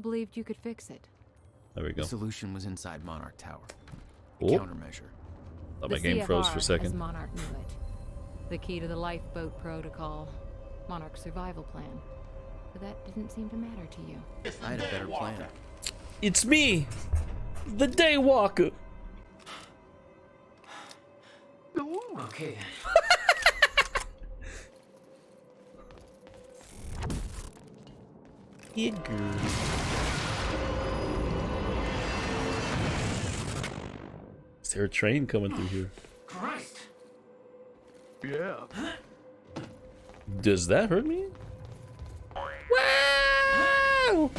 believed you could fix it. There we go. The solution was inside Monarch Tower. A Oh. countermeasure. Thought my game froze for a As second. Monarch knew it. The key to the lifeboat protocol. Monarch's survival plan. But that didn't seem to matter to you. I had a better plan. It's me, the Daywalker. Okay. Yeah, girl. Is there a train coming through here? Christ. Yeah. Does that hurt me? Wow!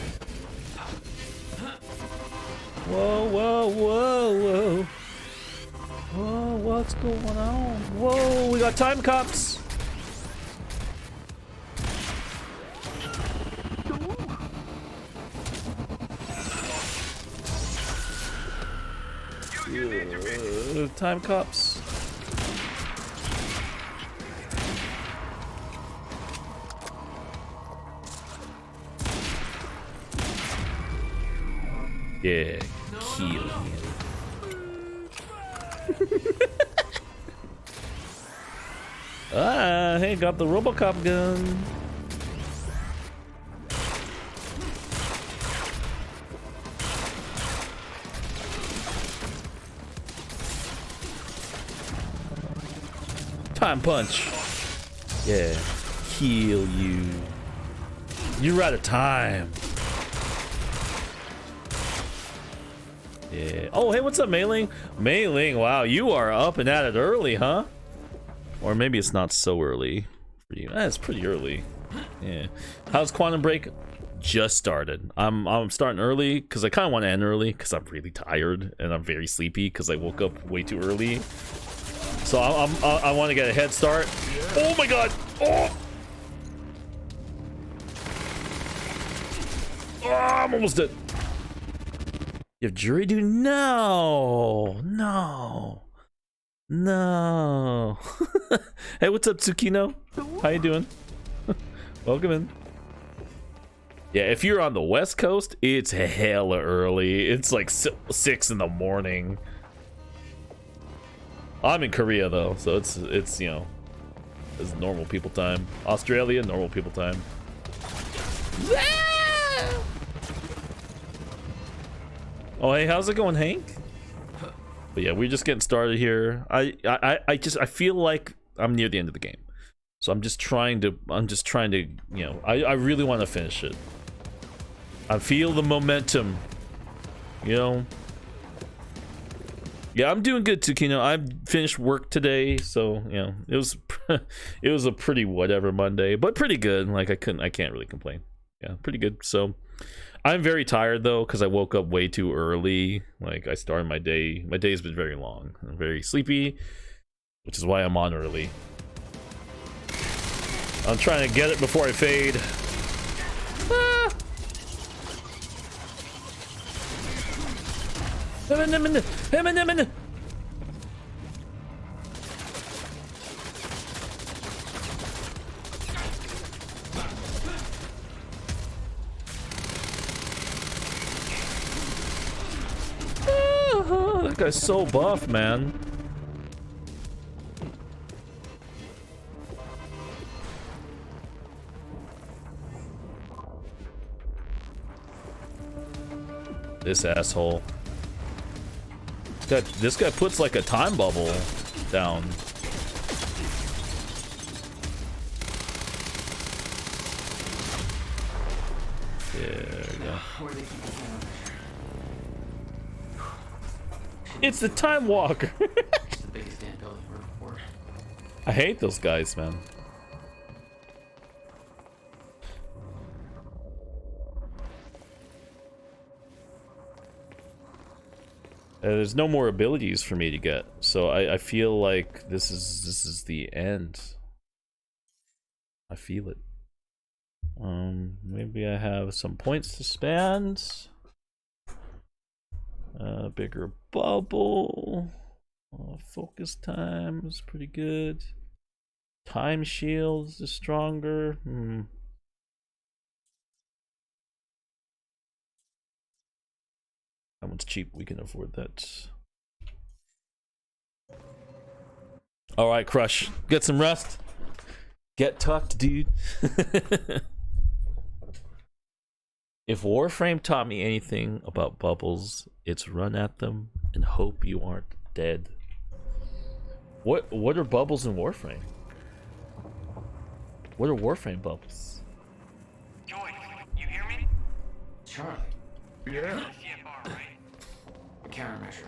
Whoa, whoa, whoa, whoa. Whoa, what's going on? Whoa, we got time cops. Time cops. Yeah, kill him. Ah, hey, got the RoboCop gun. Time punch. Yeah, kill you. You're out of time. Yeah. Oh, hey, what's up, Mei-Ling? Mei-Ling, wow, you are up and at it early, huh? Or maybe it's not so early for you. It's pretty early. Yeah. How's Quantum Break? Just started. I'm starting early because I kind of want to end early because I'm really tired and I'm very sleepy because I woke up way too early. So I want to get a head start. Oh my god! Oh! Oh, I'm almost dead. You have jury duty? No, no, no. Hey, what's up, Tsukino? How you doing? Welcome in. Yeah, if you're on the West Coast, it's hella early. It's like 6 in the morning. I'm in Korea though, so it's you know, it's normal people time. Australia, normal people time. Oh, hey, how's it going, Hank? But yeah, we're just getting started here. I feel like I'm near the end of the game, so I'm just trying to you know, I really want to finish it. I feel the momentum, you know. Yeah, I'm doing good, Tsukino. I finished work today, so you know, it was a pretty whatever Monday, but pretty good. Like I can't really complain. Yeah, pretty good. So I'm very tired though because I woke up way too early. Like I started my day. My day's been very long. I'm very sleepy, which is why I'm on early. I'm trying to get it before I fade. Ah! That guy's so buff, man. This asshole. This guy puts like a time bubble down. There we go. It's the Time Walker. I hate those guys, man. There's no more abilities for me to get, so I feel like this is the end. I feel it. Maybe I have some points to spend. Bigger bubble. Focus time is pretty good. Time shields is stronger. That one's cheap. We can afford that. All right, Crush. Get some rest. Get tucked, dude. If Warframe taught me anything about bubbles, it's run at them and hope you aren't dead. What are bubbles in Warframe? What are Warframe bubbles? Joyce, you hear me? Charlie. The Yeah. CFR, right? The countermeasure.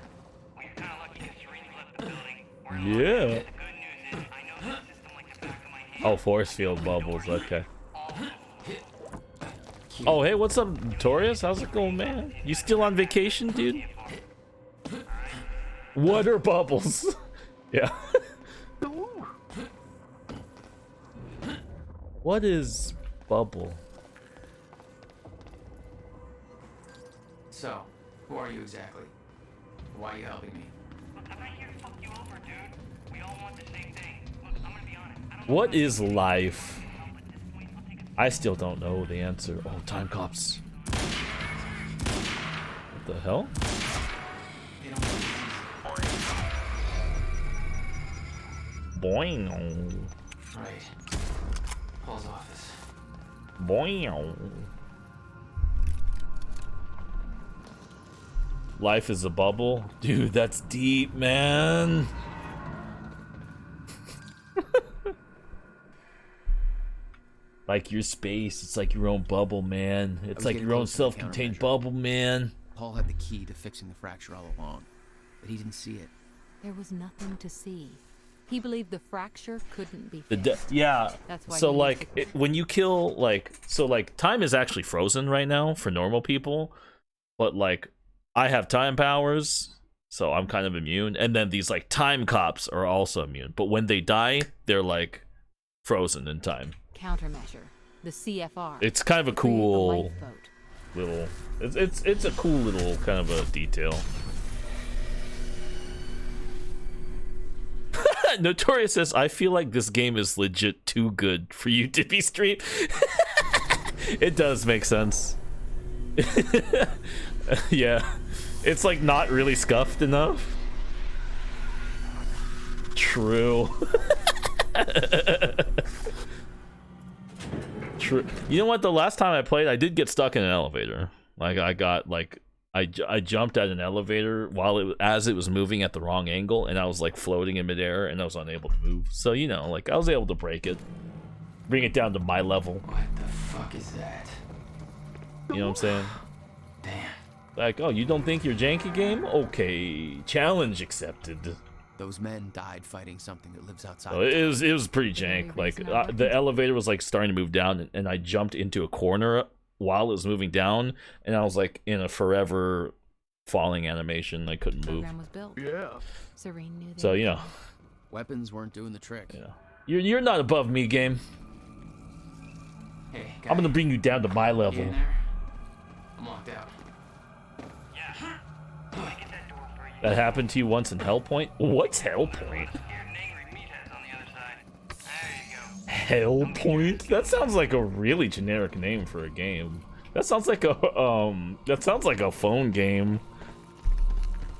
Well, you're kind of lucky that Serene left the building. We're Yeah. the good news is, I know this system like the back of my hand. Oh, force field bubbles. Okay. Also, Oh, hey, what's up, Notorious? How's it going, man? You still on vacation, dude? What are bubbles? Yeah. What is bubble? So, who are you exactly? Why are you helping me? look, I'm not here to fuck you over, dude. We all want the same thing. Look, I'm gonna be honest. I don't know What how is to life? help at this point. I'll take a I still don't know the answer. Oh, time cops. What the hell? They don't want Boing. Right. Paul's office. Boing. Life is a bubble? Dude, that's deep, man. Like your space, it's like your own bubble, man. It's was like getting your own close to the self-contained countermeasure. bubble, man. Paul had the key to fixing the fracture all along, but he didn't see it. There was nothing to see. He believed the fracture couldn't be The fixed. yeah. That's why So he like used when you kill like time is actually frozen right now for normal people, but like I have time powers, so I'm kind of immune. And then these like time cops are also immune, but when they die, they're like frozen in time. Countermeasure. The CFR. It's kind of a to create the cool lifeboat. little. It's a cool little kind of a detail. Notorious says, I feel like this game is legit too good for you to be streamed. It does make sense. Yeah. It's like not really scuffed enough. True. True. You know what? The last time I played, I did get stuck in an elevator. Like I got like I jumped at an elevator while as it was moving at the wrong angle, and I was like floating in midair, and I was unable to move. So you know, like I was able to break it, bring it down to my level. What the fuck is that? You know what I'm saying? Damn. Like, oh, you don't think you're janky game? Okay, challenge accepted. Those men died fighting something that lives outside. So it was pretty jank. Very Like reasonable. the elevator was like starting to move down, and I jumped into a corner while it was moving down, and I was like in a forever falling animation. I couldn't move. Program was built. Yeah. Serene knew they So were you know, coming. Weapons weren't doing the trick. yeah, you're not above me, game. Hey, guy. I'm gonna bring you down to my You level. in there? I'm locked out. Yeah. Let me get that door for you. That happened to you once in Hellpoint? What's Hellpoint? Scared and angry meatheads on the other side. There you go. Hellpoint? That sounds like a really generic name for a game. That sounds like a phone game.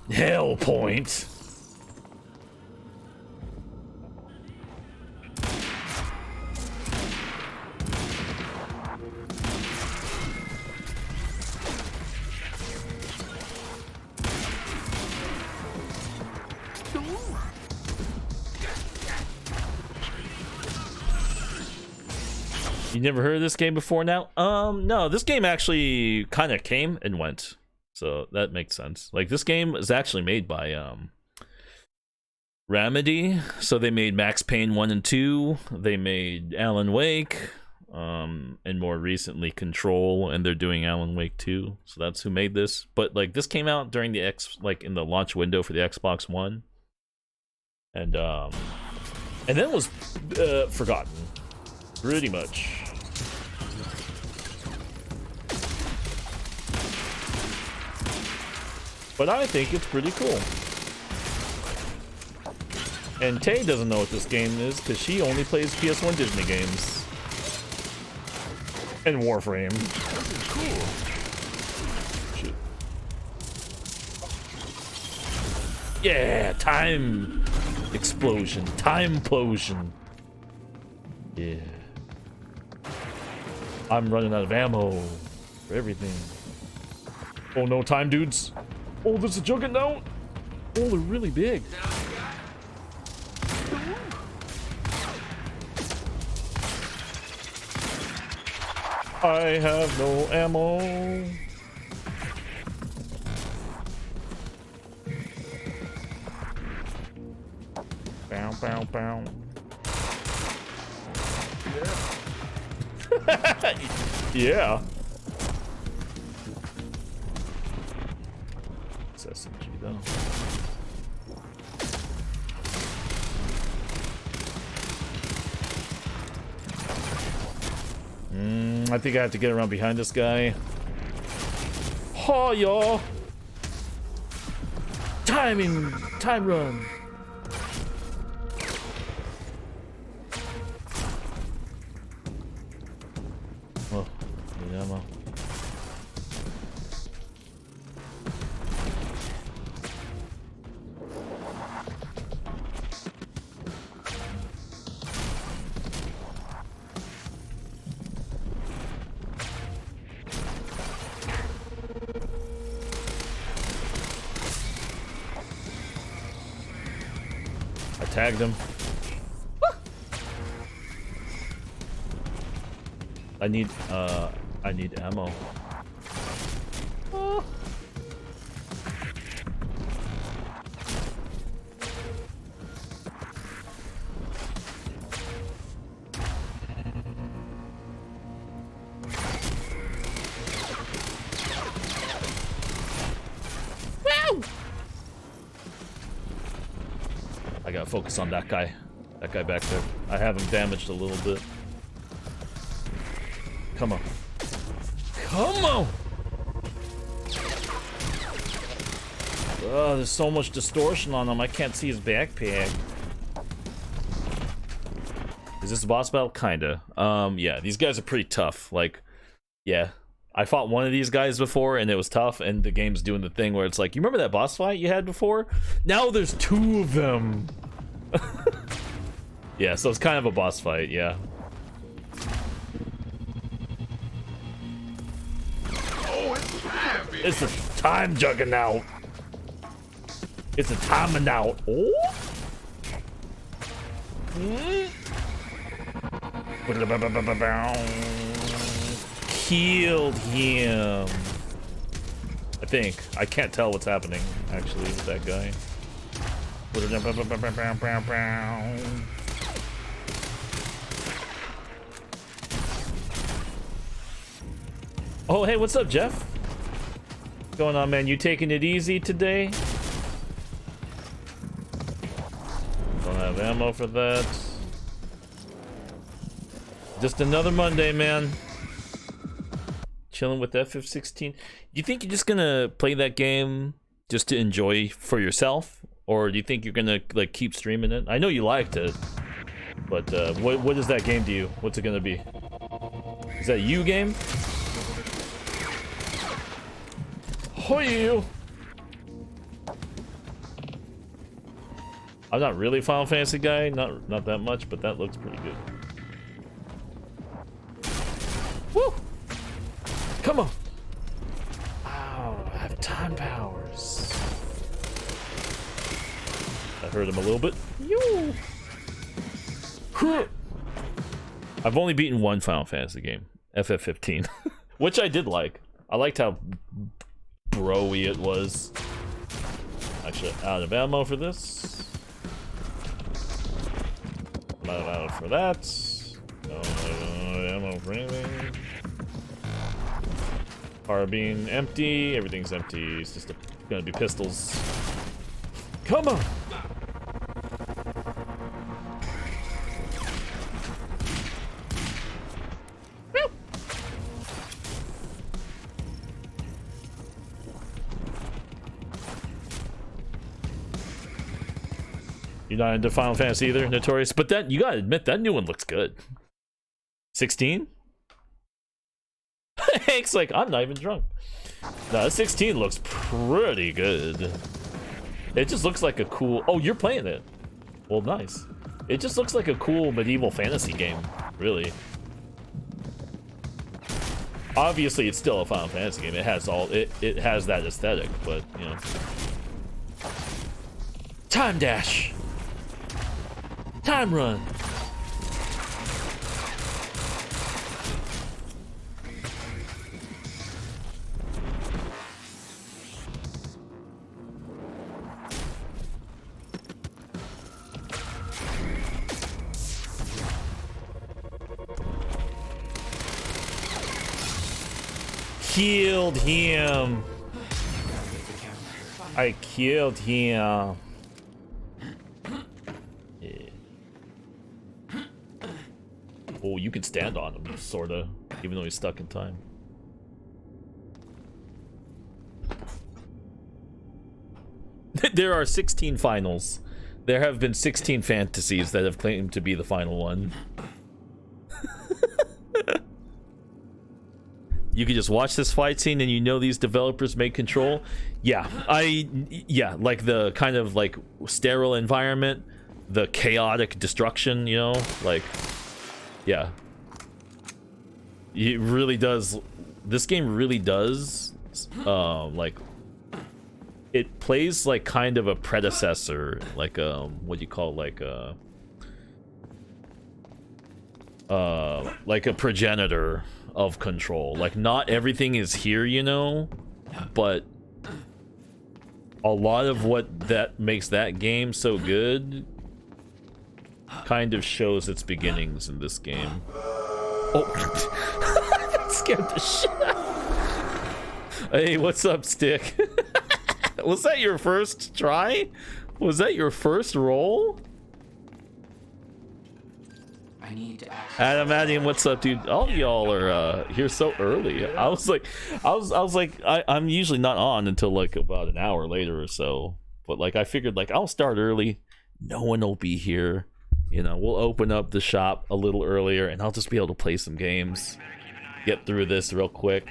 Hellpoint. You never heard of this game before now? No, this game actually kind of came and went. So that makes sense. Like this game is actually made by Remedy. So they made Max Payne 1 and 2. They made Alan Wake, and more recently Control, and they're doing Alan Wake 2. So that's who made this. But like this came out during the in the launch window for the Xbox One. And then it was forgotten. Pretty much. But I think it's pretty cool. And Tay doesn't know what this game is because she only plays PS1 Disney games. And Warframe. Shit. Yeah, time explosion, time implosion. Yeah. I'm running out of ammo for everything. Oh no, time dudes. Oh, there's a juggernaut. Oh, they're really big. I have no ammo. Bow, bow, bow. Yeah. It's SMG though. I think I have to get around behind this guy. Oh, y'all. Time run. Oh, need ammo. I tagged him. I need ammo. Oh. I gotta focus on that guy. That guy back there. I have him damaged a little bit. Come on. Come on! Oh, there's so much distortion on him. I can't see his backpack. Is this a boss battle? Kinda. Yeah, these guys are pretty tough. Like, yeah. I fought one of these guys before and it was tough, and the game's doing the thing where it's like, you remember that boss fight you had before? Now there's two of them. Yeah, so it's kind of a boss fight, yeah. It's a time juggernaut. It's a time-a-naut. Oh. Killed him. I think. I can't tell what's happening, actually, with that guy. Oh, hey, what's up, Jeff? What's going on, man? You taking it easy today? Don't have ammo for that. Just another Monday, man. Chilling with FF16. You think you're just gonna play that game just to enjoy for yourself, or do you think you're gonna like keep streaming it? I know you liked it, but what is that game to you? What's it gonna be? Is that you game? Oh, you! I'm not really a Final Fantasy guy, not that much, but that looks pretty good. Woo! Come on! Oh, I have time powers. That hurt him a little bit. Yoo! I've only beaten one Final Fantasy game, FF15, which I did like. I liked how bro-y it was. Actually, out of ammo for this. Not out for that. No ammo for anything. Carbine empty. Everything's empty. It's just gonna be pistols. Come on! You're not into Final Fantasy either, Notorious? But that, you gotta admit, that new one looks good. 16? Hank's like, I'm not even drunk. No, 16 looks pretty good. It just looks like a cool... Oh, you're playing it. Well, nice. It just looks like a cool medieval fantasy game, really. Obviously, it's still a Final Fantasy game. It has all... It has that aesthetic, but, you know. Time dash. Time run. Killed him. I killed him. Yeah. Oh, you can stand on him, sorta, even though he's stuck in time. There are 16 finals. There have been 16 fantasies that have claimed to be the final one. You can just watch this fight scene and you know these developers make Control. Yeah, like the kind of like sterile environment, the chaotic destruction, you know, like, yeah. It really does, this game really does, like, it plays like kind of a predecessor, like, what do you call, like a progenitor of Control. Like, not everything is here, you know, but a lot of what that makes that game so good kind of shows its beginnings in this game. Oh, that scared the shit out. Hey, what's up, Stick? Was that your first try? Was that your first roll? I need to access Adam, what's up, dude? All y'all are here so early. I was like, I'm usually not on until like about an hour later or so. But like, I figured like I'll start early. No one will be here. You know, we'll open up the shop a little earlier, and I'll just be able to play some games. Get through this real quick.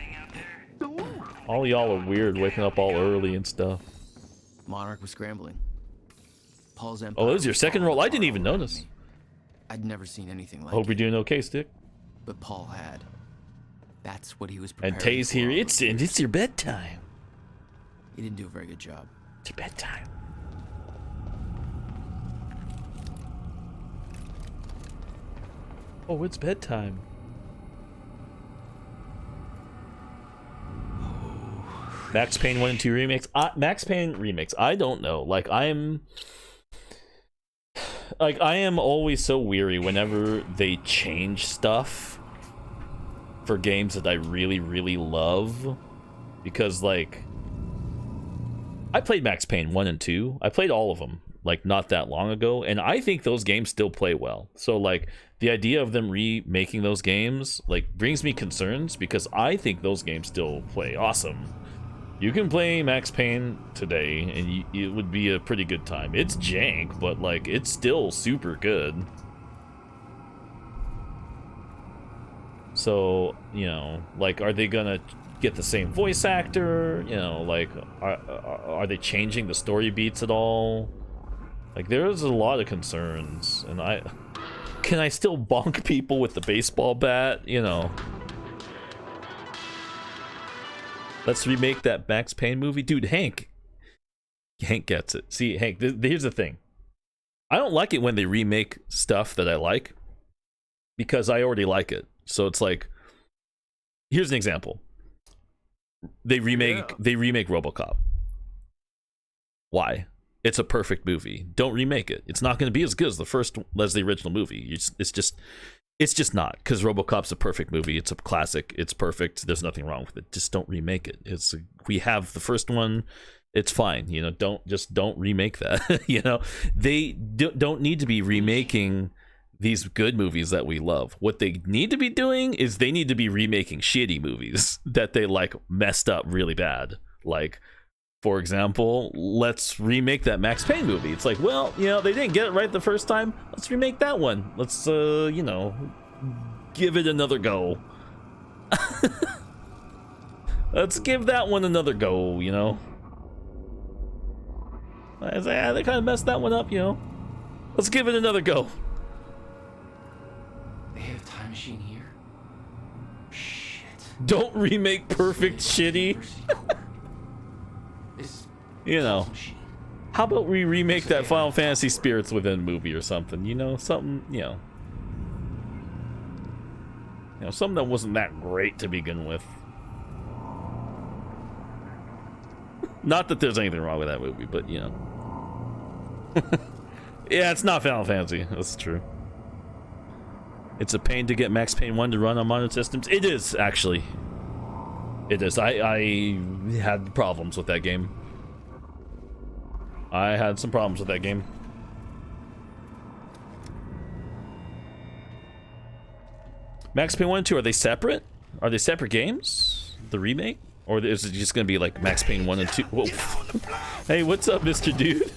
All y'all are weird, waking up all early and stuff. Monarch was scrambling. Paul's empire. Oh, it was your second roll. I didn't even notice. I'd never seen anything like Hope it. you're doing okay, Stick. But Paul had. That's what he was preparing. And Tay's for here. all It's those years. your bedtime. He didn't do a very good job. It's your bedtime. Oh, it's bedtime. Max Payne 1 and 2 remakes. Max Payne remakes. I don't know. Like, I am always so weary whenever they change stuff for games that I really, really love. Because, like, I played Max Payne 1 and 2. I played all of them, like, not that long ago. And I think those games still play well. So, like, the idea of them remaking those games, like, brings me concerns. Because I think those games still play awesome. You can play Max Payne today, and it would be a pretty good time. It's jank, but, like, it's still super good. So, you know, like, are they gonna get the same voice actor? You know, like, are they changing the story beats at all? Like, there's a lot of concerns, and can I still bonk people with the baseball bat? You know. Let's remake that Max Payne movie. Dude, Hank gets it. See, Hank, here's the thing. I don't like it when they remake stuff that I like because I already like it. So it's like, here's an example. They remake RoboCop. Why? It's a perfect movie. Don't remake it. It's not going to be as good as the original movie. It's just not, because RoboCop's a perfect movie. It's a classic. It's perfect. There's nothing wrong with it. Just don't remake it. We have the first one. It's fine. You know, don't remake that. You know, they don't need to be remaking these good movies that we love. What they need to be doing is they need to be remaking shitty movies that they like messed up really bad. Like, for example, let's remake that Max Payne movie. It's like, well, you know, they didn't get it right the first time. Let's remake that one. Let's, you know, give it another go. Let's give that one another go, you know? I was like, they kind of messed that one up, you know. Let's give it another go. They have a time machine here? Shit. Don't remake perfect shitty. You know. How about we remake that Final Fantasy Spirits Within movie or something? You know, something, you know. You know, something that wasn't that great to begin with. Not that there's anything wrong with that movie, but you know. Yeah, it's not Final Fantasy. That's true. It's a pain to get Max Payne 1 to run on modern systems. It is, actually. It is. I had problems with that game. I had some problems with that game. Max Payne 1 and 2, are they separate? Are they separate games? The remake? Or is it just gonna be like Max Payne 1 and 2? Whoa. Hey, what's up, Mr. Dude?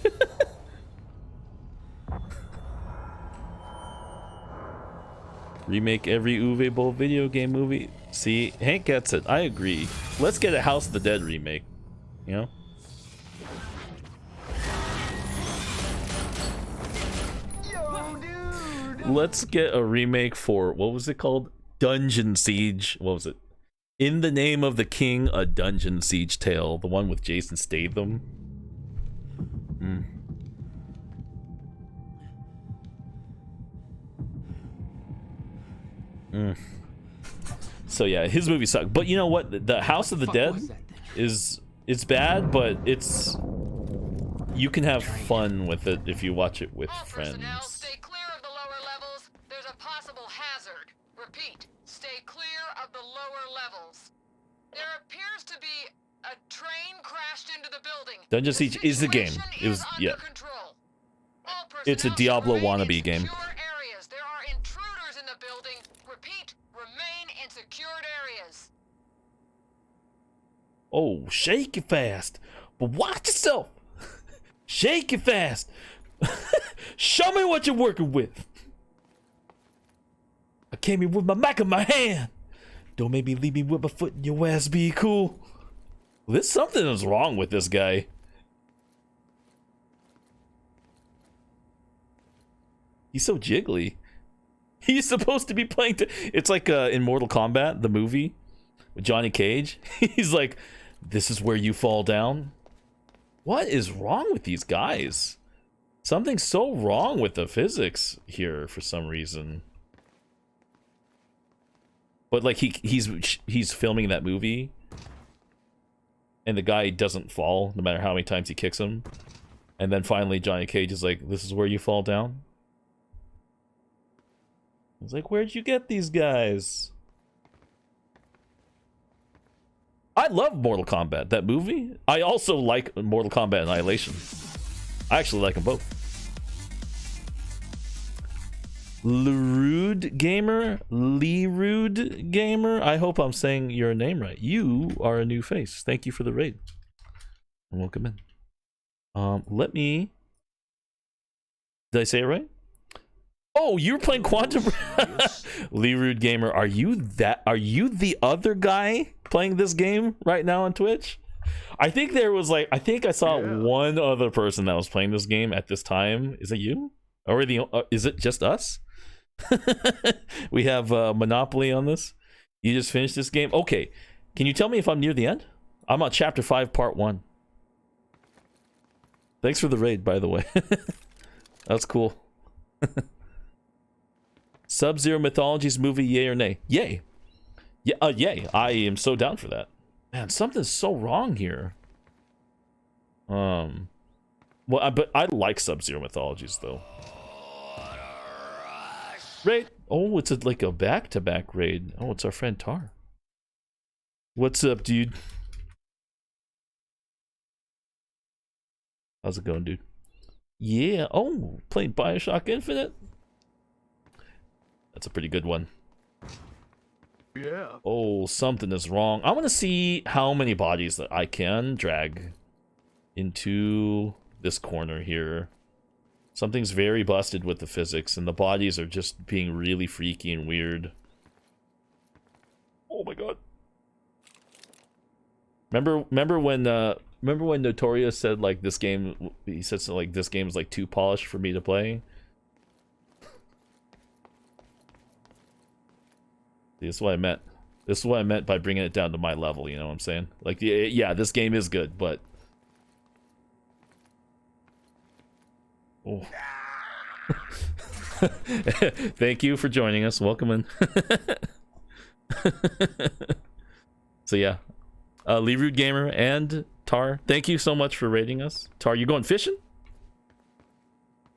Remake every Uwe Boll video game movie. See, Hank gets it. I agree. Let's get a House of the Dead remake. You know? Let's get a remake for, what was it called? Dungeon Siege. What was it? In the Name of the King, a Dungeon Siege Tale. The one with Jason Statham. So yeah, his movie sucked. But you know what? The House of the Dead is, it's bad, but it's, you can have fun with it if you watch it with friends. Personnel, stay clear of the lower levels. There's a possible hazard. Repeat, stay clear of the lower levels. There appears to be a train crashed into the building. Dungeon Siege is the game. It was, yeah. It's a Diablo wannabe game. Areas. There are intruders in the building. Repeat, remain in secured areas. Oh, shake it fast. But watch yourself. Shake it fast. Show me what you're working with. I came here with my Mac in my hand. Don't make me leave me with my foot in your ass, be cool. Well, there's something is wrong with this guy. He's so jiggly. He's supposed to be playing it's like in Mortal Kombat, the movie with Johnny Cage. He's like, this is where you fall down. What is wrong with these guys? Something's so wrong with the physics here for some reason. But like he's filming that movie, and the guy doesn't fall no matter how many times he kicks him. And then finally Johnny Cage is like, this is where you fall down? He's like, where'd you get these guys? I love Mortal Kombat, that movie. I also like Mortal Kombat Annihilation. I actually like them both. Lerude Gamer? Lerude Gamer? I hope I'm saying your name right. You are a new face. Thank you for the raid. And welcome in. Let me... Did I say it right? Oh, you're playing Quantum... Lerude Gamer, are you the other guy playing this game right now on Twitch? I think there was like, I think I saw one other person that was playing this game at this time. Is it you? Or is it just us? We have Monopoly on this. You just finished this game? Okay. Can you tell me if I'm near the end? I'm on chapter 5, part 1. Thanks for the raid, by the way. That's cool. Sub-Zero Mythologies movie, yay or nay? Yay. Yeah, yay. I am so down for that. Man, something's so wrong here. Well, but I like Sub-Zero Mythologies, though. Raid. Oh, it's like a back-to-back raid. Oh, it's our friend Tar. What's up, dude? How's it going, dude? Yeah. Oh, playing Bioshock Infinite? That's a pretty good one. Yeah. Oh, something is wrong. I want to see how many bodies that I can drag into this corner here. Something's very busted with the physics, and the bodies are just being really freaky and weird. Oh my god. Remember when remember when Notorious said like this game? He said something like this game is like too polished for me to play. This is what I meant. This is what I meant by bringing it down to my level. You know what I'm saying? Like, yeah, this game is good, but. Oh. Thank you for joining us. Welcome in. So yeah, Lee Rude Gamer and Tar, thank you so much for rating us. Tar, you going fishing?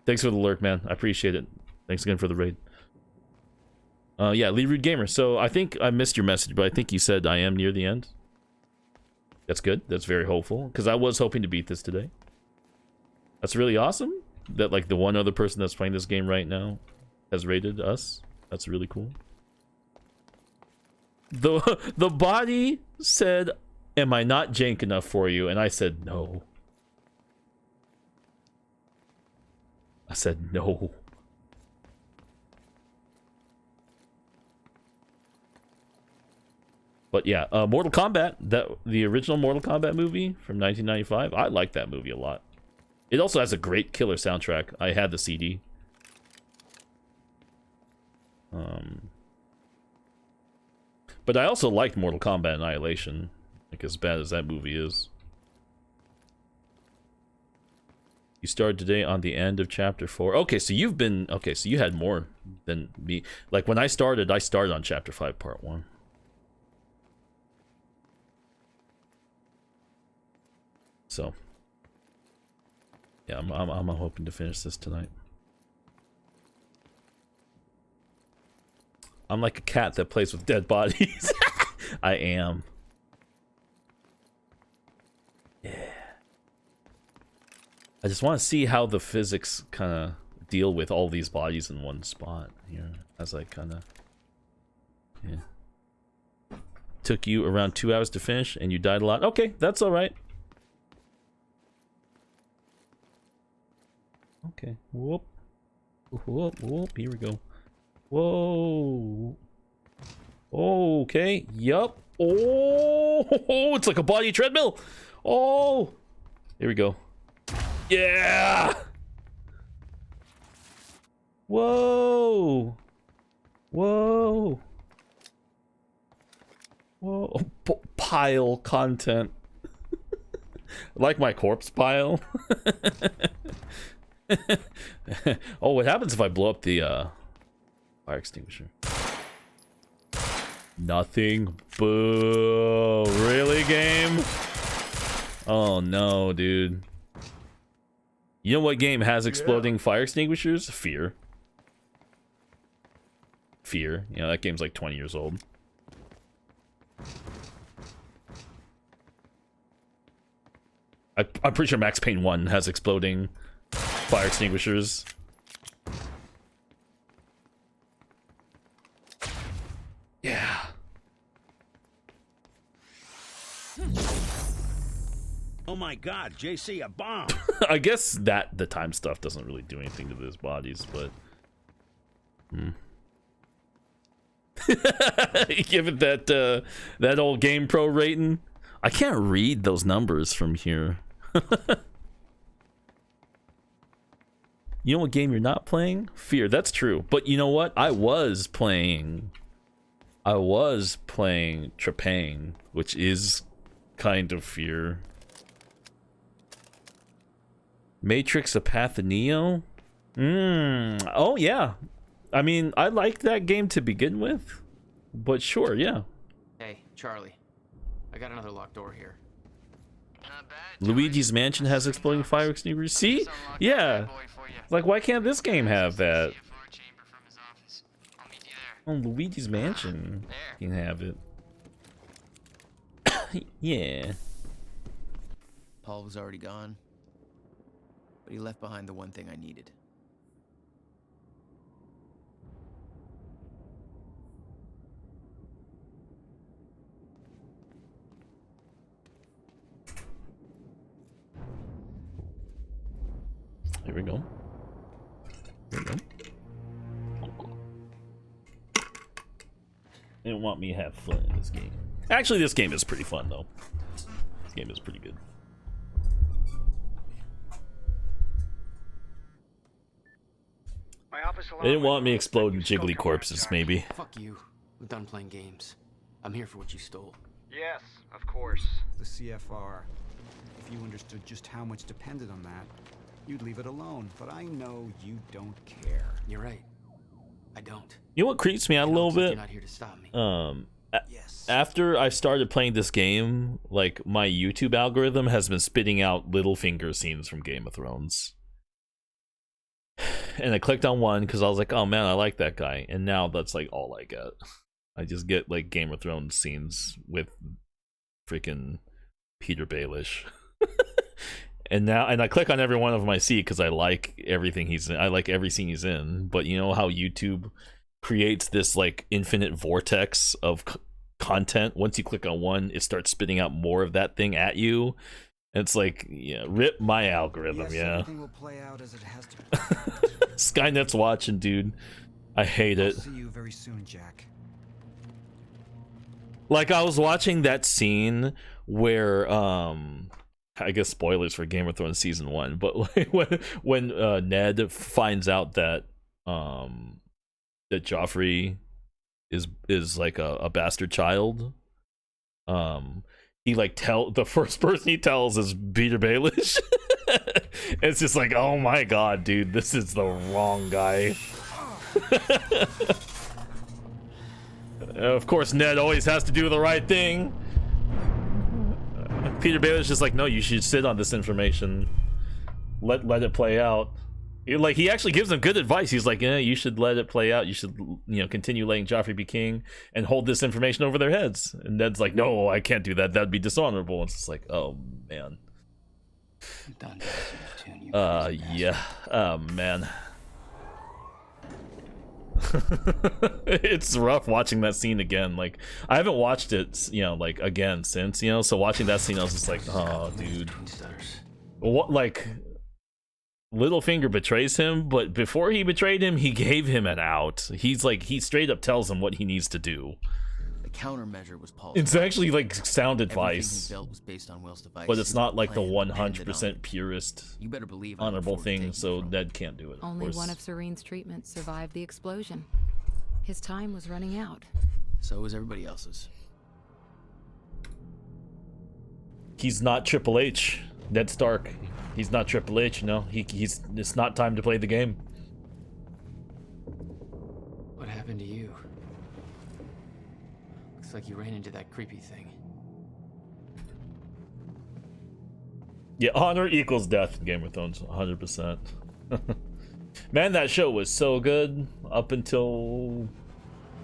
Thanks for the lurk, man. I appreciate it. Thanks again for the raid. Yeah, Lee Rude Gamer. So I think I missed your message, but I think you said I am near the end. That's good. That's very hopeful, because I was hoping to beat this today. That's really awesome that like the one other person that's playing this game right now has rated us. That's really cool. The body said, "Am I not jank enough for you?" And I said no. I said no. But yeah, Mortal Kombat, the original Mortal Kombat movie from 1995, I like that movie a lot. It also has a great killer soundtrack. I had the CD. But I also liked Mortal Kombat Annihilation, like as bad as that movie is. You started today on the end of chapter 4. Okay, so you've been... Okay, so you had more than me. Like, when I started on chapter 5, part 1. So... Yeah, I'm hoping to finish this tonight. I'm like a cat that plays with dead bodies. I am. Yeah. I just want to see how the physics kind of deal with all these bodies in one spot here. As I kind of... Yeah. Took you around 2 hours to finish and you died a lot. Okay, that's alright. Okay. Whoop. Whoop, whoop. Here we go. Whoa. Okay. Yup. Oh, it's like a body treadmill. Oh. Here we go. Yeah. Whoa. Whoa. Whoa. Pile content. Like my corpse pile. Oh, what happens if I blow up the fire extinguisher? Nothing. Boo. Really, game? Oh no, dude. You know what game has exploding fire extinguishers? Fear. Fear. You know, that game's like 20 years old. I'm pretty sure Max Payne 1 has exploding fire extinguishers. Yeah. Oh my god, JC, a bomb! I guess that the time stuff doesn't really do anything to those bodies, but... Give it that old Game Pro rating. I can't read those numbers from here. You know what game you're not playing? Fear. That's true. But you know what? I was playing Trepang, which is kind of Fear. Matrix: A Path of Neo? Oh yeah. I mean, I liked that game to begin with. But sure, yeah. Hey, Charlie. I got another locked door here. Not bad. Luigi's Mansion has exploding fire extinguishers. See? Yeah. Like, why can't this game have that? Oh, Luigi's Mansion can have it. Yeah. Paul was already gone, but he left behind the one thing I needed. Here we go. Here we go. They don't want me to have fun in this game. Actually, this game is pretty fun, though. This game is pretty good. office alarm They didn't want me went off, exploding you scoped jiggly your corpses, discharge. maybe. Fuck you. I'm done playing games. I'm here for what you stole. Yes, of course. The CFR. If you understood just how much depended on that, you'd leave it alone. But I know you don't care. You're right. I don't. You know what creeps me out a And little also, bit? You're not here to stop me. Yes. After I started playing this game, like, my YouTube algorithm has been spitting out Littlefinger scenes from Game of Thrones. And I clicked on one because I was like, oh man, I like that guy. And now that's like all I get. I just get like Game of Thrones scenes with freaking Peter Baelish. And I click on every one of them I see because I like everything he's in. I like every scene he's in. But you know how YouTube creates this like infinite vortex of content? Once you click on one, it starts spitting out more of that thing at you. And it's like, yeah, rip my algorithm, Yes, yeah. everything will play out as it has to. Skynet's watching, dude. I hate I'll it. see you very soon, Jack. Like, I was watching that scene where I guess spoilers for Game of Thrones season 1, but like when Ned finds out that that Joffrey is like a bastard child, he like the first person he tells is Peter Baelish. It's just like, oh my god, dude, this is the wrong guy. Of course, Ned always has to do the right thing. Peter Baelish is like, no, you should sit on this information. Let it play out. He actually gives them good advice. He's like, yeah, you should let it play out. You should, continue letting Joffrey be king and hold this information over their heads. And Ned's like, no, I can't do that. That'd be dishonorable. And it's like, oh man. I'm done dancing to the tune, you Yeah. Oh man. It's rough watching that scene again. Like, I haven't watched it, like again since, so watching that scene I was just like, oh dude. What, like, Littlefinger betrays him, but before he betrayed him, he gave him an out. He's like, he straight up tells him what he needs to do. The countermeasure was Paul's. It's actually like sound advice, Everything he built was based on Will's device. but it's not like the Plan 100% purest You better believe I honorable look forward to thing, taking so it from Ned can't do it. Of Only course. one of Serene's treatments survived the explosion. His time was running out. So was everybody else's. He's not Triple H. Ned Stark. He's not Triple H. No, he's. It's not time to play the game. What happened to you? Looks like you ran into that creepy thing. Yeah, honor equals death in Game of Thrones, 100%. Man, that show was so good up until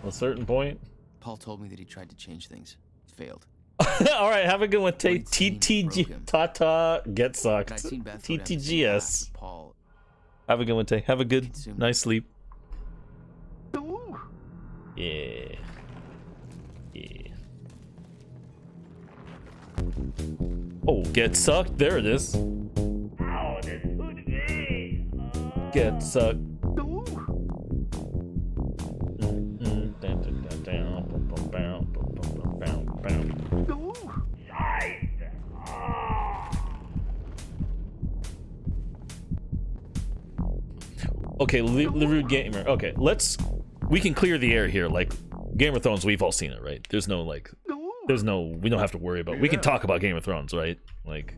a certain point. Paul told me that he tried to change things. Failed. All right, have a good one. What he'd seen broke TTG him. Tata get And sucked. I'd seen Beth go down the same path TTGS. as Paul. Have a good one, Tay. Have a good, Consumed. nice sleep. Ooh. Yeah. Yeah. Oh, get sucked. There it is. Oh, this food great. Get sucked. Ooh. Ooh. Nice. Oh. Okay, Lirude Gamer. Okay, we can clear the air here. Like, Game of Thrones, we've all seen it, right? We don't have to worry about. We can talk about Game of Thrones, right? Like,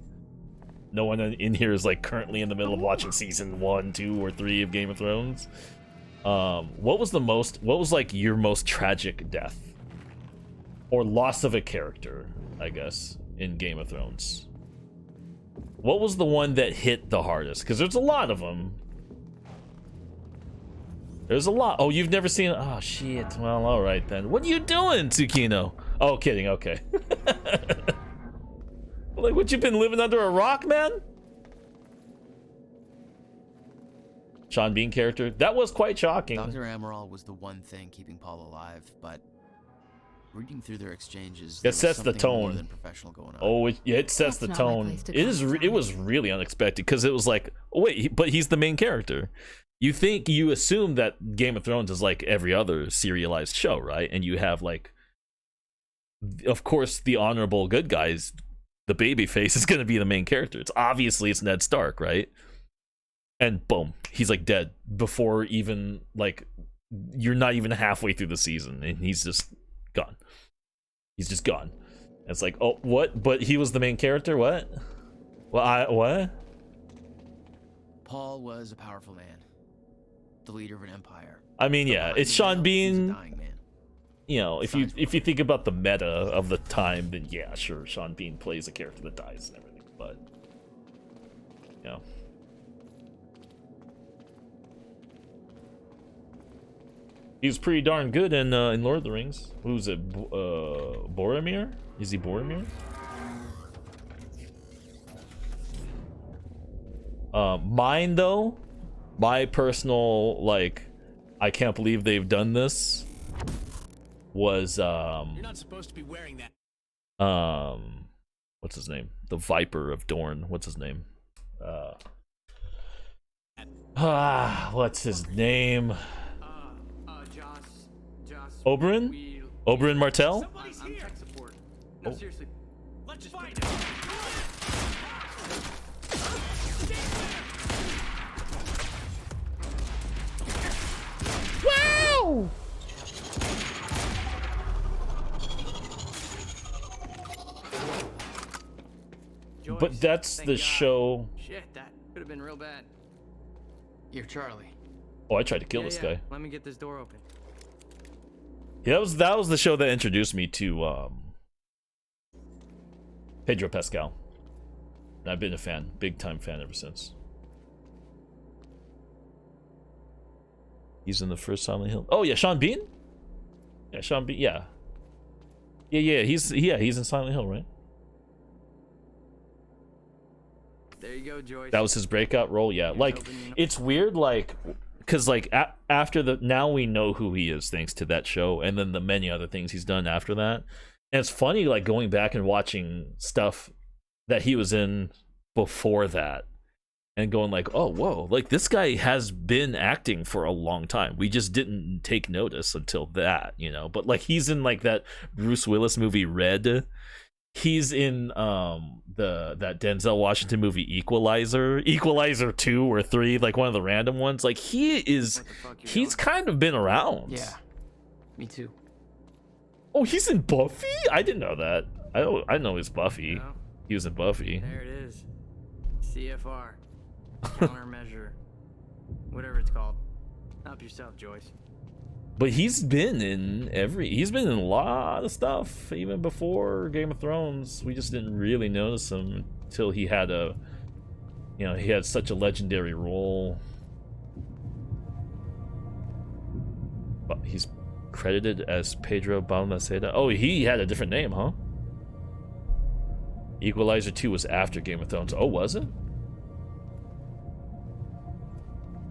no one in here is like currently in the middle of watching season 1, 2, or 3 of Game of Thrones. What was like your most tragic death or loss of a character, I guess, in Game of Thrones? What was the one that hit the hardest? Because there's a lot of them. There's a lot. Oh, you've never seen it? Oh, shit. Well, all right then. What are you doing, Tsukino? Oh, kidding. Okay. Like, what, you been living under a rock, man? Sean Bean character? That was quite shocking. Dr. Amaral was the one thing keeping Paul alive, but reading through their exchanges, It there was sets the something more tone. than professional going on. Oh, it sets That's the not my tone. place to It was really unexpected because it was like, oh, wait, but he's the main character. You assume that Game of Thrones is like every other serialized show, right? And you have like, of course, the honorable good guys, the baby face is going to be the main character. It's Ned Stark, right? and boom, he's like dead before even like you're not even halfway through the season, and he's just gone. He's just gone. It's like, oh, what? But he was the main character. What? Well, what? Paul was a powerful man, the leader of an empire. I mean, But yeah, behind it's the Sean veil, he's a Bean. dying man. You know, if you think about the meta of the time, then yeah, sure, Sean Bean plays a character that dies and everything. But you know, he was pretty darn good in Lord of the Rings. Who's it? Boromir? Is he Boromir? Mine though, my personal like, I can't believe they've done this. Was You're not supposed to be wearing that. What's his name? The Viper of Dorne. What's his name? What's his name? Joss. Oberyn? Oberyn Martell? Somebody's I'm here. tech support. No, seriously. Let's find him. Wow! But that's Thank the God. show. Shit, that could have been real bad. You're Charlie. Oh, I tried to kill this guy. Let me get this door open. Yeah, that was the show that introduced me to Pedro Pascal. And I've been a fan, big time fan ever since. He's in the first Silent Hill. Oh yeah, Sean Bean? Yeah, Sean Bean, yeah. He's in Silent Hill, right? There you go, Joyce. That was his breakout role, yeah. Like, it's weird, like, because like after the, now we know who he is thanks to that show, and then the many other things he's done after that. And it's funny, like, going back and watching stuff that he was in before that, and going like, oh whoa, like this guy has been acting for a long time. We just didn't take notice until that, you know. But like, he's in like that Bruce Willis movie Red. He's in that Denzel Washington movie Equalizer 2 or 3, like one of the random ones. Like, he's kind of been around. Yeah, me too. Oh, he's in Buffy? I didn't know that. I know he's Buffy. No. He was in Buffy. There it is. CFR. Countermeasure. Whatever it's called. Help yourself, Joyce. But he's been in a lot of stuff, even before Game of Thrones. We just didn't really notice him until he had he had such a legendary role. But he's credited as Pedro Balmaceda. Oh, he had a different name, huh? Equalizer 2 was after Game of Thrones. Oh, was it?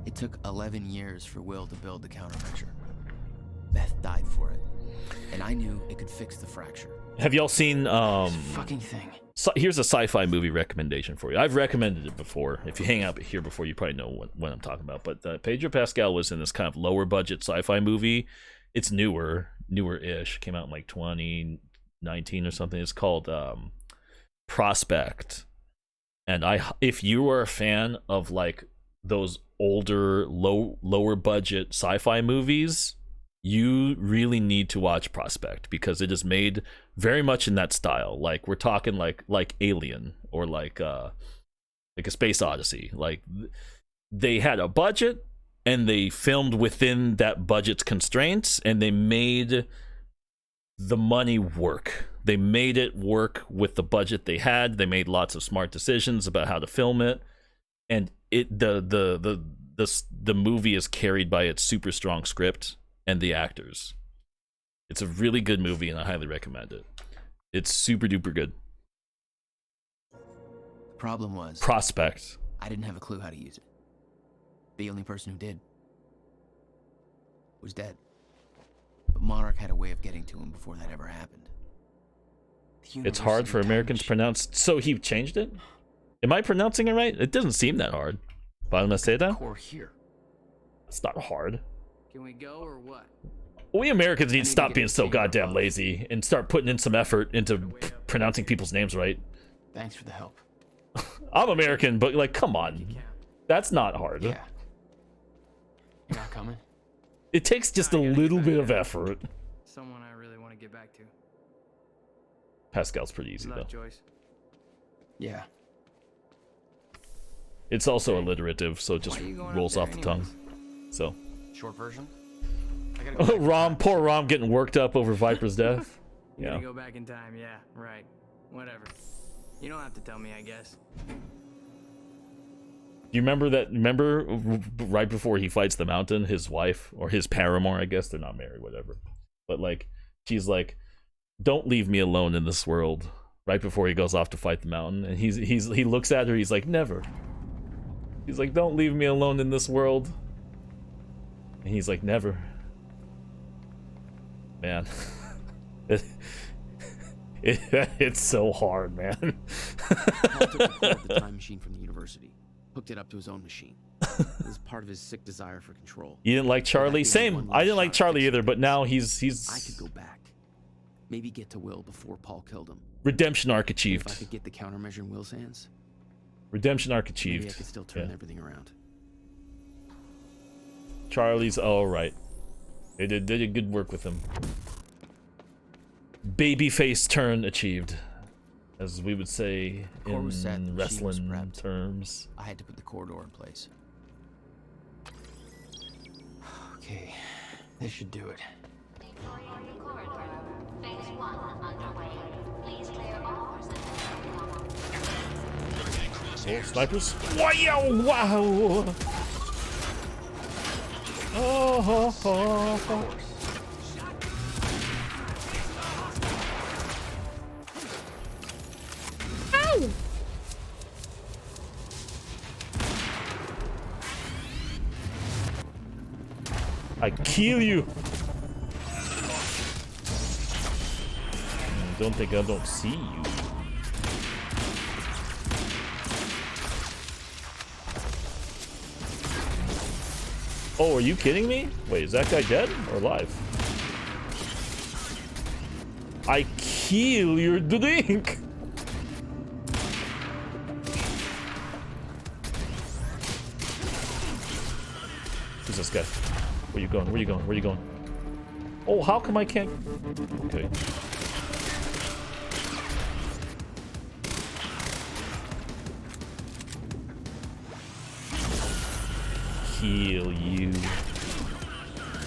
It took 11 years for Will to build the countermeasure. Beth died for it, and I knew it could fix the fracture. Have y'all seen This fucking thing. So here's a sci-fi movie recommendation for you. I've recommended it before. If you hang out here before, you probably know what I'm talking about. But Pedro Pascal was in this kind of lower budget sci-fi movie. It's newer-ish. Came out in like 2019 or something. It's called Prospect. And if you are a fan of like those older, lower budget sci-fi movies, you really need to watch Prospect, because it is made very much in that style. Like, we're talking like Alien, or like a Space Odyssey. Like, they had a budget and they filmed within that budget's constraints, and they made the money work. They made it work with the budget they had. They made lots of smart decisions about how to film it, and the movie is carried by its super strong script and the actors. It's a really good movie, and I highly recommend it. It's super duper good. The problem was, Prospect. I didn't have a clue how to use it. The only person who did was dead. But Monarch had a way of getting to him before that ever happened. It's hard for Americans to pronounce, so he changed it? Am I pronouncing it right? It doesn't seem that hard. Balmaceda? Core here. It's not hard. Can we go or what? We Americans need to stop get being this so thing goddamn above. lazy and start putting in some effort into pronouncing people's names right. Thanks for the help. I'm American, but like, come on. That's not hard. Yeah. You're not coming? It takes just a I gotta get little back bit to of effort. Someone I really want to get back to. Pascal's pretty easy, though. Love, Joyce. Yeah. It's also alliterative, so it just Why are you going rolls up off there the tongue. anyways? So. Short version? I gotta go Oh, back in Rom, time. poor Rom getting worked up over Viper's death. You Yeah. gotta go back in time, yeah, right. Whatever. You don't have to tell me, I guess. Do you remember that? Remember right before he fights the mountain, his wife or his paramour, I guess they're not married, whatever. But like, she's like, "Don't leave me alone in this world." Right before he goes off to fight the mountain, and he looks at her. He's like, "Never." He's like, "Don't leave me alone in this world." And he's like, "Never." Man, it's so hard, man. Paul took the core of the time machine from the university, hooked it up to his own machine. It was part of his sick desire for control. You didn't like Charlie? Same. I didn't like Charlie either, but now he's I could go back. Maybe get to Will before Paul killed him. redemption arc If I achieved. could get the countermeasure in Will's hands, Redemption arc maybe achieved. I could still turn Yeah. everything around. Charlie's all right. They did good work with him. Babyface turn achieved, as we would say Core was set, in the machine was wrestling prepped. terms. I had to put the corridor in place. Okay, this should do it. Oh, snipers! Wow! Wow! Oh, ho, ho, ho. Ow! I kill you. Don't think I don't see you. Oh, are you kidding me? Wait, is that guy dead or alive? I kill your drink. Who's this guy? Where you going? Where you going? Where you going? Oh, how come I can't? Okay. Kill you.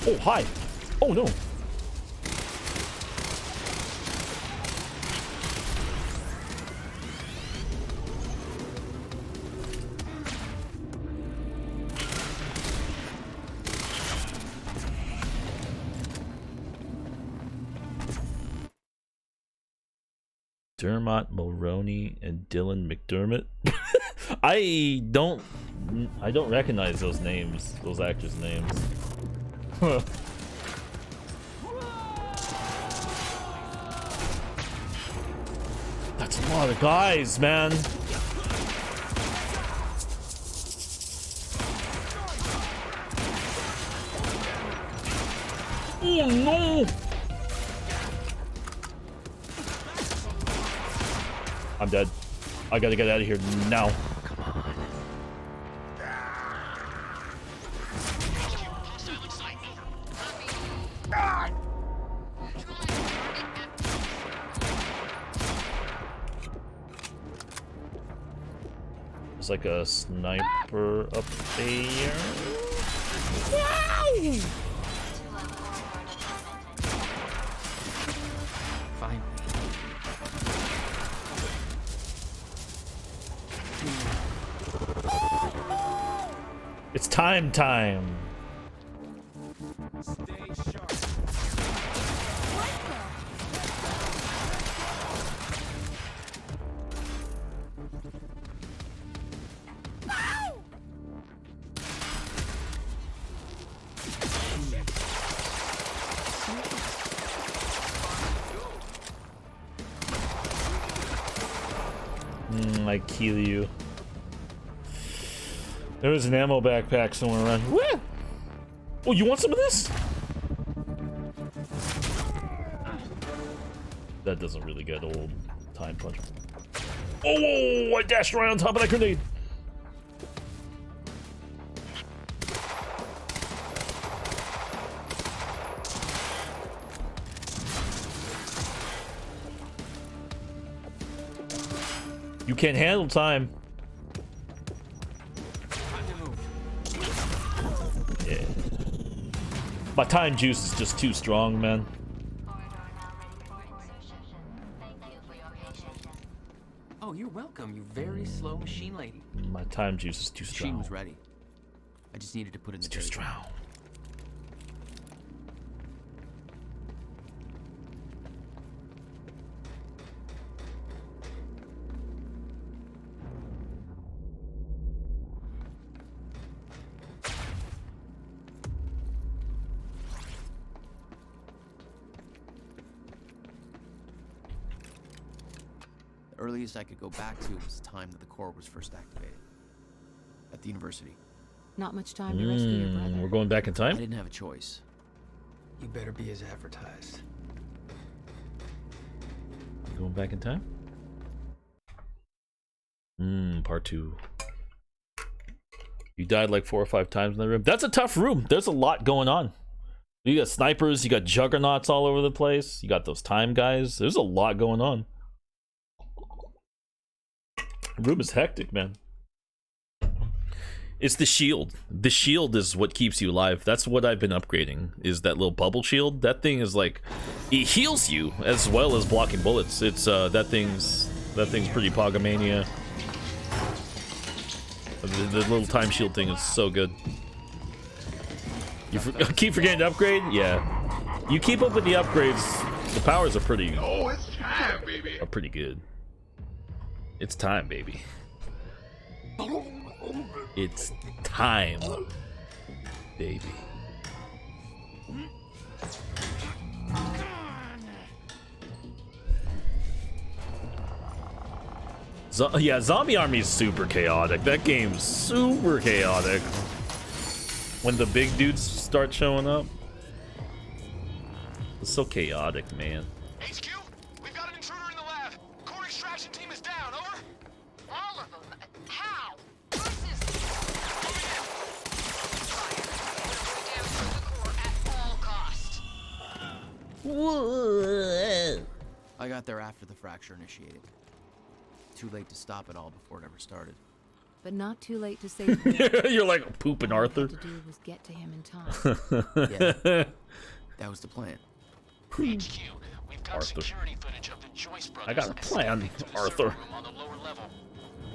Oh, hi. Oh, no. Dermot Mulroney and Dylan McDermott. I don't recognize those names, those actors' names. That's a lot of guys, man. Oh no! I'm dead. I gotta get out of here now. There's like a sniper up there. Wow! Fine. It's time. Stay sharp. I kill you. There was an ammo backpack somewhere around. Woo! Oh, you want some of this? That doesn't really get old. Time punch. Oh, I dashed right on top of that grenade. You can't handle time. Time to move. Yeah. My time juice is just too strong, man. Oh, you're welcome, you very slow machine lady. My time juice is too Machine strong. was ready. I just needed to put in the It's too date. strong. The earliest I could go back to was the time that the core was first activated. At the university. Not much time to rescue your brother. We're going back in I time? didn't have a choice. You better be as advertised. Going back in time? Part 2. You died like 4 or 5 times in the room. That's a tough room. There's a lot going on. You got snipers, you got juggernauts all over the place. You got those time guys. There's a lot going on. The room is hectic, man. It's the shield. The shield is what keeps you alive. That's what I've been upgrading, is that little bubble shield. That thing is like, it heals you as well as blocking bullets. It's that thing's pretty Pogamania. The little time shield thing is so good. You keep forgetting to upgrade? Yeah. You keep up with the upgrades, the powers are pretty good. It's time, baby. It's time, baby. Yeah, Zombie Army is super chaotic. That game's super chaotic. When the big dudes start showing up, it's so chaotic, man. HQ, we've got an intruder in the lab. Core extraction team is down. Over. All of them? How? This is... I got there after the fracture initiated. Too late to stop it all before it ever started. But not too late to save him. You're like pooping All we Arthur. had to do was get to him in time. Yeah, that was the plan. HQ, we've got Arthur. security footage of the Joyce brothers. I got a plan, escaping to the Arthur. server room on the lower level.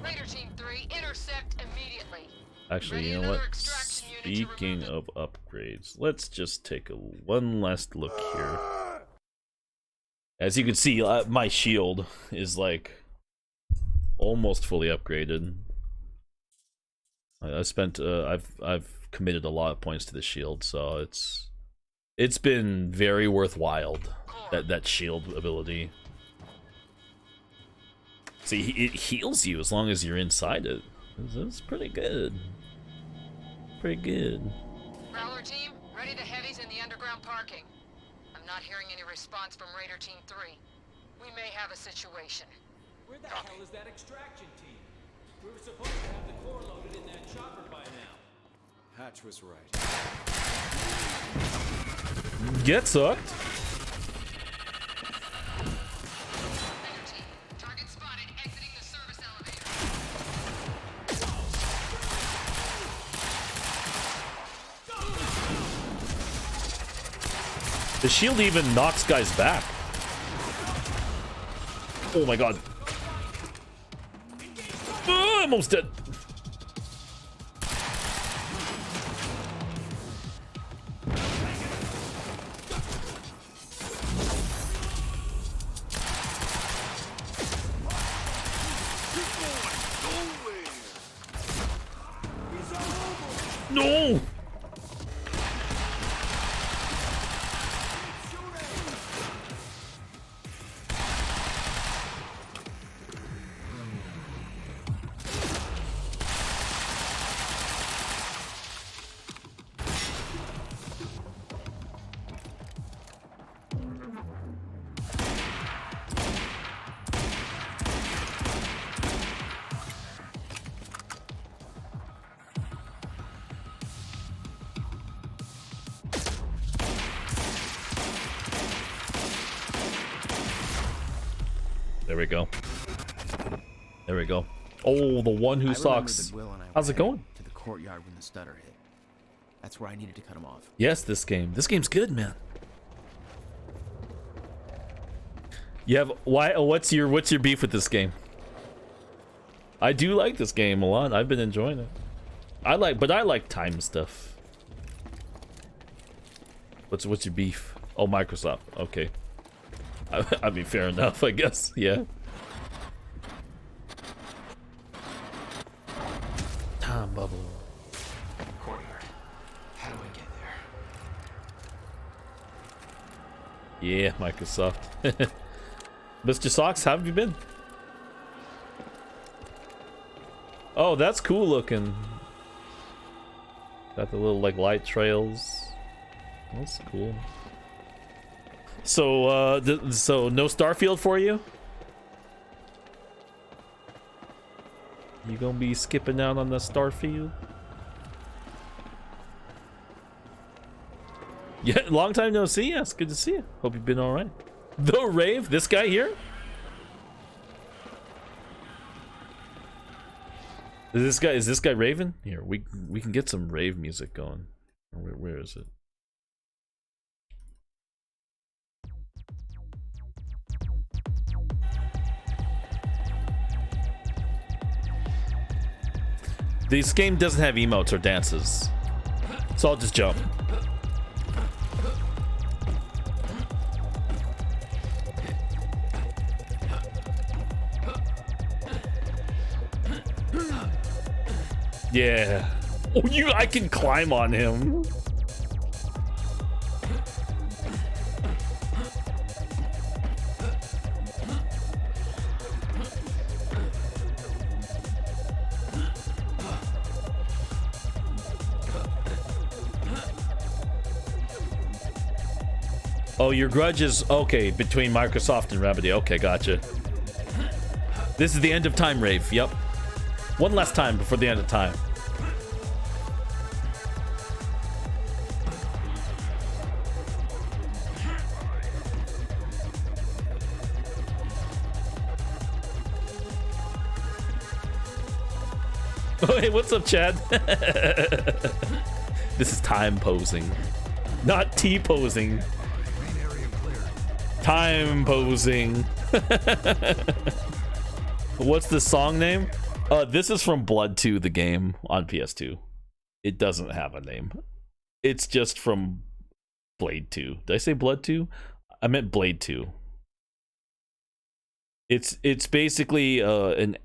Raider Team 3, intercept immediately. Actually, Ready you know another what? extraction unit to Speaking remove of upgrades, let's just take one last look here. As you can see, my shield is like almost fully upgraded. I spent I've committed a lot of points to the shield, so it's been very worthwhile, that shield ability. See, it heals you as long as you're inside it. It's pretty good. Pretty good. Prowler Team, ready the heavies in the underground parking. I'm not hearing any response from Raider Team 3. We may have a situation. Where the hell is that extraction team? We were supposed to have the core loaded in that chopper by now. Hatch was right. Get sucked. Raider Team, target spotted exiting the service elevator. The shield even knocks guys back. Oh my god. I'm almost dead. No! There we go. There we go. Oh, the one who I remember sucks. that Will and I How's were it going? headed to the courtyard when the stutter hit. That's where I needed to cut him off. Yes, this game. This game's good, man. You have why? What's your beef with this game? I do like this game a lot. I've been enjoying it. I like time stuff. What's your beef? Oh, Microsoft. Okay. I mean, fair enough, I guess. Yeah. Time bubble. Courtyard. How do I get there? Yeah, Microsoft. Mr. Socks, how have you been? Oh, that's cool looking. Got the little like light trails. That's cool. So, so no Starfield for you? You gonna be skipping out on the Starfield? Yeah, long time no see. Yes, good to see you. Hope you've been all right. The Rave, this guy here. Is this guy Raven? Here, we can get some rave music going. Where is it? This game doesn't have emotes or dances, so I'll just jump. Yeah. Oh, I can climb on him. Oh, your grudge is okay between Microsoft and Remedy. Okay, gotcha. This is the end of time, Rave. Yep. One last time before the end of time. Oh, hey, what's up, Chad? This is time posing, not T-posing. Time posing. What's the song name? This is from Blood 2, the game on PS2. It doesn't have a name. It's just from Blade 2. Did I say Blood 2? I meant Blade 2. It's basically an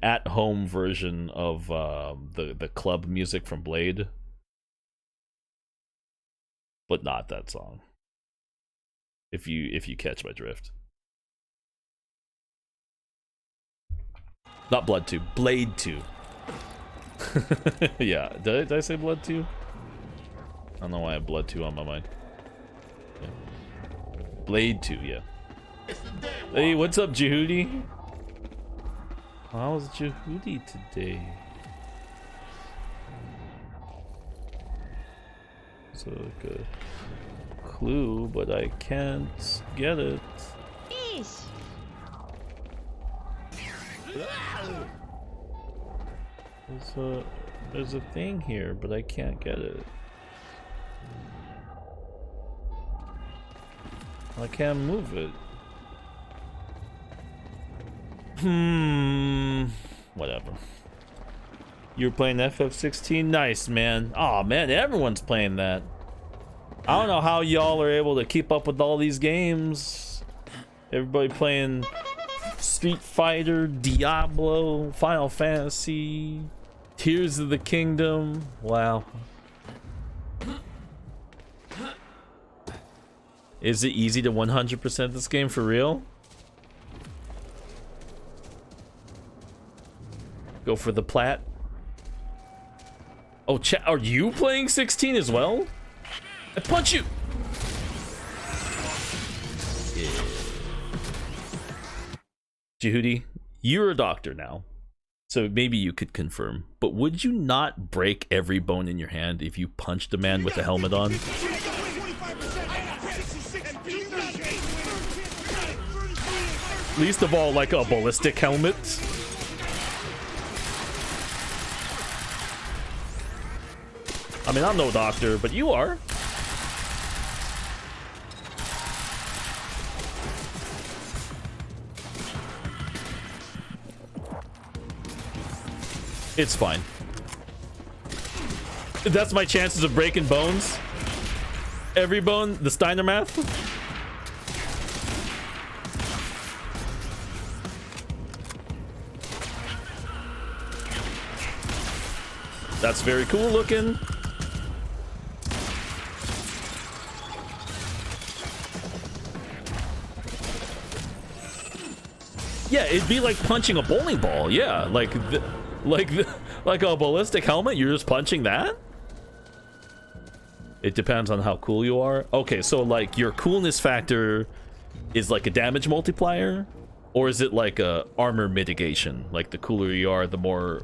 at-home version of the club music from Blade, but not that song. If you catch my drift. Not Blood 2, Blade 2. Yeah, did I say Blood 2? I don't know why I have Blood 2 on my mind. Yeah. Blade 2, yeah. Hey, what's up, Jehudi? How's Jehudi today? So good. Clue, but I can't get it. There's a thing here, but I can't get it. I can't move it. Whatever. You're playing FF16? Nice, man. Oh man, everyone's playing that. I don't know how y'all are able to keep up with all these games. Everybody playing Street Fighter, Diablo, Final Fantasy, Tears of the Kingdom. Wow. Is it easy to 100% this game for real? Go for the plat. Oh, chat, are you playing 16 as well? I punch you. Yeah. Jehudi, you're a doctor now, so maybe you could confirm. But would you not break every bone in your hand if you punched a man with a helmet on? Least of all, like a ballistic helmet. I mean, I'm no doctor, but you are. It's fine. That's my chances of breaking bones. Every bone, the Steiner math. That's very cool looking. Yeah, it'd be like punching a bowling ball. Yeah, like a ballistic helmet. You're just punching that. It depends on how cool you are. Okay, so like your coolness factor is like a damage multiplier, or is it like a armor mitigation? Like the cooler you are, the more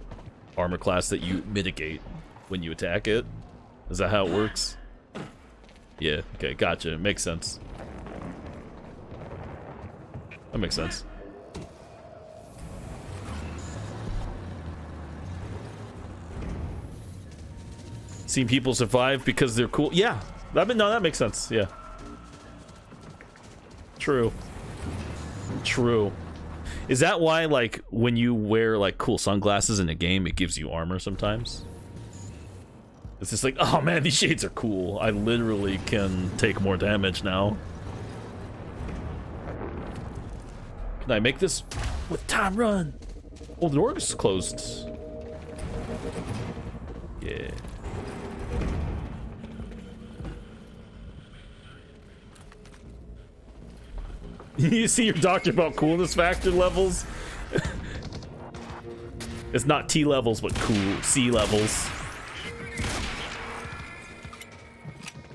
armor class that you mitigate when you attack it. Is that how it works? Yeah. Okay, gotcha. Makes sense. That makes sense. Seen people survive because they're cool. Yeah, no, that makes sense. Yeah, true. Is that why, like, when you wear like cool sunglasses in a game, it gives you armor sometimes? It's just like, oh man, these shades are cool. I literally can take more damage now. Can I make this with time run? Oh, the door is closed. Yeah. You see your doctor about coolness factor levels? It's not T levels, but cool C levels.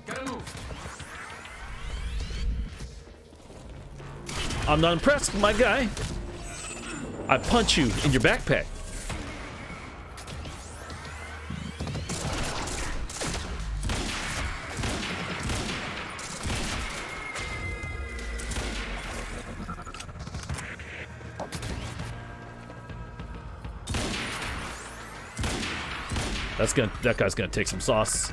Gotta move. I'm not impressed, my guy. I punch you in your backpack. That guy's gonna take some sauce.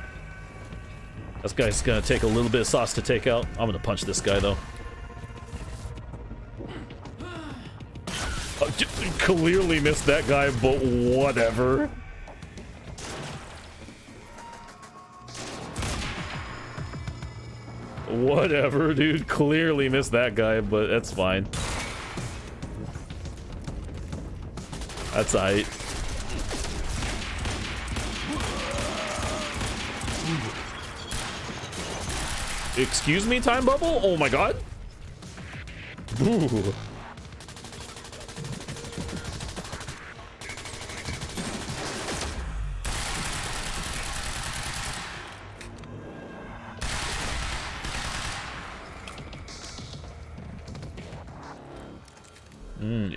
That guy's gonna take a little bit of sauce to take out. I'm gonna punch this guy though. Clearly missed that guy, but whatever. Whatever, dude. Clearly missed that guy, but that's fine. That's aight. Excuse me, time bubble? Oh my god. Ooh.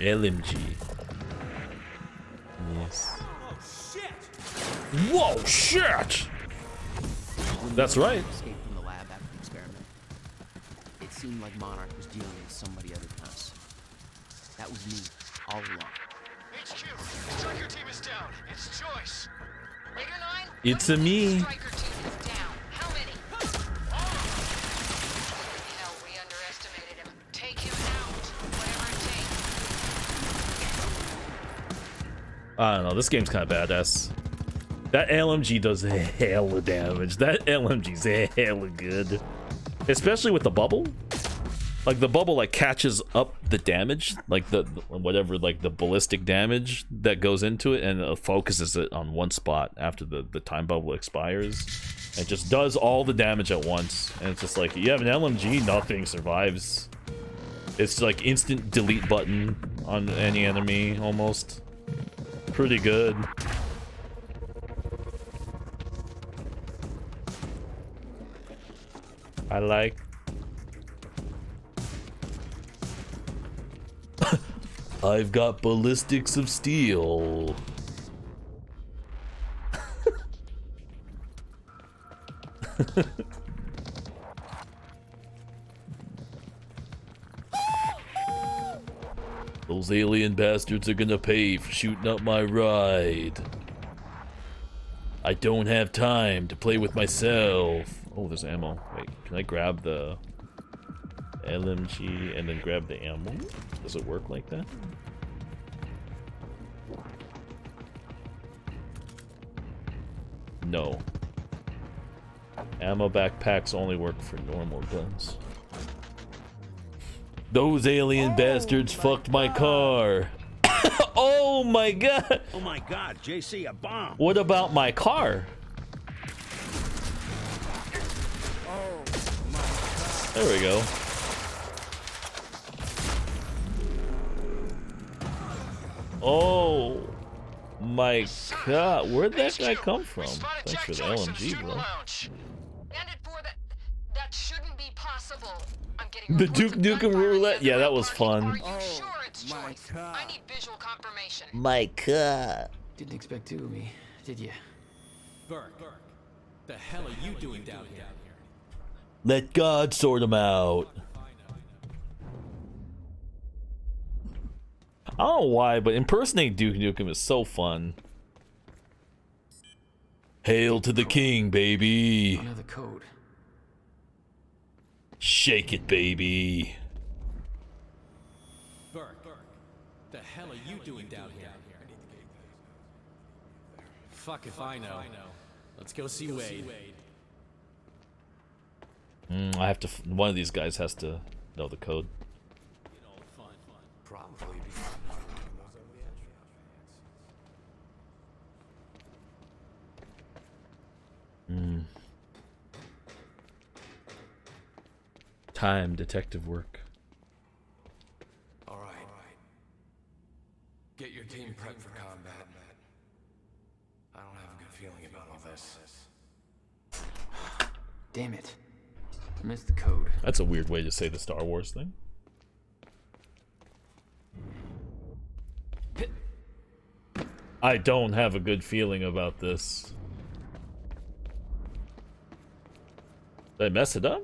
LMG. Yes. Oh shit! Whoa, shit! That's right. Escaped from the lab after the experiment. It seemed like Monarch was dealing with somebody other than us. That was me, all along. HQ, Striker team is down. It's choice. Raider 9? It's a me. Striker team is down. How many? Hell, we underestimated him. Take him out. Whatever it takes. I don't know. This game's kind of badass. That LMG does hella damage. That LMG's hella good. Especially with the bubble. Like, the bubble, like, catches up the damage. Like, the whatever, like, the ballistic damage that goes into it, and focuses it on one spot after the time bubble expires. It just does all the damage at once. And it's just like, you have an LMG, nothing survives. It's like instant delete button on any enemy, almost. Pretty good. I like. I've got ballistics of steel. Those alien bastards are gonna pay for shooting up my ride. I don't have time to play with myself. Oh, there's ammo. Wait, can I grab the LMG and then grab the ammo? Does it work like that? No. Ammo backpacks only work for normal guns. Those alien bastards fucked my car. Oh my god! Oh my god, JC, a bomb! What about my car? There we go. Oh my god, where'd that guy come from? Thanks for the LMG, bro. That shouldn't be possible. I'm getting The Duke Nukem roulette? Yeah, that was fun. Are you sure it's choice? I need visual confirmation. My car. Didn't expect two of me, did you? Burke, the hell are you doing down here? Let God sort him out. I don't know why, but impersonating Duke Nukem is so fun. Hail to the king, baby. Another code. Shake it, baby. Burke, the hell are you doing down here? Fuck if I know. Let's go see Wade. I have to. One of these guys has to know the code. Probably. Time detective work. All right. Get your team prepped for combat. I don't have a good feeling about all this. Damn it. I missed the code. That's a weird way to say the Star Wars thing. I don't have a good feeling about this. Did I mess it up?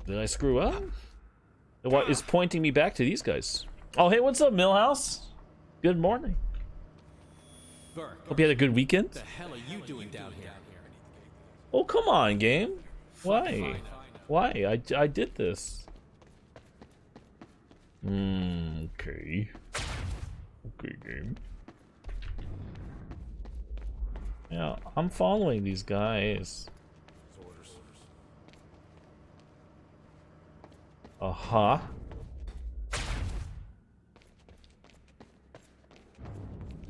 Did I screw up? What is pointing me back to these guys? Oh, hey, what's up, Millhouse? Good morning. Hope you had a good weekend. The hell are you doing down here? Oh, come on, game. Why? Why? I did this. Okay. Okay, game. Yeah, I'm following these guys. Uh-huh.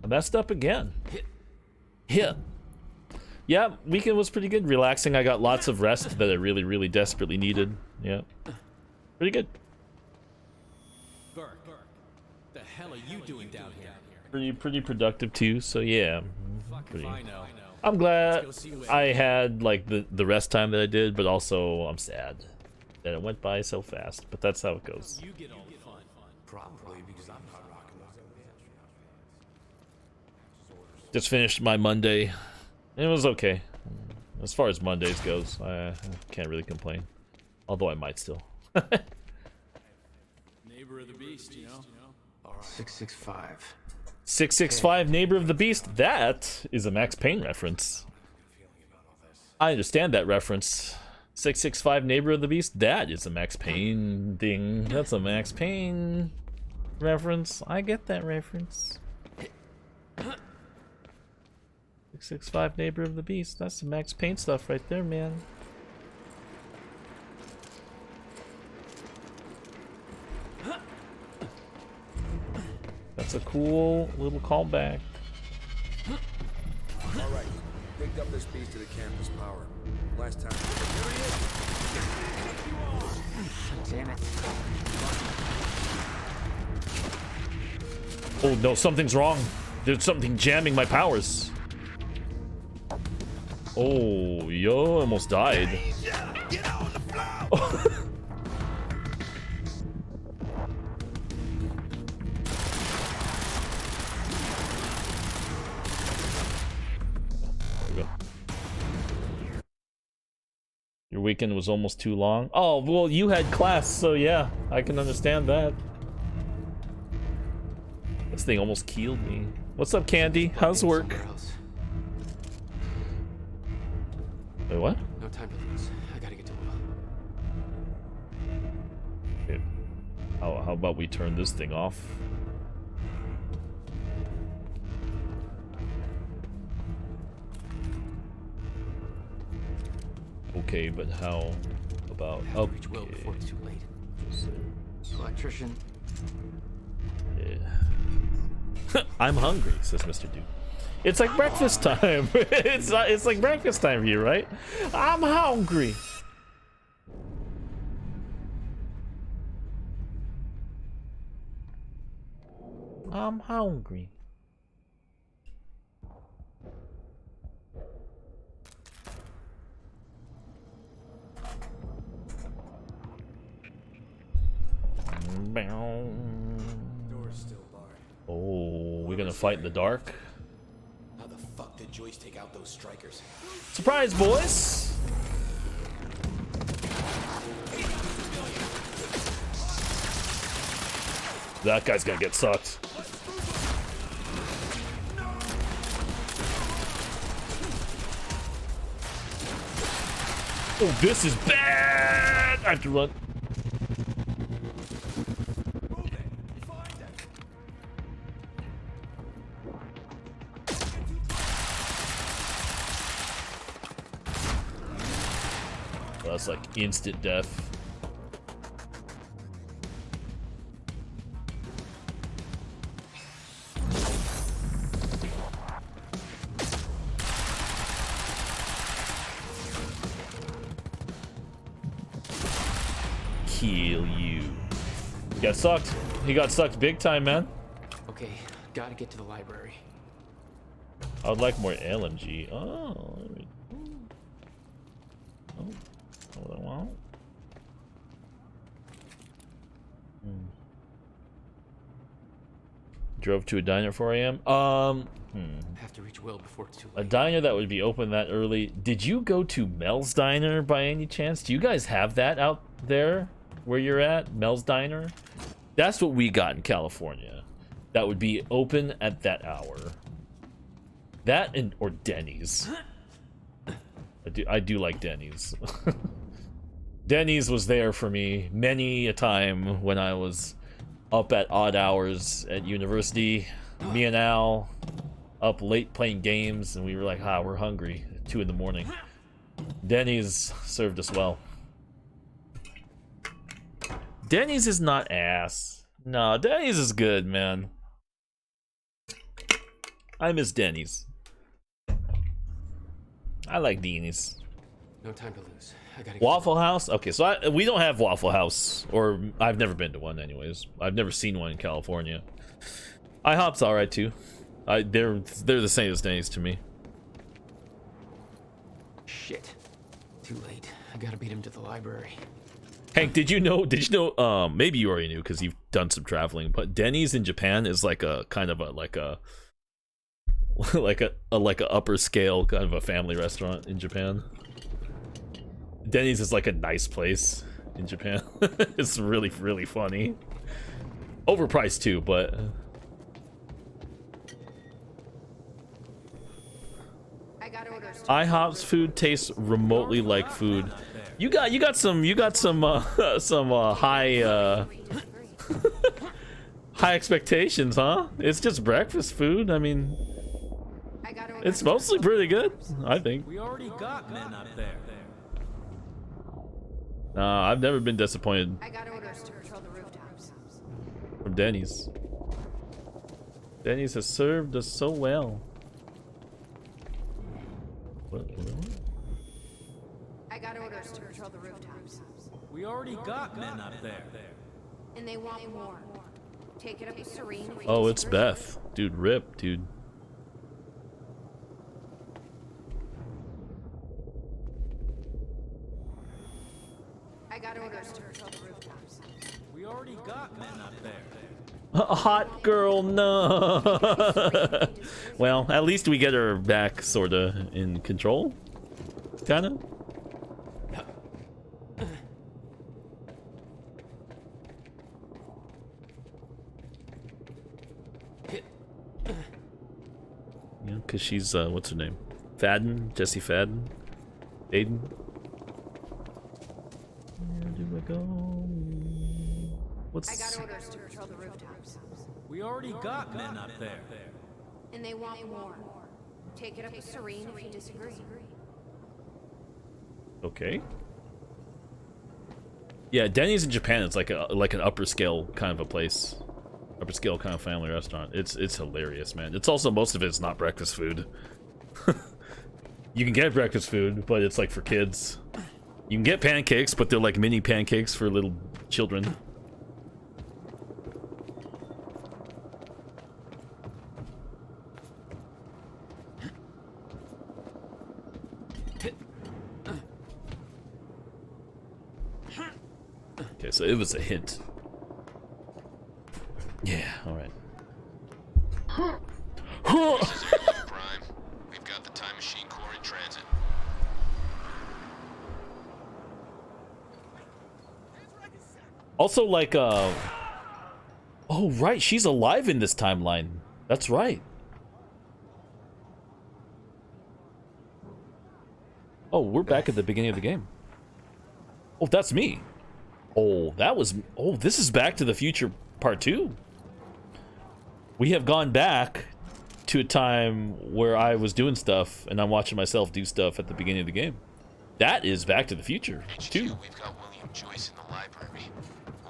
I messed up again. Hit. Yeah, weekend was pretty good. Relaxing. I got lots of rest that I really, really desperately needed. Yeah. Pretty good. Burke, the hell are you doing down here? Pretty productive too, so yeah. Fuck if I know. I'm glad Let's go see Wade. I had like the rest time that I did, but also I'm sad that it went by so fast. But that's how it goes. You get all the fun. Probably because I'm not rocking those. Just finished my Monday. It was okay. As far as Mondays goes, I can't really complain. Although I might still. Neighbor of the beast, you know? 665. 665 Neighbor of the Beast. That is a Max Payne reference. I understand that reference. 665 Neighbor of the Beast. That is a Max Payne thing. That's a Max Payne reference. I get that reference. 665 Neighbor of the Beast. That's some Max Payne stuff right there, man. That's a cool little callback. All right, picked up this piece to the campus power. Last time. Damn it. Oh no, something's wrong. There's something jamming my powers. Oh, yo, almost died. Get on the floor! Your weekend was almost too long. Oh, well, you had class, so yeah, I can understand that. This thing almost killed me. What's up, Candy? How's work? Wait, what? No time to lose. I gotta get to Will. Okay. How about we turn this thing off? Okay, but how about... Have to reach Will before it's too late. Electrician. Yeah. I'm hungry, says Mr. Dude. It's like breakfast time. It's like breakfast time here, right? I'm hungry. I'm hungry. Door's still barred. Oh, we're gonna fight in the dark. How the fuck did Joyce take out those strikers? Surprise, boys! That guy's gonna get sucked. Oh, this is bad! I have to run. That's like instant death. Kill you. He got sucked. He got sucked big time, man. Okay, gotta get to the library. I would like more LMG. Oh. What I want. Drove to a diner at 4 a.m. Have to reach Will before it's too A late. diner that would be open that early. Did you go to Mel's Diner by any chance? Do you guys have that out there where you're at? Mel's Diner? That's what we got in California. That would be open at that hour. That and or Denny's. I do like Denny's. Denny's was there for me many a time when I was up at odd hours at university. Me and Al up late playing games, and we were like, we're hungry at 2 in the morning. Denny's served us well. Denny's is not ass. No, Denny's is good, man. I miss Denny's. I like Denny's. No time to lose. I gotta Waffle House? Okay, so we don't have Waffle House, or I've never been to one anyways. I've never seen one in California. IHOP's alright too. They're the same as Denny's to me. Shit. Too late. I gotta beat him to the library. Hank, did you know, maybe you already knew because you've done some traveling, but Denny's in Japan is like a kind of a like a upper scale kind of a family restaurant in Japan. Denny's is like a nice place in Japan. It's really, really funny. Overpriced too, but IHOP's food tastes remotely like food. You got some high high expectations, huh? It's just breakfast food. I mean, it's mostly pretty good, I think. We already got men up there. I've never been disappointed I got orders to patrol the rooftops. from Denny's. Denny's has served us so well. What? I got orders to patrol the rooftops. We already got men up there. And they want more. Take it up with Serene. Oh, it's Beth. Dude, rip, dude. I got orders to patrol the rooftops. We already got men up there. A hot girl, no. Well, at least we get her back, sorta, in control. Kinda. because she's what's her name? Fadden, Jesse Fadden, Aiden. Where do I go? What's? I got orders to patrol the rooftops. We already got men up there. And they want more. Take it up with Serene if you disagree. Okay. Yeah, Denny's in Japan. It's like an upper scale kind of a place, upper scale kind of family restaurant. It's hilarious, man. It's also most of it's not breakfast food. You can get breakfast food, but it's like for kids. You can get pancakes, but they're like mini pancakes for little children. Okay, so it was a hint. Yeah, alright. Prime. We've got the time machine core in transit. Also, like, oh, right, she's alive in this timeline. That's right. Oh, we're back at the beginning of the game. Oh, that's me. Oh, that was... Oh, this is Back to the Future Part 2. We have gone back to a time where I was doing stuff, and I'm watching myself do stuff at the beginning of the game. That is Back to the Future, too. We've got William Joyce in the library.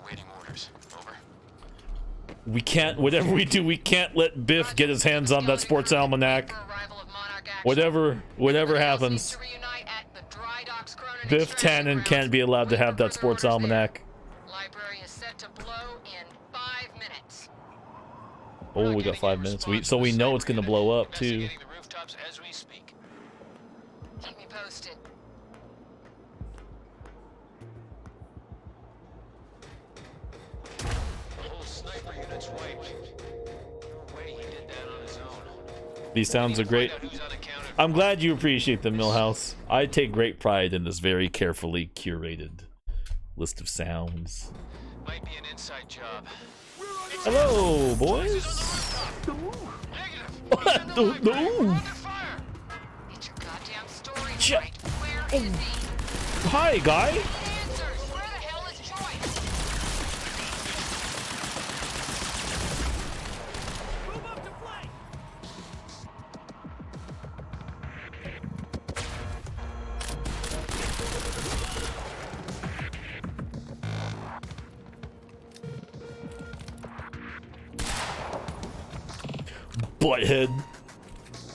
Awaiting orders. Over. We can't... Whatever we do, we can't let Biff get his hands on that sports almanac. Whatever happens. Biff Tannen can't be allowed to have that sports almanac. Library is set to blow in 5 minutes. Oh, we got 5 minutes. So we know it's gonna blow up too. Keep me posted. The whole sniper unit's wiped. No way he did that on his own. These sounds are great. I'm glad you appreciate them, Millhouse. I take great pride in this very carefully curated list of sounds. Might be an inside job. Hello, boys. What? No. Get your goddamn story straight. Where is he? Hi, guy. Answers. Where the hell is Joyce? Move up to flank. Butthead.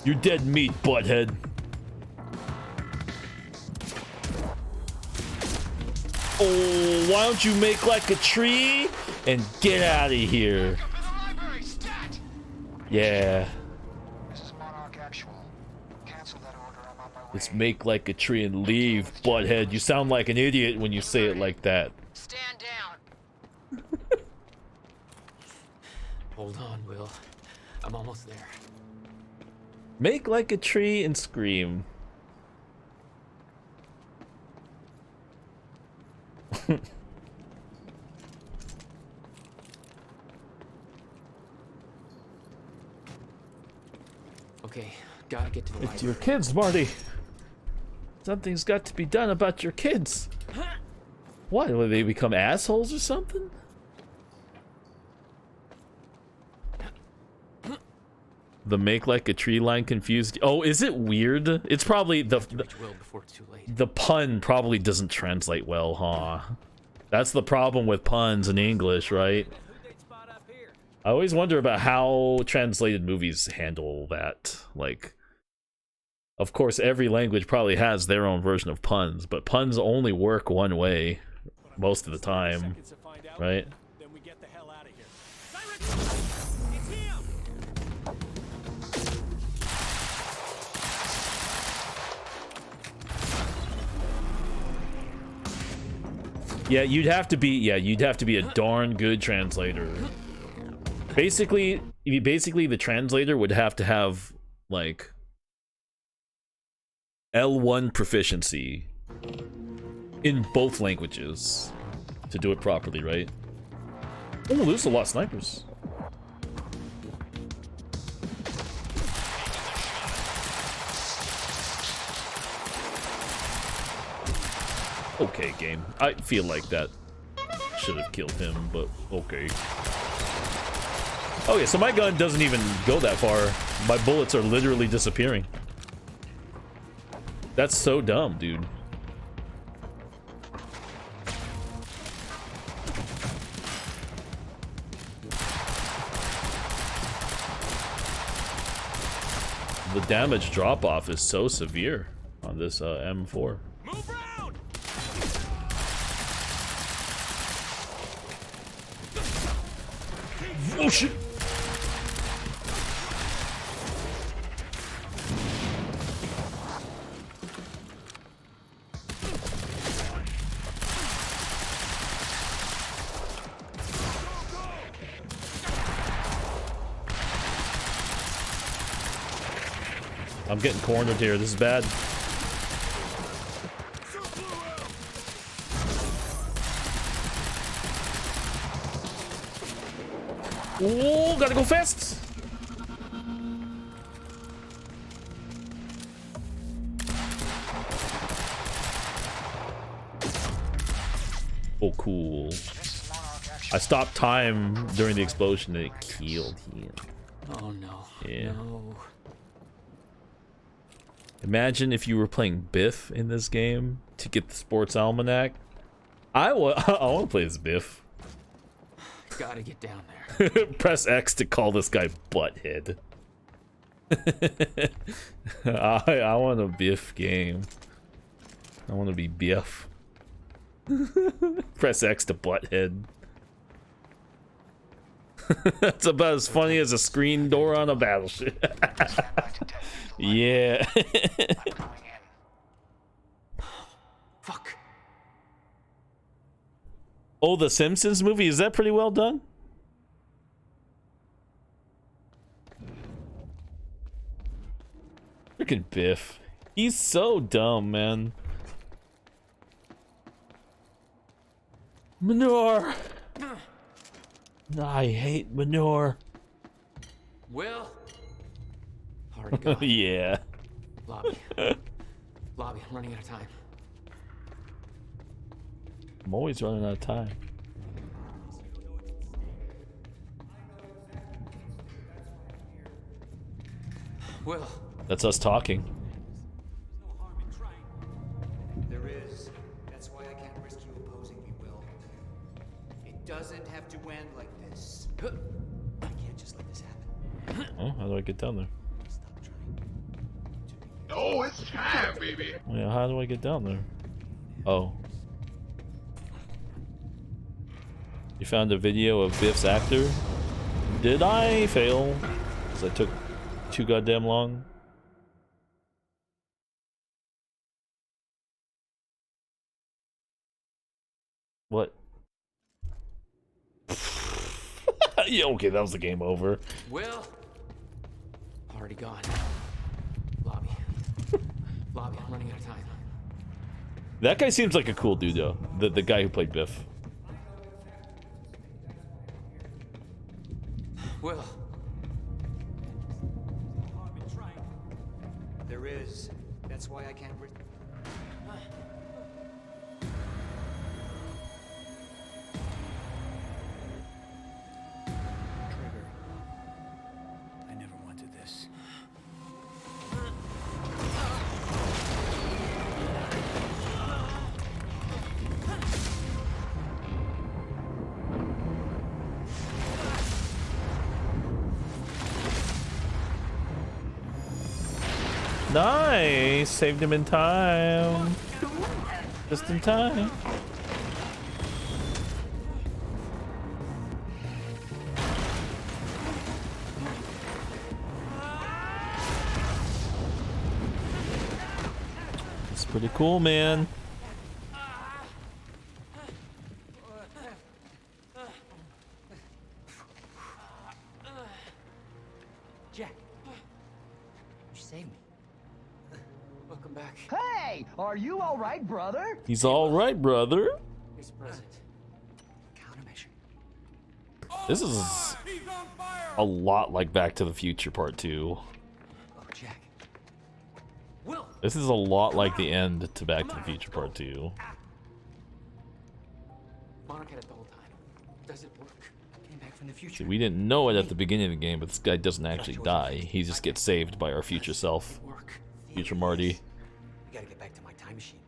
You're dead meat, butthead. Oh, why don't you make like a tree and get out of here? Yeah. This is Monarch Actual. Cancel that order. I'm on my way. Let's make like a tree and leave, butthead. You sound like an idiot when you say it like that. Stand down. Hold on, Will. I'm almost there. Make like a tree and scream. Okay, gotta get to the It's your kids, Marty. Something's got to be done about your kids. What? Will they become assholes or something? The make like a tree line confused. Oh, is it weird? It's probably the pun probably doesn't translate well, huh? That's the problem with puns in English, right? I always wonder about how translated movies handle that. Like, of course, every language probably has their own version of puns, but puns only work one way most of the time, right? Then we get the hell out of here. It's him! Yeah, you'd have to be a darn good translator. Basically the translator would have to have like L1 proficiency in both languages to do it properly, right? Oh, there's a lot of snipers. Okay, game. I feel like that should have killed him, but okay. Okay, so my gun doesn't even go that far. My bullets are literally disappearing. That's so dumb, dude. The damage drop-off is so severe on this M4. Move round! Oh shit! I'm getting cornered here. This is bad. Oh, gotta go fast. Oh, cool. I stopped time during the explosion and it killed him. Oh no. Yeah. No. Imagine if you were playing Biff in this game to get the sports almanac. I want to play as Biff. Gotta get down there. Press X to call this guy Butthead. I want a Biff game. I want to be Biff. Press X to Butthead. That's about as funny as a screen door on a battleship. Yeah. Fuck. Oh, the Simpsons movie? Is that pretty well done? Freaking Biff. He's so dumb, man. Manure. I hate manure. Will. Already gone. Yeah. Lobby. Lobby, I'm running out of time. I'm always running out of time. Will. That's us talking. There is. That's why I can't risk you opposing me, Will. It doesn't have to end like this. I can't just let this happen. Oh, how do I get down there? Oh, it's time, baby. Yeah, how do I get down there? Oh. You found a video of Biff's actor? Did I fail? Because I took too goddamn long. What? Yeah, okay, that was the game over. Will. Already gone. Lobby. Lobby, I'm running out of time. That guy seems like a cool dude, though. The guy who played Biff. Will. There is. That's why I can't risk. Trigger. I never wanted this. Nice! Saved him in time. Just in time. It's pretty cool, man. Jack. You saved me. Welcome back. Hey, are you all right, brother? He's all right, brother. Here's a present. Countermeasure. This is a lot like Back to the Future Part 2. Oh, Jack. Will. This is a lot like the end to Back to the Future Part 2. Monarch had it the whole time. Does it work? Came back from the future. See, we didn't know it at the beginning of the game, but this guy doesn't actually die. He just gets saved by our future self. Future Marty. We gotta get back to my time machine.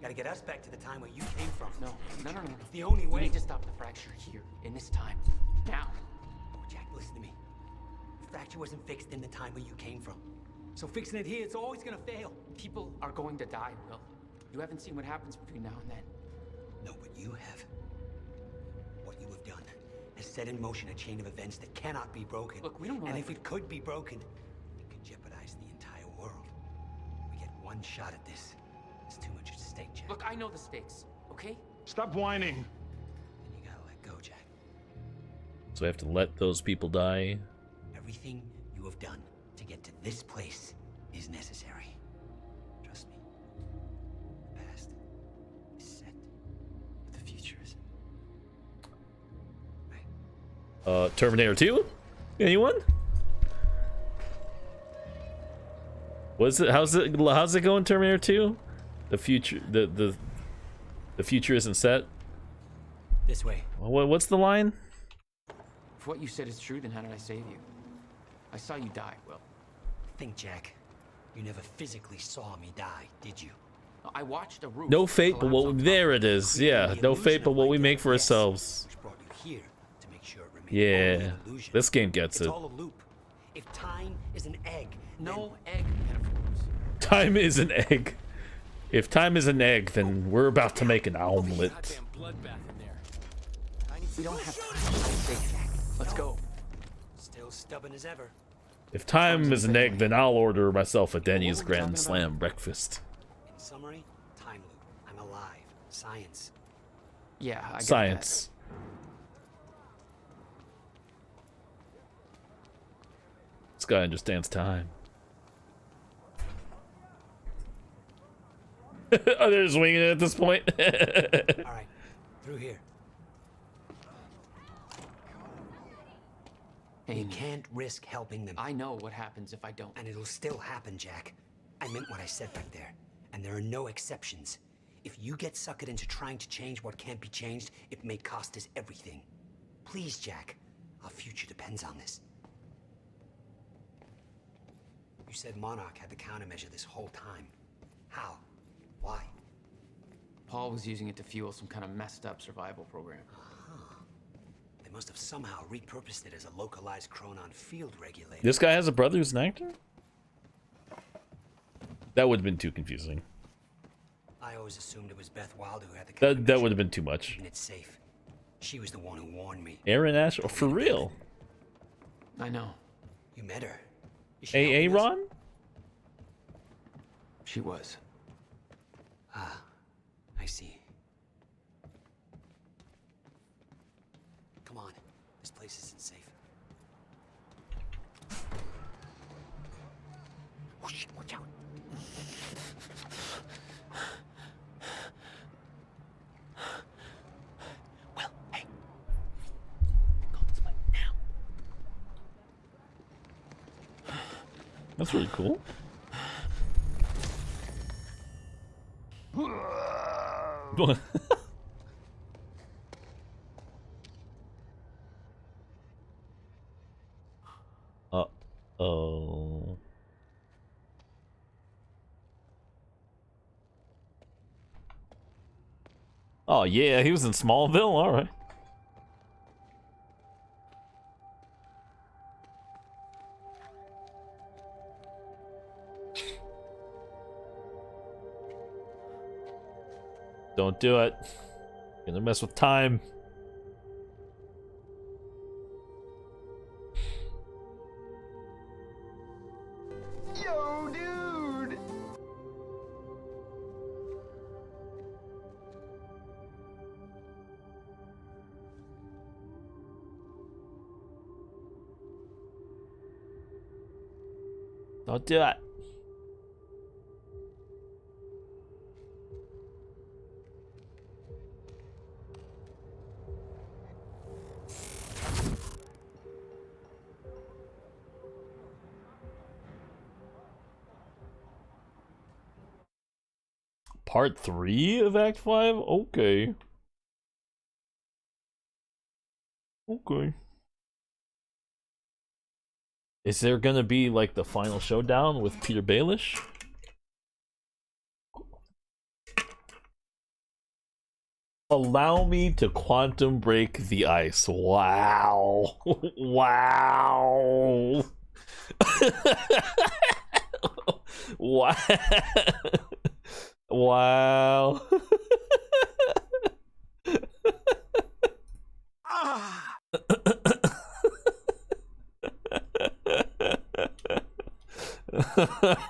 Gotta get us back to the time where you came from. No. It's the only We way. need to stop the fracture here, in this time. Now. Oh, Jack, listen to me. The fracture wasn't fixed in the time where you came from. So fixing it here, it's always gonna fail. People are going to die, Will. You haven't seen what happens between now and then. No, but you have. What you have done has set in motion a chain of events that cannot be broken. Look, we don't know And that if it could be broken, it could jeopardize the entire world. We get one shot at this. It's too much at stake, Jack. Look, I know the stakes, okay? Stop whining. And you gotta let go, Jack. So we have to let those people die. Everything you have done to get to this place is necessary. Trust me. The past is set, but the future isn't. Terminator 2? Anyone? What's it? How's it going, Terminator 2? The future, the future isn't set. This way. What's the line? If what you said is true, then how did I save you? I saw you die, Will. Think, Jack. You never physically saw me die, did you? I watched a roof. No fate, but what there it is. Yeah, no fate, but what we make for ourselves. Which brought you here to make sure it remained only Yeah, an illusion. this game gets It's it. all a loop. If time is an egg, no egg metaphors. Time is an egg. If time is an egg, then we're about to make an omelet. We don't have time to play safe, Jack. Let's go. Still stubborn as ever. If time is an egg, then I'll order myself a Denny's Grand Slam breakfast. In summary, time loop. I'm alive. Science. Yeah, I get Science. This guy understands time. Oh, they're just winging it at this point. All right, through here. You can't risk helping them. I know what happens if I don't. And it'll still happen, Jack. I meant what I said back there. And there are no exceptions. If you get suckered into trying to change what can't be changed, it may cost us everything. Please, Jack. Our future depends on this. You said Monarch had the countermeasure this whole time. How? Why? Paul was using it to fuel some kind of messed up survival program. They must have somehow repurposed it as a localized Chronon field regulator. This guy has a brother who's an actor? That would have been too confusing. I always assumed it was Beth Wilder who had the That would have been too much. keeping it safe. She was the one who warned me. Aaron Ash? Oh, for real? I know. You met her. Is she AA helping us? Ron? She was. Ah, I see. Come on. This place isn't safe. Oh shit, watch out. Well, hey. Go this way now. That's really cool. Uh-oh. Oh yeah, he was in Smallville, alright. Don't do it. You're gonna mess with time. Yo, dude! Don't do it. Part 3 of Act 5? Okay. Okay. Is there gonna be like the final showdown with Peter Baelish? Allow me to quantum break the ice. Wow. Wow. Wow. Wow.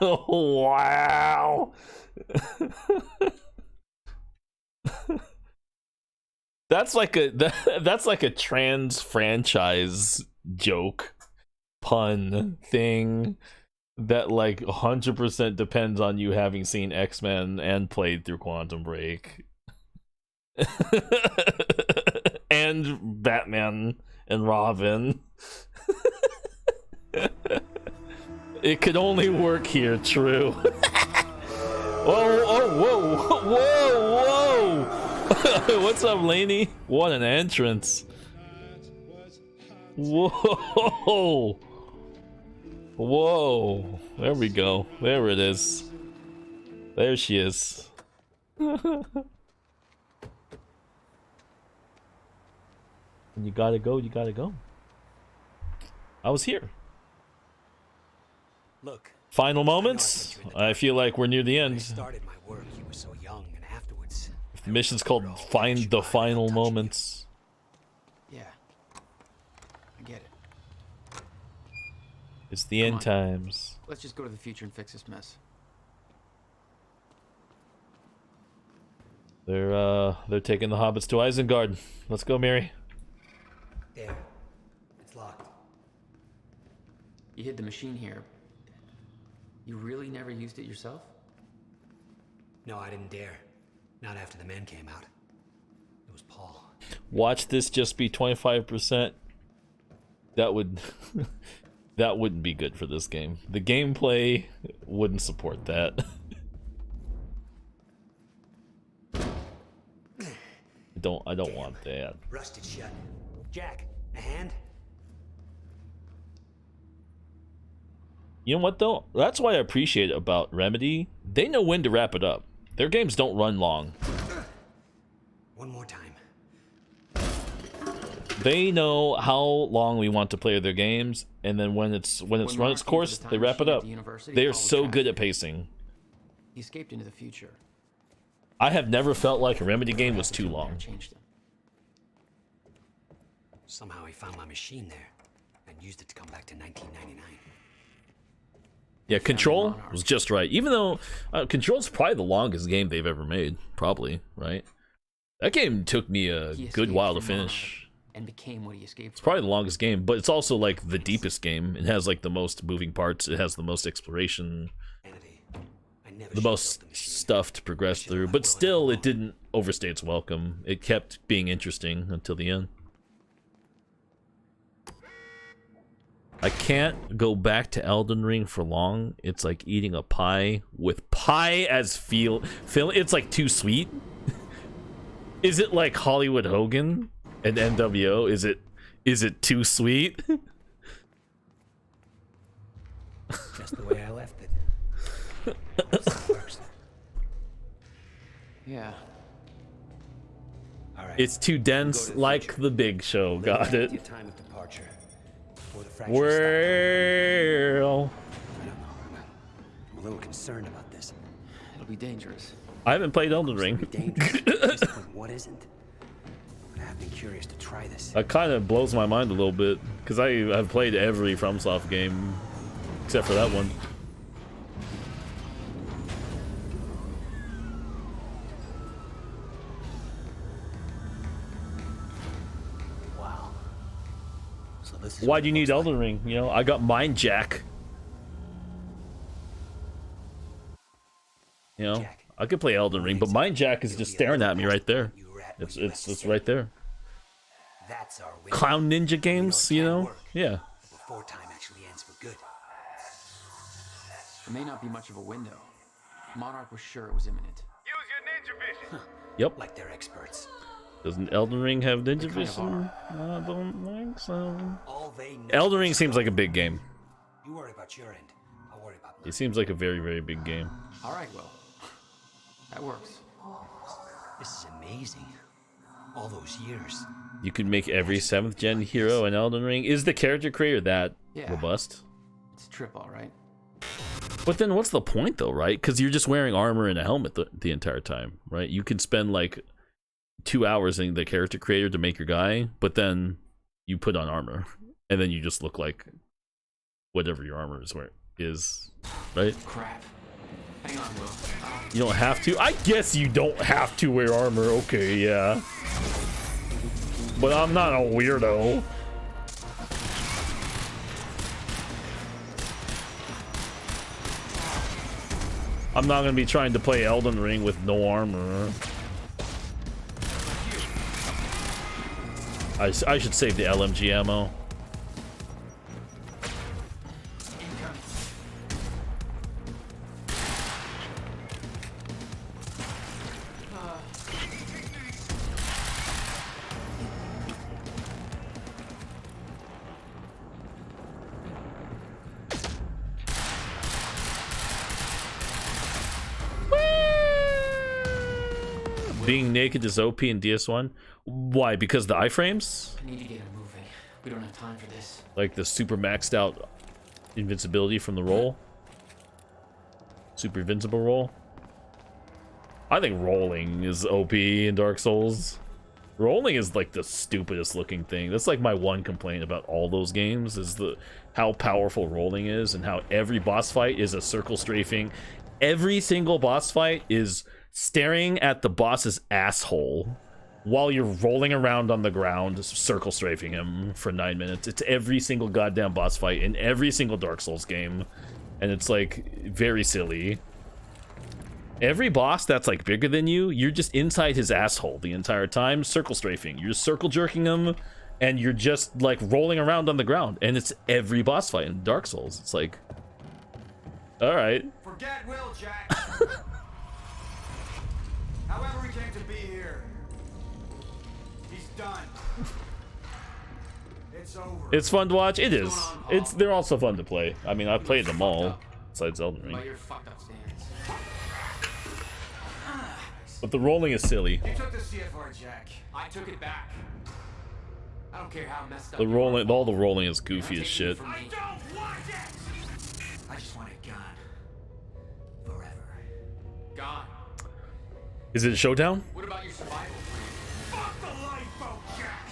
Wow. That's like a trans franchise joke pun thing that like 100% depends on you having seen X-Men and played through Quantum Break. And Batman and Robin. It could only work here, true. Whoa. What's up, Laney? What an entrance. Whoa. Whoa. There we go. There it is. There she is. You gotta go. I was here. Look. Final moments? I feel like we're near the end. Started my work, you were so young, and afterwards. The mission's called Find the Final Moments. Yeah. I get it. It's the end times. Let's just go to the future and fix this mess. They're taking the hobbits to Isengard. Let's go, Mary. There. It's locked. You hid the machine here. You really never used it yourself? No, I didn't dare. Not after the men came out. It was Paul. Watch this just be 25%. That would that wouldn't be good for this game. The gameplay wouldn't support that. I don't want that. Rusted shut. Jack, a hand? You know what though? That's what I appreciate about Remedy. They know when to wrap it up. Their games don't run long. One more time. They know how long we want to play their games, and then when it's run its course, they wrap it up. They are so good at pacing. He escaped into the future. I have never felt like a Remedy game was too long. Somehow he found my machine there and used it to come back to 1999. Yeah, Control was just right. Even though Control's probably the longest game they've ever made, probably, right? That game took me a good while to finish. And became what he escaped. It's probably the longest game, but it's also like the deepest game. It has like the most moving parts. It has the most exploration, the most stuff to progress through. But still, it didn't overstay its welcome. It kept being interesting until the end. I can't go back to Elden Ring for long. It's like eating a pie with pie as fill. It's like too sweet. Is it like Hollywood Hogan and NWO? Is it too sweet? Just the way I left it. Yeah. All right. It's too dense, like the Big Show. Got it. Your time of departure. Well, I'm a little concerned about this. It'll be dangerous. I haven't played Elden Ring. What isn't? I've been curious to try this. That kind of blows my mind a little bit because I've played every FromSoft game except for that one. Wow. So this is Why do you need Elden Ring? You know, I got Mind Jack. You know, I could play Elden Ring, but Mind Jack is just staring at me right there. It's right there. That's our way. Clown Ninja games, you know? Yeah. Before time actually ends for good. It may not be much of a window. Monarch was sure it was imminent. Use your ninja vision. Yep. Like they're experts. Doesn't Elden Ring have Ninja Vision? I don't think so. Elden Ring seems like a big game. You worry about your end. I'll worry about mine. It seems like a very, very big game. All right, well, that works. This is amazing. All those years. You could make every 7th gen hero in Elden Ring. Is the character creator that robust? It's a trip, all right. But then what's the point though, right? Because you're just wearing armor and a helmet the entire time, right? You could spend like 2 hours in the character creator to make your guy, but then you put on armor and then you just look like whatever your armor is, right? Crap. Hang on, Will. You don't have to. I guess you don't have to wear armor. Okay, yeah. But I'm not a weirdo. I'm not gonna be trying to play Elden Ring with no armor. I should save the LMG ammo. Being naked is OP in DS1. Why? Because the iframes? I need to get him moving. We don't have time for this. Like the super maxed out invincibility from the roll? Super invincible roll? I think rolling is OP in Dark Souls. Rolling is like the stupidest looking thing. That's like my one complaint about all those games is how powerful rolling is and how every boss fight is a circle strafing. Every single boss fight is staring at the boss's asshole while you're rolling around on the ground, circle strafing him for 9 minutes. It's every single goddamn boss fight in every single Dark Souls game. And it's like very silly. Every boss that's like bigger than you, you're just inside his asshole the entire time, circle strafing. You're just circle jerking him and you're just like rolling around on the ground. And it's every boss fight in Dark Souls. It's like, all right. Forget Will, Jack. However he came to be here, he's done. It's over. It's fun to watch. It is. They're also fun to play. I mean, I've played them all besides Elden Ring. But the rolling is silly. You took the CFR, Jack. I took it back. I don't care how messed up. The rolling, all the rolling is goofy as shit. I don't want it. I just want it gone. Forever. Gone. Is it a showdown? What about your survival plan? Fuck the lifeboat, Jack.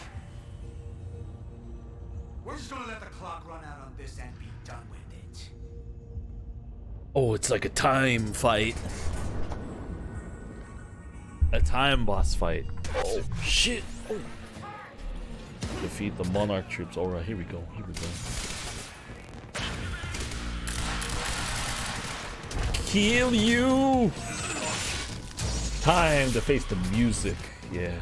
We're just gonna let the clock run out on this and be done with it. Oh, it's like a time fight. A time boss fight. Oh, shit. Oh. Defeat the Monarch troops. Alright, here we go. Here we go. Kill you! Time to face the music. Yeah.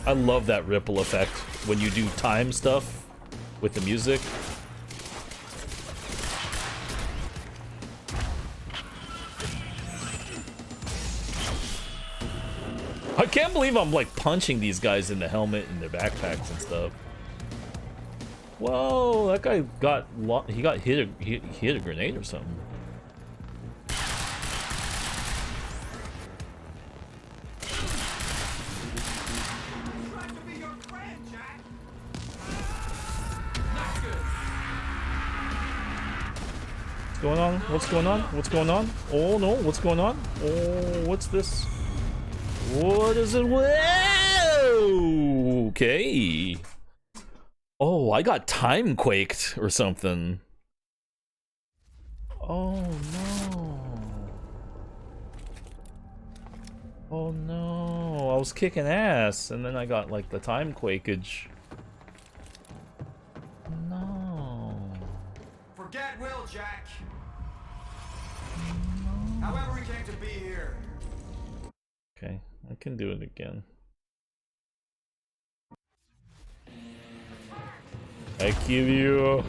I love that ripple effect when you do time stuff with the music. I can't believe I'm like punching these guys in the helmet and their backpacks and stuff. Whoa, that guy got hit a grenade or something. Going on? What's going on? What's going on? Oh no, what's going on? Oh, what's this? What is it? Whoa! Okay. Oh, I got time quaked or something. Oh no. Oh no. I was kicking ass and then I got like the time quakeage. No. Forget Will, Jack. However he came to be here. Okay, I can do it again. I kill you.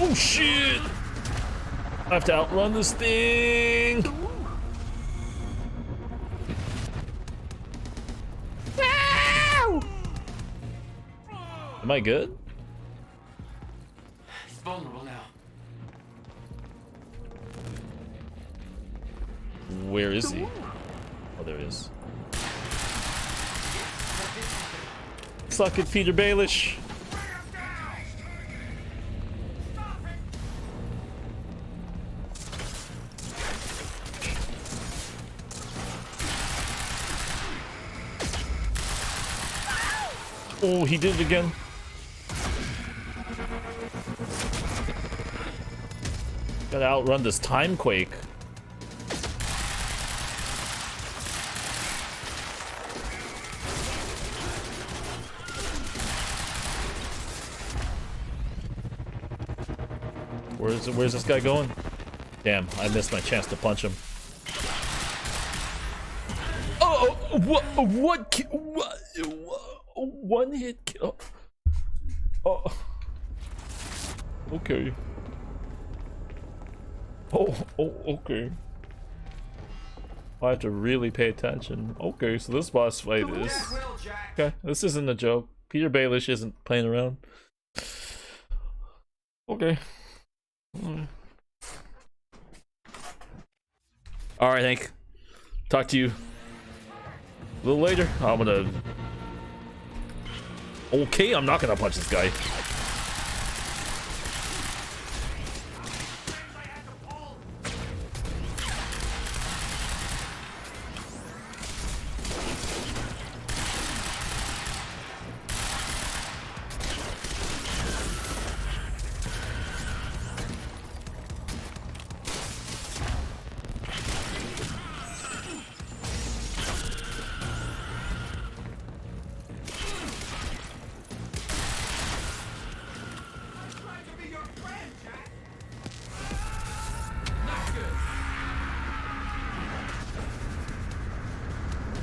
Oh shit! I have to outrun this thing. Am I good? He's vulnerable now. Where is he? Oh, there he is. Suck it, Peter Baelish. Oh, he did it again. Gotta outrun this time quake. Where's this guy going? Damn, I missed my chance to punch him. Oh, what one hit kill. Oh. Okay. Oh, okay. I have to really pay attention. Okay, so this boss fight is... Okay, this isn't a joke. Peter Baelish isn't playing around. Okay. Alright, Hank. Talk to you a little later. I'm gonna... Okay, I'm not gonna punch this guy.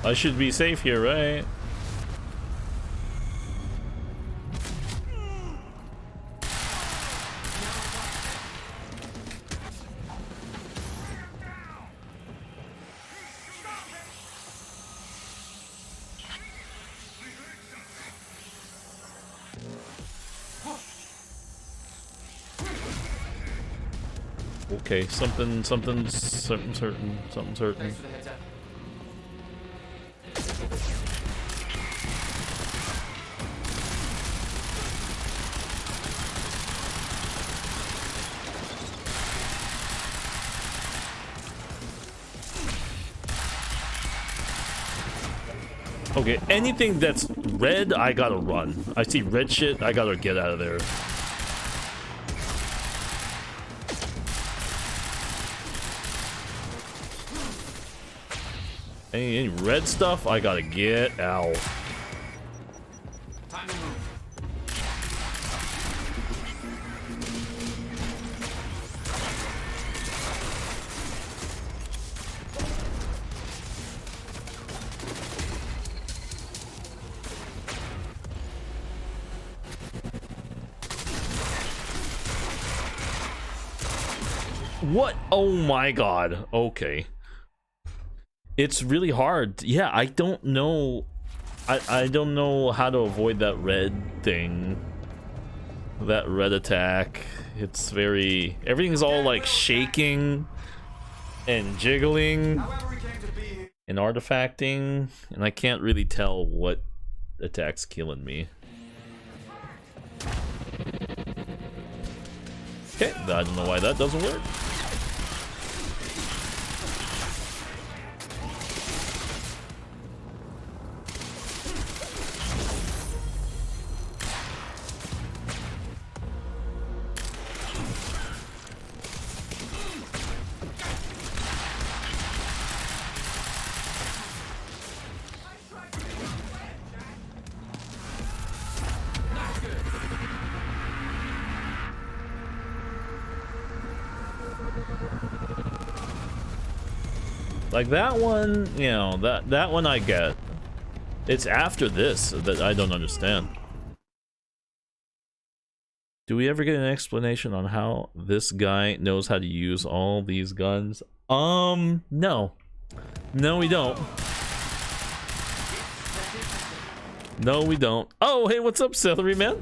I should be safe here, right? Okay, something certain. Okay, anything that's red, I gotta run. I see red shit, I gotta get out of there. Any red stuff, I gotta get out. Time to move. What? Oh my god. Okay. It's really hard. Yeah, I don't know. I don't know how to avoid that red thing. That red attack. It's very... Everything's all like shaking and jiggling and artifacting. And I can't really tell what attack's killing me. Okay, I don't know why that doesn't work. Like that one, you know, that one I get. It's after this that I don't understand. Do we ever get an explanation on how this guy knows how to use all these guns? No. No, we don't. No, we don't. Oh, hey, what's up, Celery Man?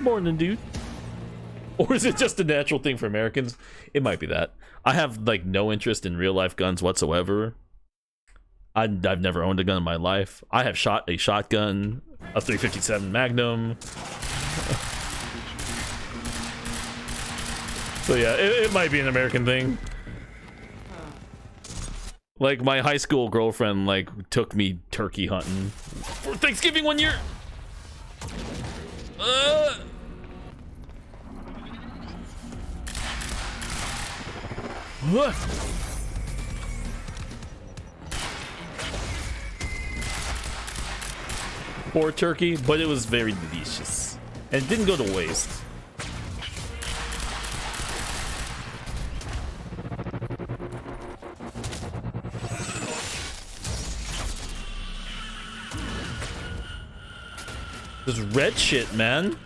Morning, dude. Or is it just a natural thing for Americans? It might be that. I have, like, no interest in real-life guns whatsoever. I've never owned a gun in my life. I have shot a shotgun, a 357 Magnum. So yeah, it might be an American thing. Like, my high school girlfriend, like, took me turkey hunting for Thanksgiving one year. Poor turkey, but it was very delicious. And it didn't go to waste. This red shit, man.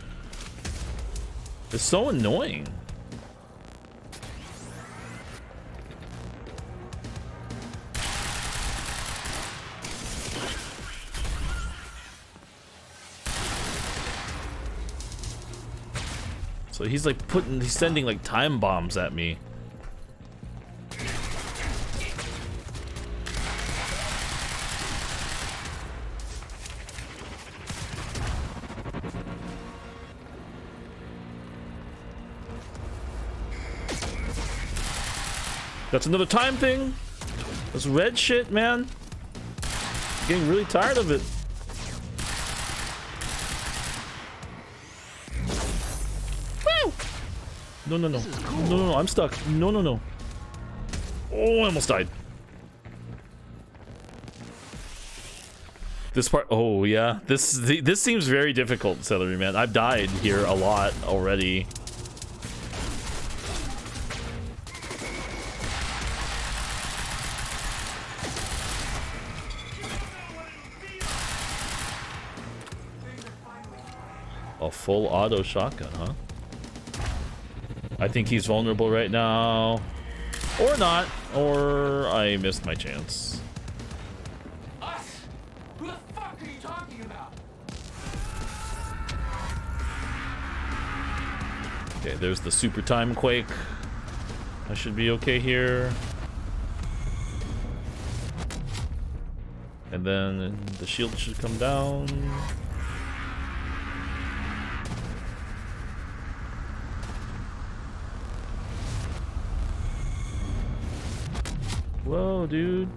It's so annoying. So he's like he's sending like time bombs at me. That's another time thing. This red shit, man. I'm getting really tired of it. Woo! No, no, no. Cool. No, no, no. I'm stuck. No, no, no. Oh, I almost died. This part. Oh, yeah. This seems very difficult, Celery Man. I've died here a lot already. A full auto shotgun, huh? I think he's vulnerable right now. Or not. Or I missed my chance. Us? Who the fuck are you talking about? Okay, there's the super time quake. I should be okay here. And then the shield should come down. Whoa, dude.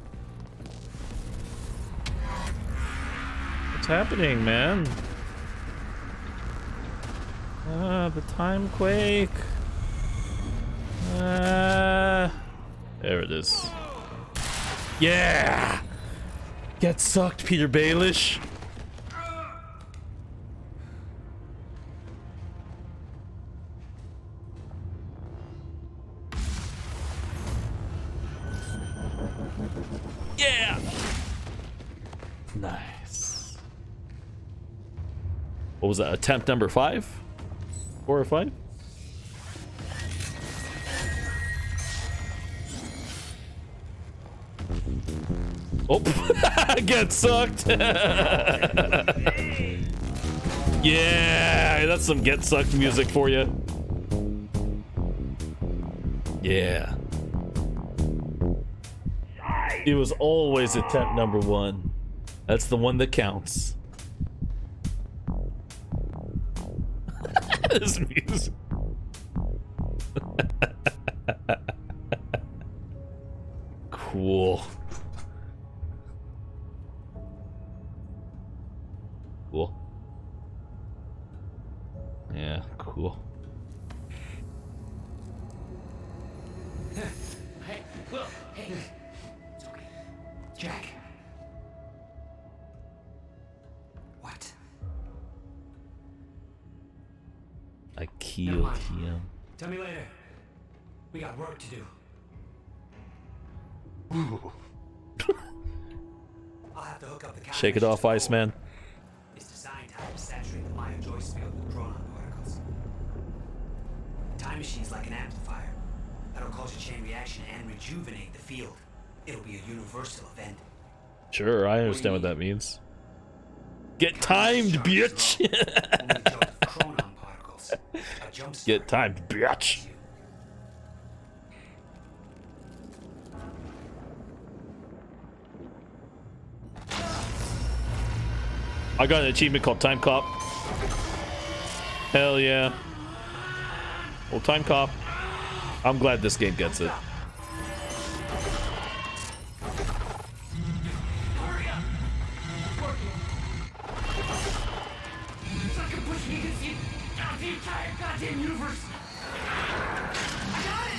What's happening, man? Ah, the time quake. Ah, there it is. Yeah! Get sucked, Peter Baelish. Yeah! Nice. What was that? Attempt number 5? 4 or 5? Oh, get sucked. Yeah, that's some get sucked music for you. Yeah. It was always attempt number 1. That's the one that counts. This music. Cool. Cool. Yeah, cool. Hey, look, hey. It's okay. Jack. What? I killed him. Tell me later. We got work to do. I'll have to hook up the Shake it off, Iceman. It's designed to help saturate the Maya Joyce field with chronon particles. Time machine's like an amplifier. That'll cause a chain reaction and rejuvenate the field. It'll be a universal event. Sure, I understand what that means. Get timed, bitch! Get timed, bitch! I got an achievement called Time Cop. Hell yeah. Well, Time Cop. I'm glad this game gets it. Goddamn universe! I got it!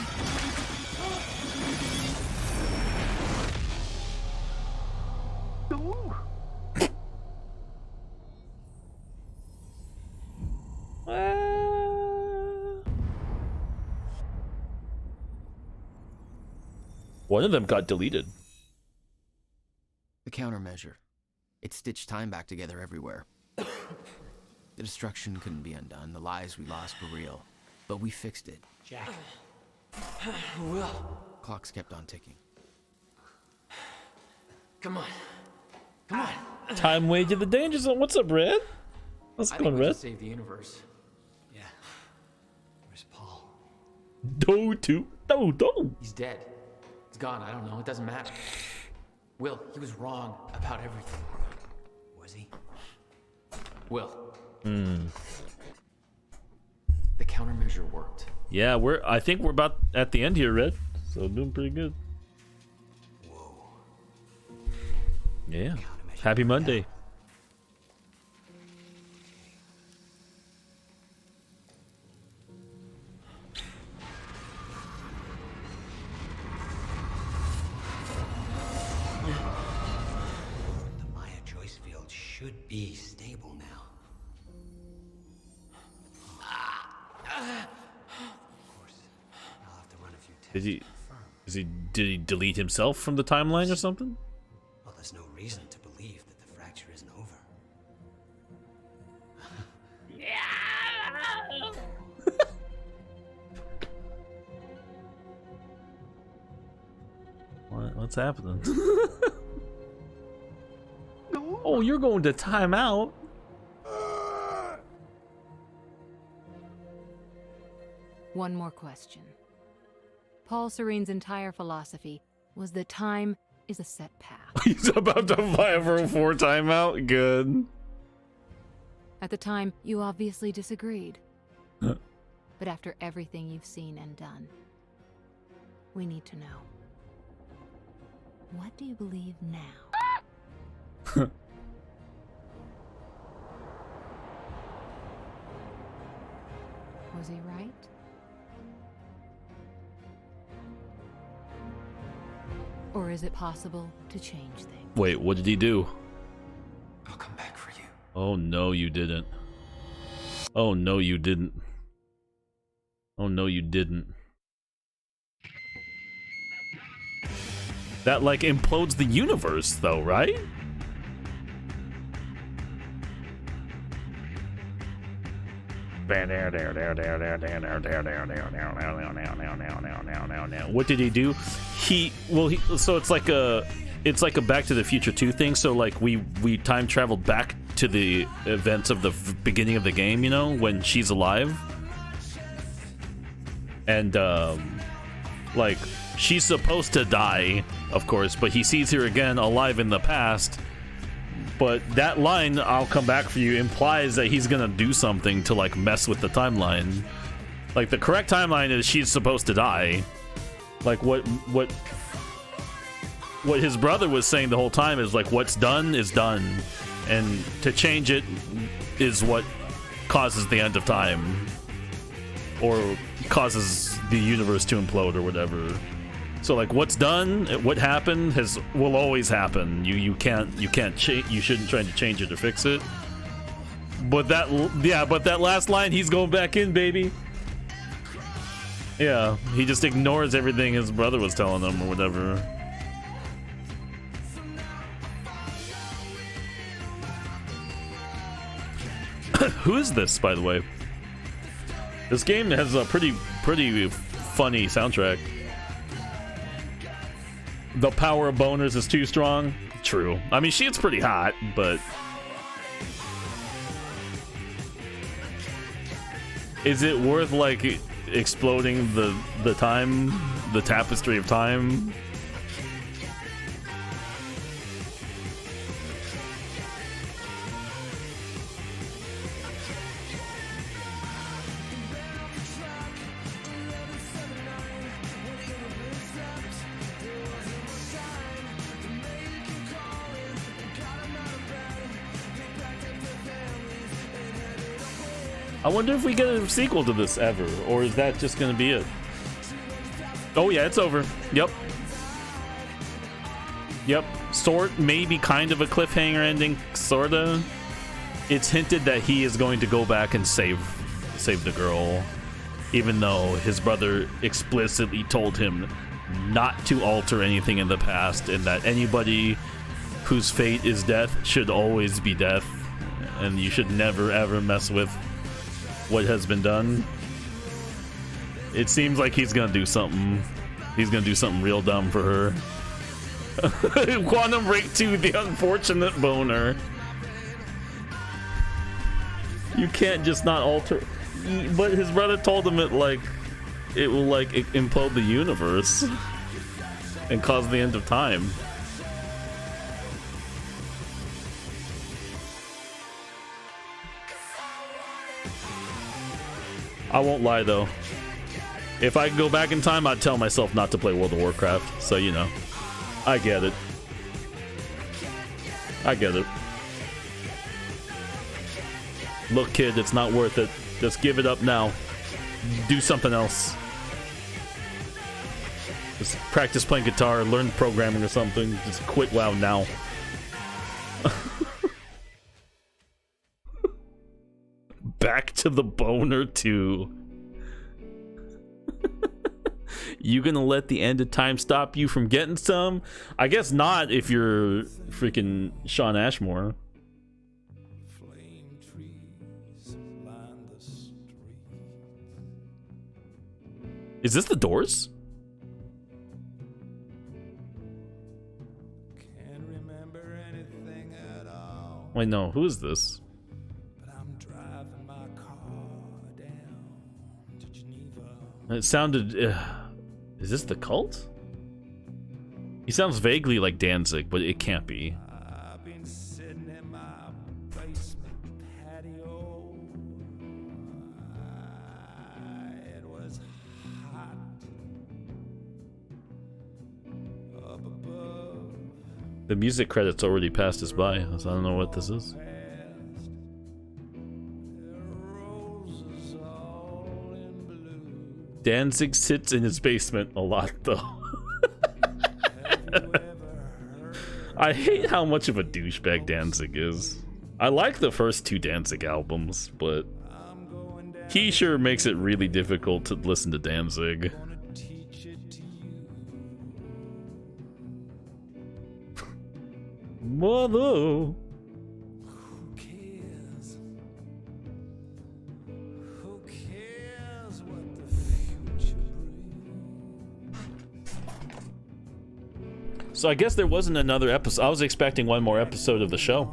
One of them got deleted. The countermeasure. It stitched time back together everywhere. The destruction couldn't be undone. The lives we lost were real. But we fixed it. Jack. Will. Clocks kept on ticking. Come on. Come on. Time wage of the danger zone. What's up, Red? What's I going, think we Red? should save the universe. Yeah. Where's Paul? No. He's dead. He's gone. I don't know. It doesn't matter. Will, he was wrong about everything. Was he? Will. Hmm. The countermeasure worked. Yeah, I think we're about at the end here, Red. So doing pretty good. Whoa. Yeah. Happy Monday. The Maya Joyce field should be stable now. Did he delete himself from the timeline or something? Well, there's no reason to believe that the fracture isn't over. What's happening? Oh, you're going to timeout. One more question. Paul Serene's entire philosophy was that time is a set path. He's about to fire for a 4 timeout. Good. At the time, you obviously disagreed. But after everything you've seen and done, we need to know. What do you believe now? Was he right? Or is it possible to change things? Wait, what did he do? I'll come back for you. Oh no, you didn't. Oh no, you didn't. Oh no, you didn't. That like implodes the universe though, right? What did he do? So it's like a Back to the Future 2 thing. So like we time traveled back to the events of the beginning of the game, you know, when she's alive. And like she's supposed to die, of course, but he sees her again alive in the past. But that line, "I'll come back for you," implies that he's gonna do something to like mess with the timeline. Like the correct timeline is she's supposed to die. Like what his brother was saying the whole time is like what's done is done, and to change it is what causes the end of time, or causes the universe to implode or whatever. So like what's done, what happened will always happen. You can't change. You shouldn't try to change it or fix it. But that last line, he's going back in, baby. Yeah, he just ignores everything his brother was telling him or whatever. Who is this, by the way? This game has a pretty funny soundtrack. The power of boners is too strong. True. I mean, she's pretty hot, but is it worth like exploding the tapestry of time? I wonder if we get a sequel to this ever, or is that just gonna be it? Oh yeah, it's over. Yep. Maybe kind of a cliffhanger ending, sorta. It's hinted that he is going to go back and save the girl, even though his brother explicitly told him not to alter anything in the past, and that anybody whose fate is death should always be death, and you should never ever mess with what has been done. It seems like he's gonna do something. He's gonna do something real dumb for her. Quantum Break 2, the unfortunate boner. You can't just not alter. But his brother told him it will implode the universe and cause the end of time. I won't lie though. If I could go back in time, I'd tell myself not to play World of Warcraft. So, you know, I get it. Look, kid, it's not worth it. Just give it up now. Do something else. Just practice playing guitar, learn programming or something. Just quit WoW now. Back to the boner 2. You gonna let the end of time stop you from getting some? I guess not if you're freaking Sean Ashmore. Is this the Doors? Wait, no, who is this? It sounded... is this the Cult? He sounds vaguely like Danzig, but it can't be. The music credits already passed us by, so I don't know what this is. Danzig sits in his basement a lot, though. I hate how much of a douchebag Danzig is. I like the first 2 Danzig albums, but he sure makes it really difficult to listen to Danzig. Mother. So I guess there wasn't another episode. I was expecting one more episode of the show.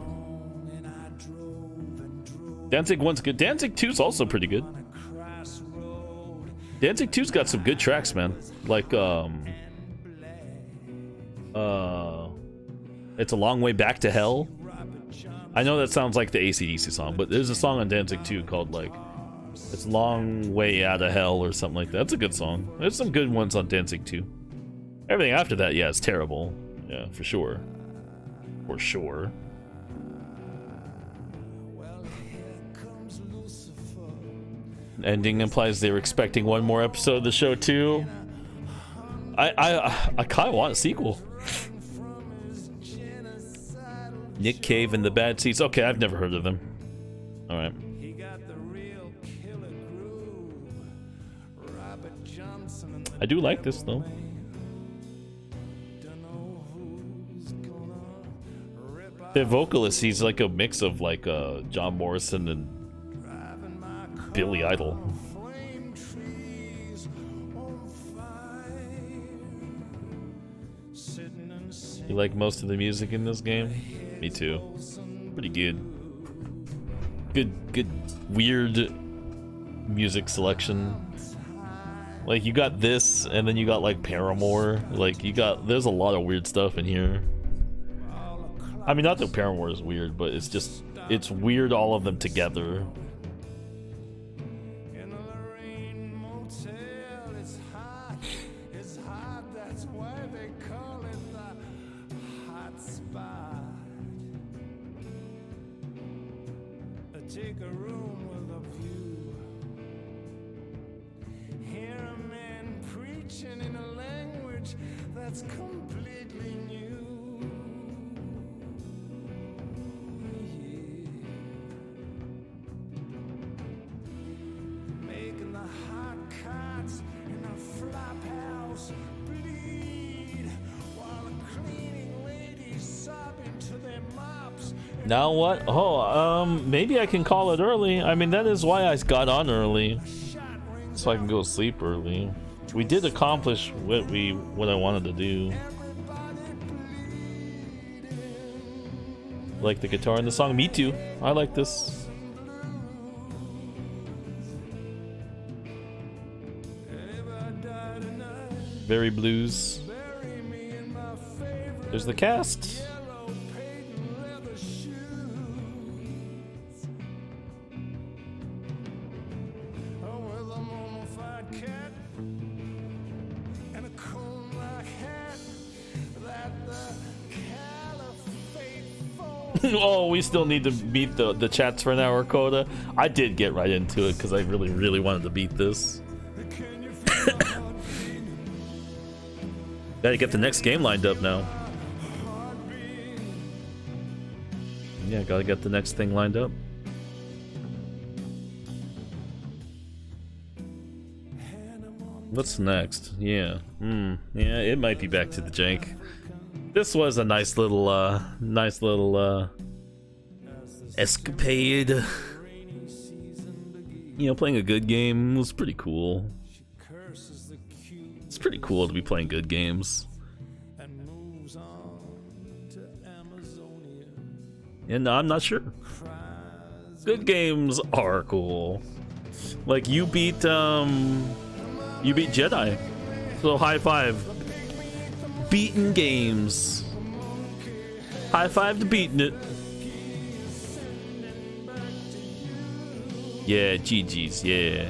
Danzig 1's good. Danzig 2's also pretty good. Danzig 2's got some good tracks, man. Like, It's a Long Way Back to Hell. I know that sounds like the AC/DC song, but there's a song on Danzig 2 called, like, It's a Long Way Out of Hell or something like that. That's a good song. There's some good ones on Danzig 2. Everything after that, yeah, it's terrible. Yeah, for sure. For sure. Ending implies they were expecting one more episode of the show too. I kind of want a sequel. Nick Cave and the Bad Seeds. Okay, I've never heard of them. All right. I do like this though. The vocalist, he's like a mix of like John Morrison and Billy Idol. You like most of the music in this game? Me too. Pretty good. Good weird music selection. Like, you got this, and then you got like Paramore. Like, there's a lot of weird stuff in here. I mean, not that Paramore is weird, but it's weird, all of them together. Take a room with a view. Hear a man preaching in a language that's completely new. Making the hot cots in a flop house bleed while the cleaning ladies sob into their mops. Now what? Oh, maybe I can call it early. I mean, that is why I got on early, so I can go to sleep early. We did accomplish what I wanted to do. Like the guitar in the song? Me too. I like this. Very blues. There's the cast. Oh, we still need to beat the chats for an hour quota. I did get right into it because I really wanted to beat this. Gotta get the next game lined up now. Yeah, gotta get the next thing lined up. What's next? Yeah. Yeah, it might be back to the jank. This was a nice little escapade. You know, playing a good game was pretty cool. It's pretty cool to be playing good games. And I'm not sure. Good games are cool. Like, you beat Jedi. So high five. Beaten games. High five to beating it. Yeah, GG's, yeah.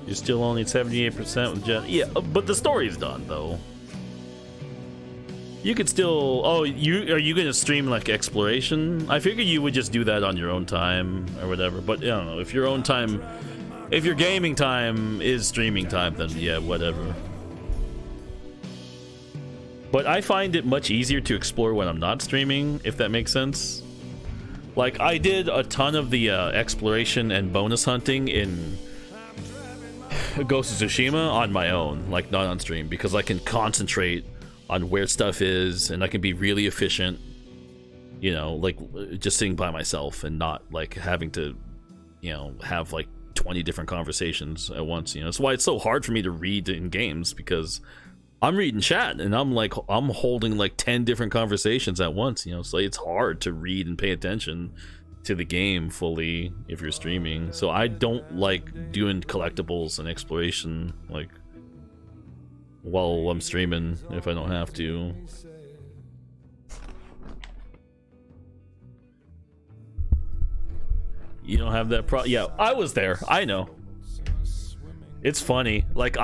You're still only at 78% with Jen. Yeah, but the story's done though. You could still. Oh, are you gonna stream like exploration? I figured you would just do that on your own time or whatever. But I don't know, if your own time, if your gaming time is streaming time, then yeah, whatever. But I find it much easier to explore when I'm not streaming, if that makes sense. Like, I did a ton of the exploration and bonus hunting in Ghost of Tsushima on my own, like not on stream, because I can concentrate on where stuff is and I can be really efficient, you know, like just sitting by myself and not like having to, you know, have like 20 different conversations at once. You know, that's why it's so hard for me to read in games, because I'm reading chat and I'm holding like 10 different conversations at once, you know, so it's hard to read and pay attention to the game fully if you're streaming. So I don't like doing collectibles and exploration like while I'm streaming if I don't have to. You don't have that yeah, I was there. I know. It's funny. Like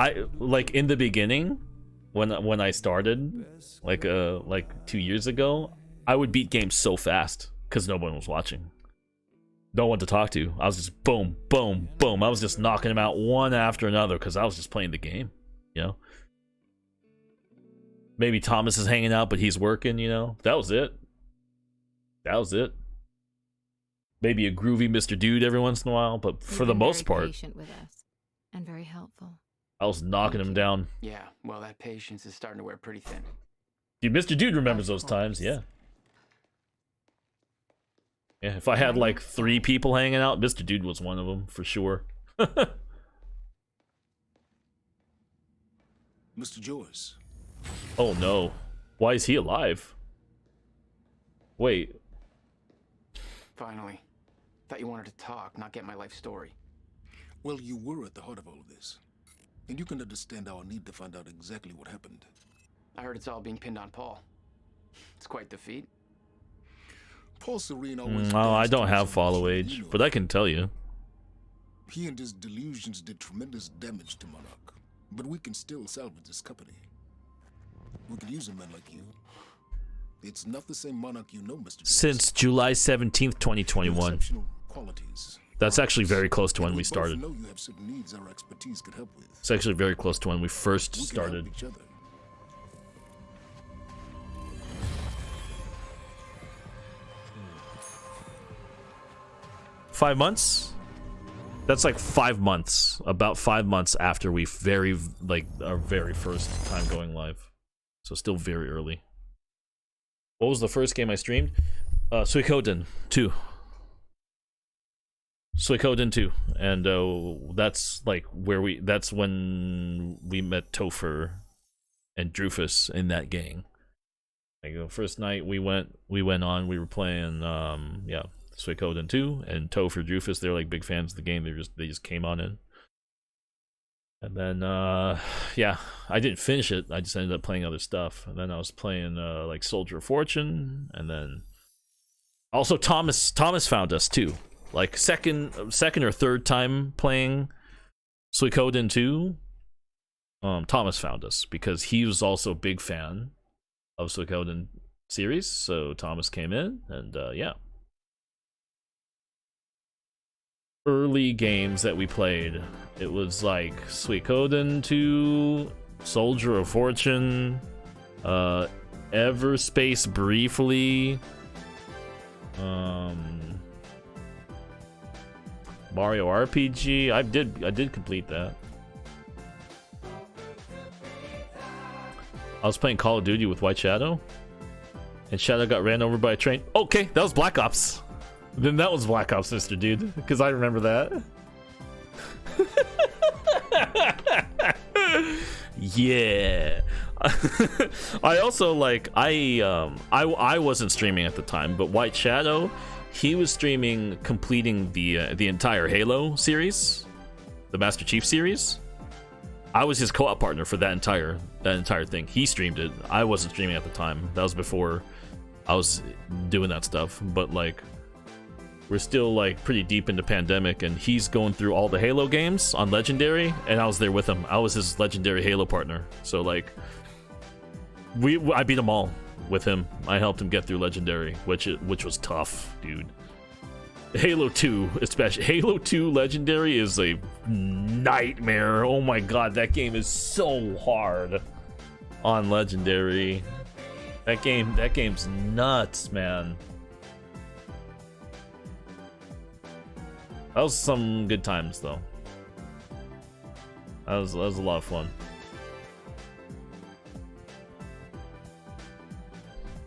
in the beginning when I started like 2 years ago, I would beat games so fast because no one was watching. No one to talk to. I was just boom, boom, boom. I was just knocking them out one after another because I was just playing the game, you know? Maybe Thomas is hanging out, but he's working, you know? That was it. That was it. Maybe a groovy Mr. Dude every once in a while, but for You've the been most very part, patient with us and very helpful. I was knocking him down. Yeah, well, that patience is starting to wear pretty thin. Dude, Mr. Dude remembers those times, yeah. Yeah, if I had like 3 people hanging out, Mr. Dude was one of them, for sure. Mr. Joyce. Oh no. Why is he alive? Wait. Finally. Thought you wanted to talk, not get my life story. Well, you were at the heart of all of this. And you can understand our need to find out exactly what happened. I heard it's all being pinned on Paul. It's quite the feat. Paul Serene always Oh, I danced don't to have his follow emotions, age, you know. but I can tell you. He and his delusions did tremendous damage to Monarch. But we can still salvage this company. We could use a man like you. It's not the same Monarch you know, Mr. Joyce. Since July 17th, 2021. Exceptional qualities. That's actually very close to when we started. Both know you have certain needs our expertise could help with. It's actually very close to when we first We can started. help each other. 5 months? That's like 5 months. About 5 months after we our very first time going live. So still very early. What was the first game I streamed? Suikoden 2. Suikoden 2. And that's like that's when we met Topher and Drufus in that gang. Like the first night we were playing Suikoden 2, and Topher, Drufus, they're like big fans of the game. They just came on in. And then I didn't finish it. I just ended up playing other stuff. And then I was playing like Soldier of Fortune, and then also Thomas found us too. Like second or third time playing Suikoden 2, Thomas found us because he was also a big fan of Suikoden series. So Thomas came in, and early games that we played, it was like Suikoden 2, Soldier of Fortune, Everspace briefly, Mario RPG. I did complete that. I was playing Call of Duty with White Shadow, and Shadow got ran over by a train. Okay, that was Black Ops. Then that was Black Ops, Mr. Dude, because I remember that. Yeah. I also I wasn't streaming at the time, but White Shadow, he was streaming completing the entire Halo series, the Master Chief series. I was his co-op partner for that entire thing. He streamed it. I wasn't streaming at the time. That was before I was doing that stuff. But like, we're still like pretty deep into pandemic, and he's going through all the Halo games on Legendary, and I was there with him. I was his Legendary Halo partner. So like, I beat them all with him. I helped him get through Legendary, which was tough, dude. Halo 2, especially Halo 2 Legendary, is a nightmare. Oh my god, that game is so hard on Legendary. That game's nuts, man. That was some good times, though. That was a lot of fun.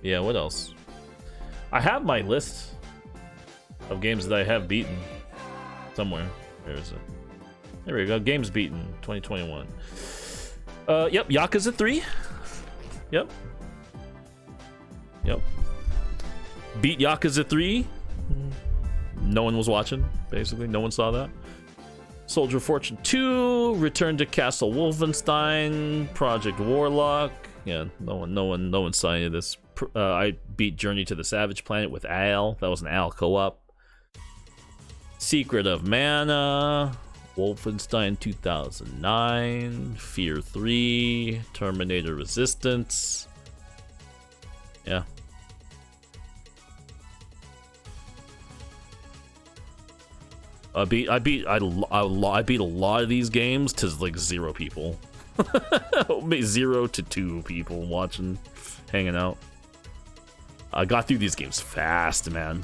Yeah, what else? I have my list of games that I have beaten somewhere. Where is it? There we go. Games beaten 2021. Yep, Yakuza 3. Yep. Beat Yakuza 3. No one was watching, basically. No one saw that. Soldier of Fortune 2, Return to Castle Wolfenstein, Project Warlock. Yeah, no one saw any of this. I beat Journey to the Savage Planet with Al. That was an Al co-op. Secret of Mana, Wolfenstein 2009, Fear 3, Terminator Resistance. Yeah. I beat a lot of these games to like 0 people. 0 to 2 people watching, hanging out. I got through these games fast, man.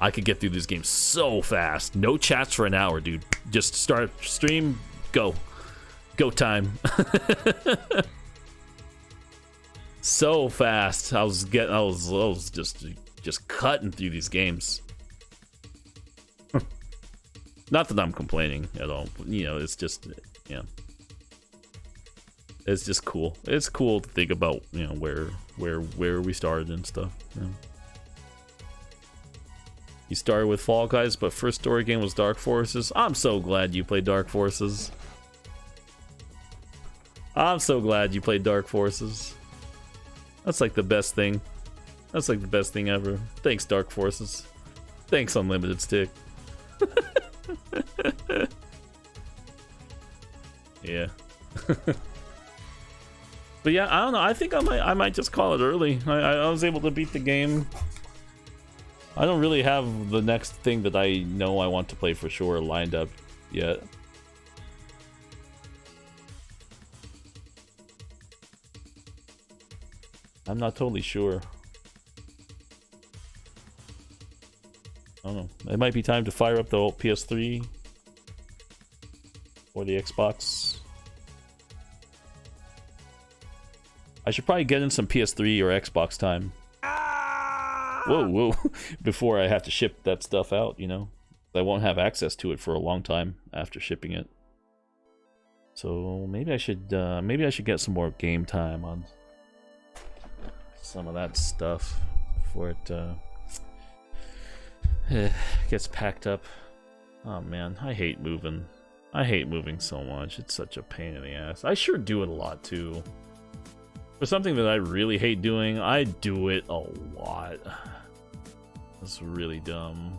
I could get through this game so fast. No chats for an hour, dude. Just start stream, go. Go time. So fast. I was just cutting through these games. Not that I'm complaining at all. You know, it's just, yeah. It's just cool. It's cool to think about, you know, where we started and stuff. Yeah. You started with Fall Guys, but first story game was Dark Forces. I'm so glad you played Dark Forces. I'm so glad you played Dark Forces. That's like the best thing. That's like the best thing ever. Thanks, Dark Forces. Thanks, Unlimited Stick. Yeah. But yeah, I don't know. I think I might just call it early. I was able to beat the game. I don't really have the next thing that I know I want to play for sure lined up yet. I'm not totally sure. I don't know. It might be time to fire up the old PS3 or the Xbox. I should probably get in some PS3 or Xbox time. Whoa, whoa. Before I have to ship that stuff out, you know. I won't have access to it for a long time after shipping it. So maybe I should get some more game time on some of that stuff before it gets packed up. Oh man, I hate moving. I hate moving so much. It's such a pain in the ass. I sure do it a lot too. For something that I really hate doing, I do it a lot. That's really dumb.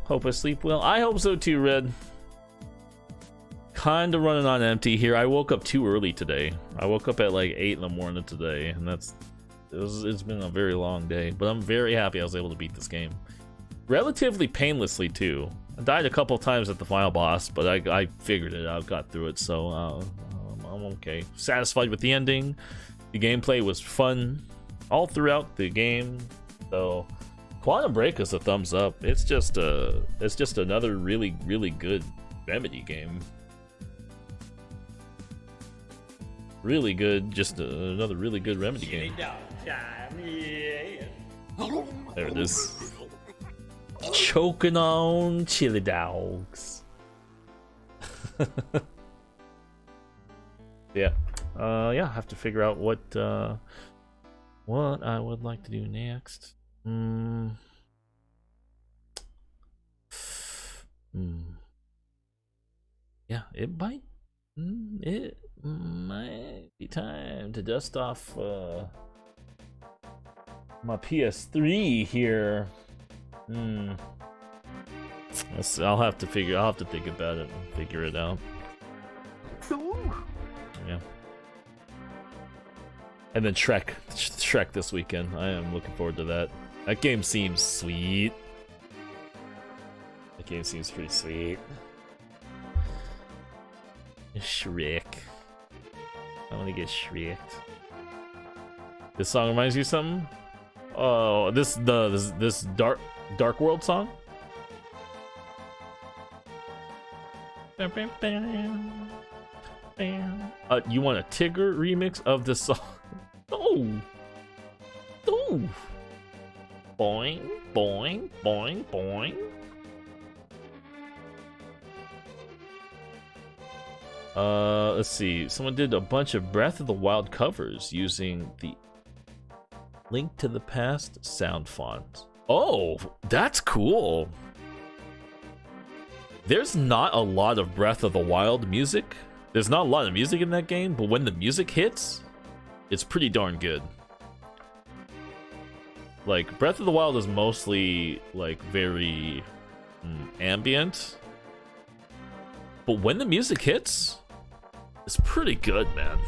Hope I sleep well. I hope so too, Red. Kinda running on empty here. I woke up too early today. I woke up at like 8 in the morning today, and it's been a very long day. But I'm very happy I was able to beat this game. Relatively painlessly too. I died a couple times at the final boss, but I figured it out, got through it, so I'm okay. Satisfied with the ending. The gameplay was fun all throughout the game, so Quantum Break is a thumbs up. It's just another really good Remedy game. Really good, just another really good Remedy game. There it is. Choking on chili dogs. Yeah. Yeah, I have to figure out what I would like to do next. Yeah, it might be time to dust off my PS3 here. I'll have to think about it and figure it out. Yeah. And then Shrek this weekend. I am looking forward to that. That game seems sweet. That game seems pretty sweet. Shrek. I want to get Shreked. This song reminds you of something? Oh, this Dark World song? You want a Tigger remix of this song? Oh! Boing, boing, boing, boing. Let's see. Someone did a bunch of Breath of the Wild covers using the Link to the Past sound font. Oh, that's cool. There's not a lot of Breath of the Wild music. There's not a lot of music in that game, but when the music hits, it's pretty darn good. Like, Breath of the Wild is mostly, like, very ambient. But when the music hits, it's pretty good, man.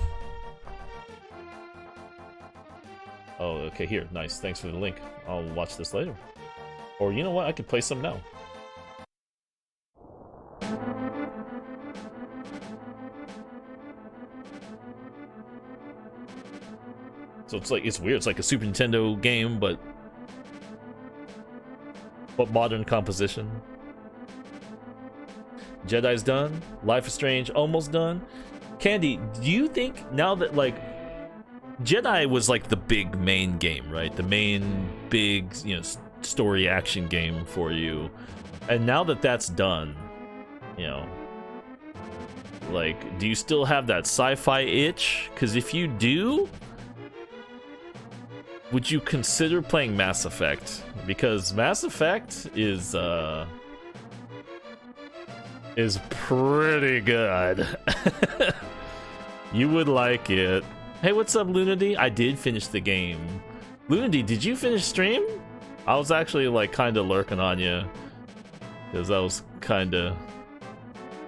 Oh, okay, here. Nice. Thanks for the link. I'll watch this later. Or, you know what? I could play some now. So it's like, it's weird. It's like a Super Nintendo game, but modern composition. Jedi's done. Life is Strange almost done. Candy, do you think now that like Jedi was like the big main game, right? The main big, you know, story action game for you. And now that that's done, you know, like, do you still have that sci-fi itch? Because if you do, would you consider playing Mass Effect? Because Mass Effect is pretty good. You would like it. Hey, what's up, Lunity? I did finish the game. Lunity, did you finish stream? I was actually like kind of lurking on you because I was kind of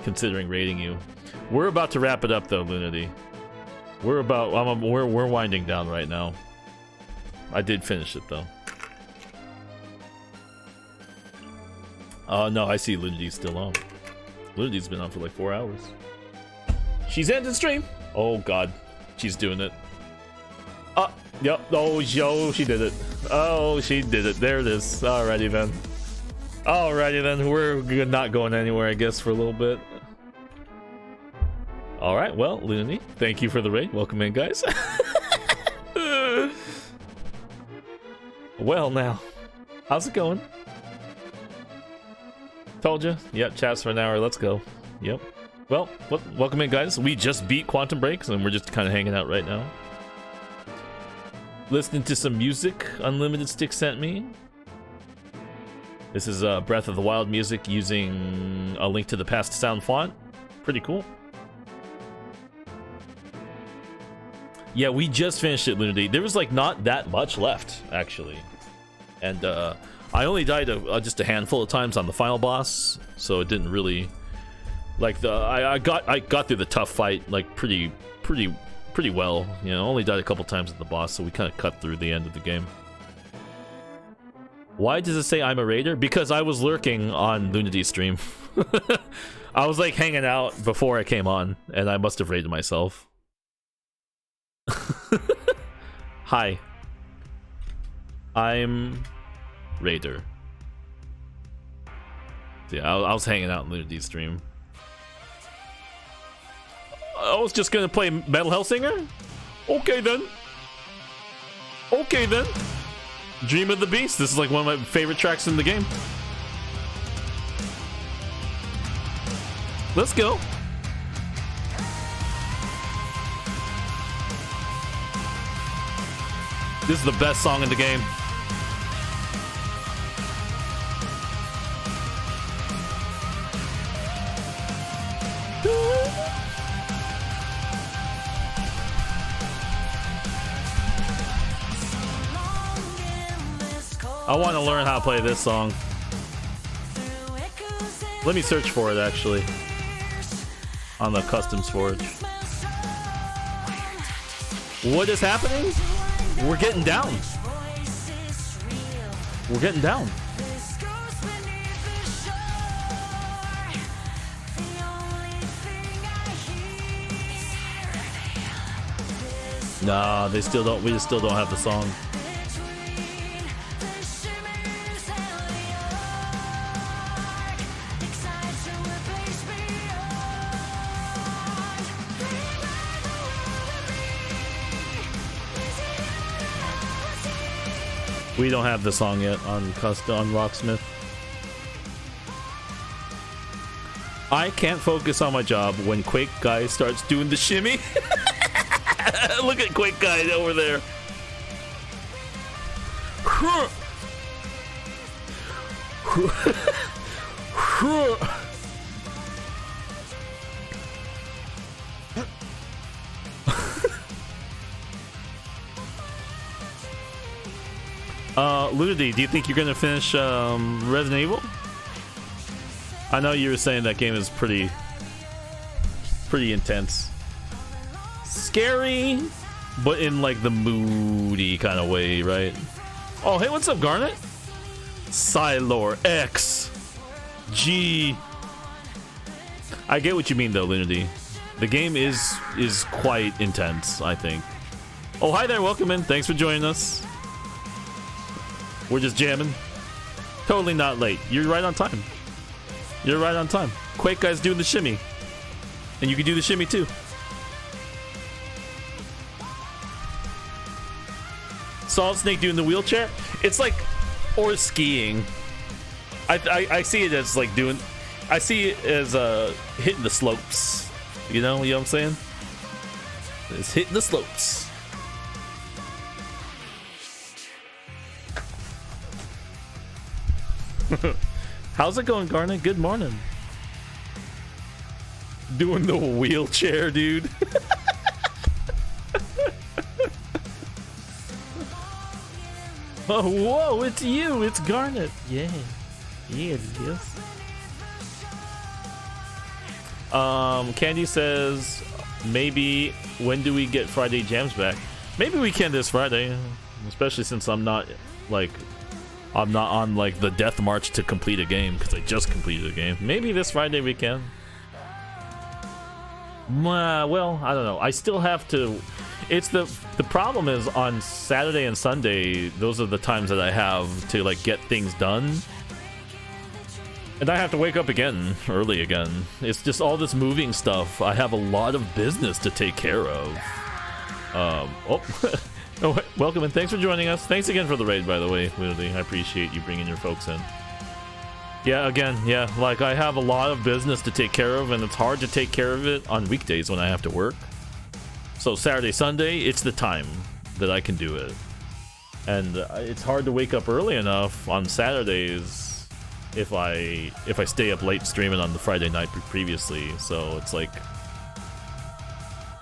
considering raiding you. We're about to wrap it up though, Lunity. We're winding down right now. I did finish it though. No, I see Lunity's still on. Lunity's been on for like 4 hours. She's ending stream. Oh god, she's doing it. Yep. Oh, yo, she did it. Oh, she did it. There it is. Alrighty then. Alrighty then. We're not going anywhere, I guess, for a little bit. Alright, well, Looney, thank you for the raid. Welcome in, guys. Well, now. How's it going? Told you. Yep, chats for an hour. Let's go. Yep. Well, welcome in, guys. We just beat Quantum Break, and we're just kind of hanging out right now. Listening to some music Unlimited Stick sent me. This is Breath of the Wild music using a Link to the Past sound font. Pretty cool. Yeah, we just finished it, Lunity. There was like not that much left, actually. And I only died just a handful of times on the final boss, so it didn't really like I got through the tough fight like pretty well. You know, only died a couple times at the boss, so we kind of cut through the end of the game. Why does it say I'm a raider? Because I was lurking on Lunity's stream. I was like hanging out before I came on, and I must have raided myself. Hi. I'm Raider. Yeah, I was hanging out in Lunity's stream. I was just gonna play Metal Hellsinger? Okay then. Okay then. Dream of the Beast. This is like one of my favorite tracks in the game. Let's go. This is the best song in the game. I want to learn how to play this song. Let me search for it actually on the Customs Forge. What is happening? We're getting down. We're getting down. Nah, they still don't. We still don't have the song. We don't have the song yet on Rocksmith. I can't focus on my job when Quake Guy starts doing the shimmy. Look at Quake Guy over there. Ludity, do you think you're gonna finish Resident Evil? I know you were saying that game is pretty intense. Scary, but in like the moody kind of way, right? Oh, hey, what's up, Garnet? Silor X G. I get what you mean though, Lunity. The game is quite intense, I think. Oh, hi there. Welcome in. Thanks for joining us. We're just jamming. Totally not late. You're right on time. You're right on time. Quake Guy's doing the shimmy. And you can do the shimmy too. Solid Snake doing the wheelchair. It's like, or skiing. I see it as like doing, I see it as hitting the slopes. You know what I'm saying? It's hitting the slopes. How's it going, Garnet? Good morning. Doing the wheelchair, dude. Oh, whoa, it's you. It's Garnet. Yeah. Yeah, it is. Candy says, maybe when do we get Friday Jams back? Maybe we can this Friday, especially since I'm not on like the death march to complete a game because I just completed a game. Maybe this Friday we can. Well, I don't know. I still have to. It's the problem is on Saturday and Sunday. Those are the times that I have to like get things done, and I have to wake up again early again. It's just all this moving stuff. I have a lot of business to take care of. Oh, welcome and thanks for joining us. Thanks again for the raid, by the way, Wildy. I appreciate you bringing your folks in. Yeah, again, yeah, like I have a lot of business to take care of, and it's hard to take care of it on weekdays when I have to work. So Saturday, Sunday, it's the time that I can do it. And it's hard to wake up early enough on Saturdays if I stay up late streaming on the Friday night previously. So it's like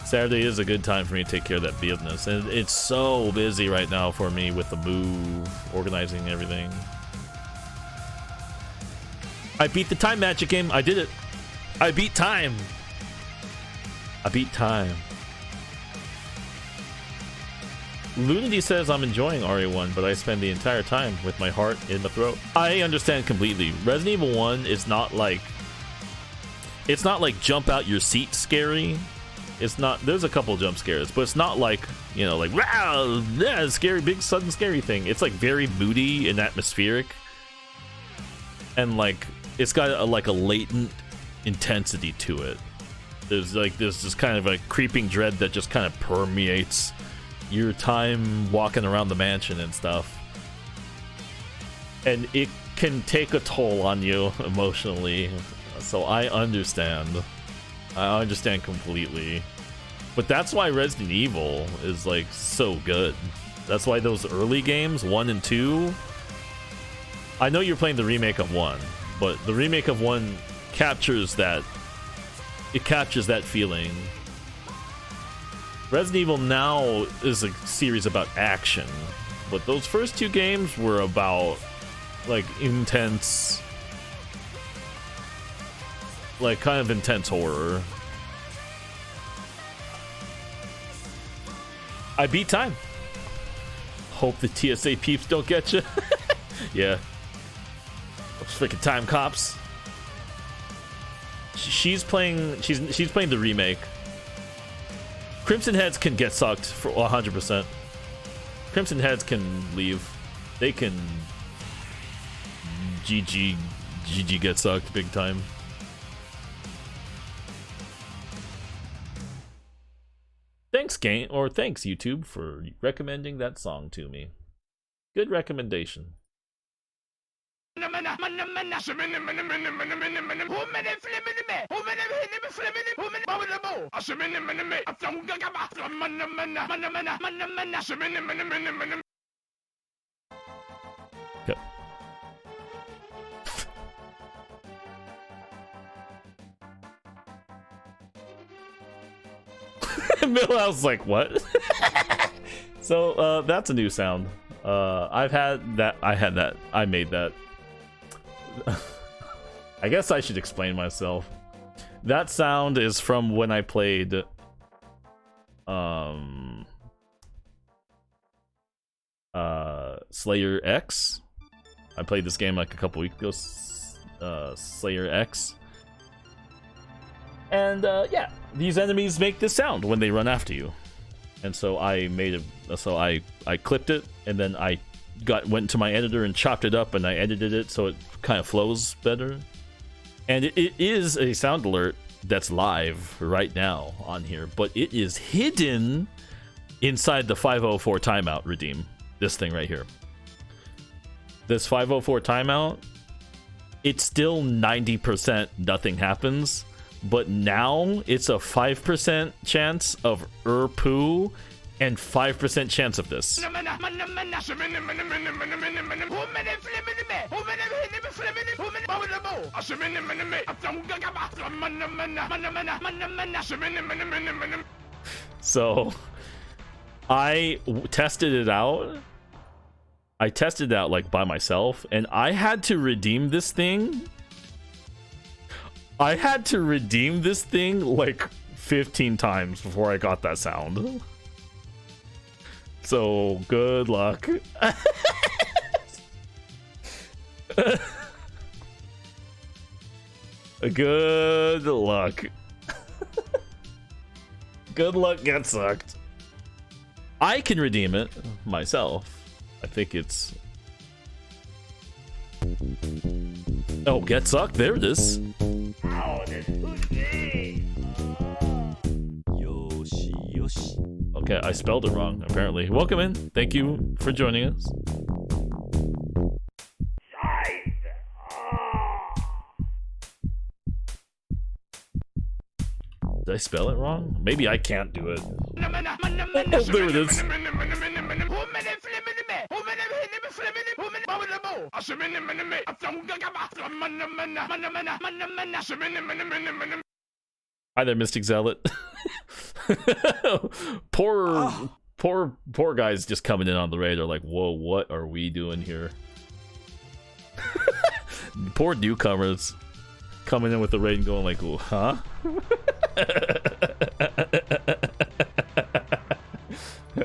Saturday is a good time for me to take care of that business. And it's so busy right now for me with the move, organizing everything. I beat the time magic game. I did it. I beat time. I beat time. Lunity says I'm enjoying RE1, but I spend the entire time with my heart in my throat. I understand completely. Resident Evil 1 is not like, it's not like jump out your seat scary. It's not, there's a couple jump scares, but it's not like, you know, like, wow, yeah, scary, big sudden scary thing. It's like very moody and atmospheric. And like, it's got a latent intensity to it. There's this kind of a creeping dread that just kind of permeates your time walking around the mansion and stuff. And it can take a toll on you emotionally. So I understand. I understand completely. But that's why Resident Evil is like so good. That's why those early games, 1 and 2. I know you're playing the remake of 1, but the remake of 1 captures that. It captures that feeling. Resident Evil now is a series about action, but those first 2 games were about like intense, like kind of intense horror. I beat time. Hope the TSA peeps don't get you. Yeah. Those freaking time cops. She's playing the remake. Crimson Heads can get sucked for 100%. Crimson Heads can leave. They can GG get sucked big time. Thanks game, or thanks YouTube for recommending that song to me. Good recommendation. Yep. Millhouse like what? So that's a new sound. I had that. I made that. I guess I should explain myself. That sound is from when I played Slayer X. I played this game like a couple weeks ago, Slayer X. And yeah, these enemies make this sound when they run after you. and so I made it. So I clipped it, and then I went to my editor and chopped it up, and I edited it so it kind of flows better. And it is a sound alert that's live right now on here, but it is hidden inside the 504 timeout redeem. This thing right here. This 504 timeout, it's still 90% nothing happens, but now it's a 5% chance of poo and 5% chance of this. So I tested it out. I tested it out like by myself, and I had to redeem this thing. I had to redeem this thing like 15 times before I got that sound. So good luck. Good luck. Good luck, get sucked. I can redeem it myself. I think it's... Oh, get sucked. There it is. Okay, I spelled it wrong, apparently. Welcome in. Thank you for joining us. Did I spell it wrong? Maybe I can't do it. Oh, there it is. Hi there, Mystic Zealot. Poor guys just coming in on the radar like, whoa, what are we doing here? Poor newcomers coming in with the raid and going like, huh?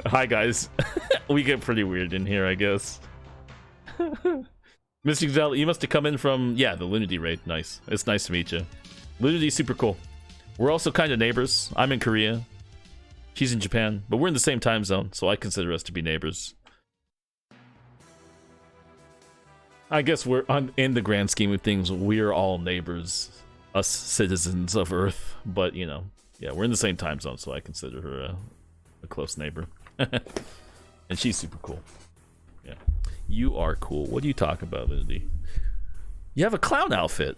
Hi guys. We get pretty weird in here, I guess. Mystic Zealot, you must have come in from, yeah, the Lunity raid. Nice. It's nice to meet you. Lunity's super cool. We're also kind of neighbors. I'm in Korea. She's in Japan, but we're in the same time zone, so I consider us to be neighbors. I guess we're in the grand scheme of things, we're all neighbors, us citizens of Earth. But you know, yeah, we're in the same time zone, so I consider her a close neighbor. And she's super cool. Yeah, you are cool. What do you talk about, Lindy? You have a clown outfit.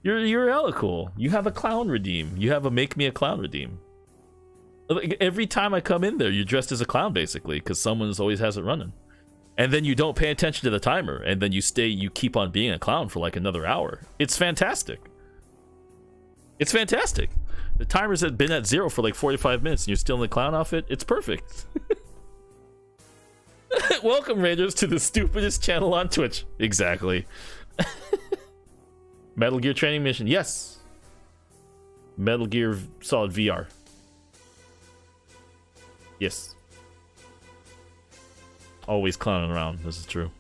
You're hella cool. You have a clown redeem. You have a make me a clown redeem. Like, every time I come in there, you're dressed as a clown basically, because someone always has it running. And then you don't pay attention to the timer, and then you keep on being a clown for like another hour. It's fantastic. It's fantastic. The timers have been at 0 for like 45 minutes, and you're still in the clown outfit. It's perfect. Welcome, Raiders, to the stupidest channel on Twitch. Exactly. Metal Gear training mission. Yes. Metal Gear Solid VR. Yes. Always clowning around. This is true.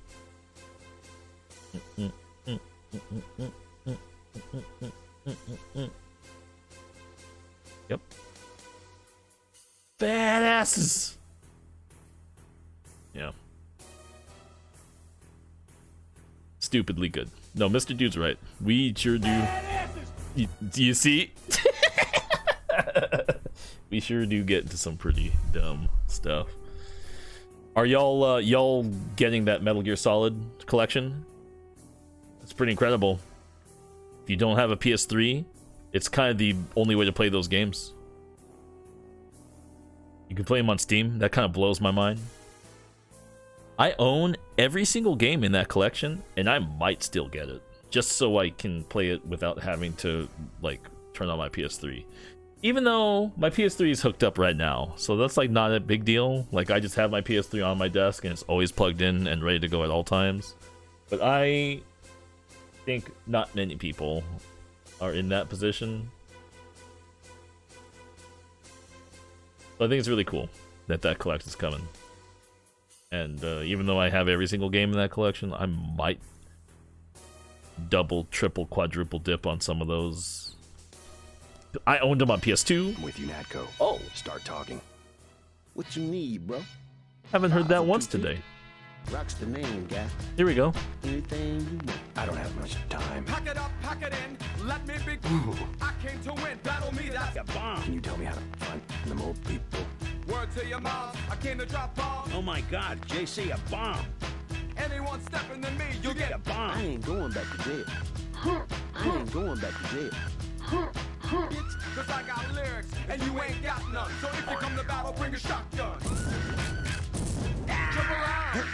Yep. Fat asses. Yeah. Stupidly good. No, Mr. Dude's right. We sure do. Do you see? We sure do get into some pretty dumb stuff. Are y'all getting that Metal Gear Solid collection? It's pretty incredible. If you don't have a PS3, it's kind of the only way to play those games. You can play them on Steam. That kind of blows my mind. I own every single game in that collection, and I might still get it, just so I can play it without having to, like, turn on my PS3. Even though my PS3 is hooked up right now, so that's, like, not a big deal. Like, I just have my PS3 on my desk, and it's always plugged in and ready to go at all times. But I think not many people are in that position. So I think it's really cool that that collection's coming. And even though I have every single game in that collection, I might double, triple, quadruple dip on some of those I owned them on PS2. I'm with you, Natco. Oh. Start talking. What you need, bro? Haven't heard that once today. Rock's the name, guy. Here we go. Anything you want. I don't have much time. Pack it up, pack it in. Let me be. I came to win. Battle me, that's a bomb. Can you tell me how to find them old people? Word to your mom. I came to drop bombs. Oh my God, JC, a bomb. Anyone stepping to me, you get a bomb. I ain't going back to jail. I ain't going back to jail. bitch. Cause I got lyrics and you ain't got none. So if you come to battle, bring a shotgun. Jump around.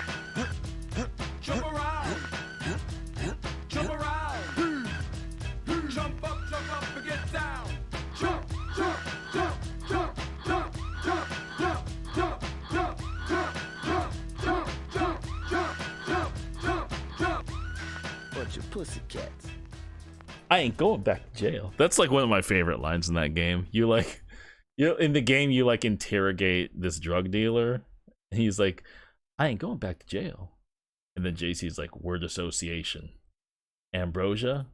Jump around. Jump around. Jump up and get down. Jump, jump, jump, jump, jump, jump, jump, jump, jump, jump, jump, jump, jump, jump, jump, jump, jump. Bunch of pussycats. I ain't going back to jail. That's like one of my favorite lines in that game. You like, you know, in the game you like interrogate this drug dealer. And he's like, I ain't going back to jail. And then JC's like, word association. Ambrosia?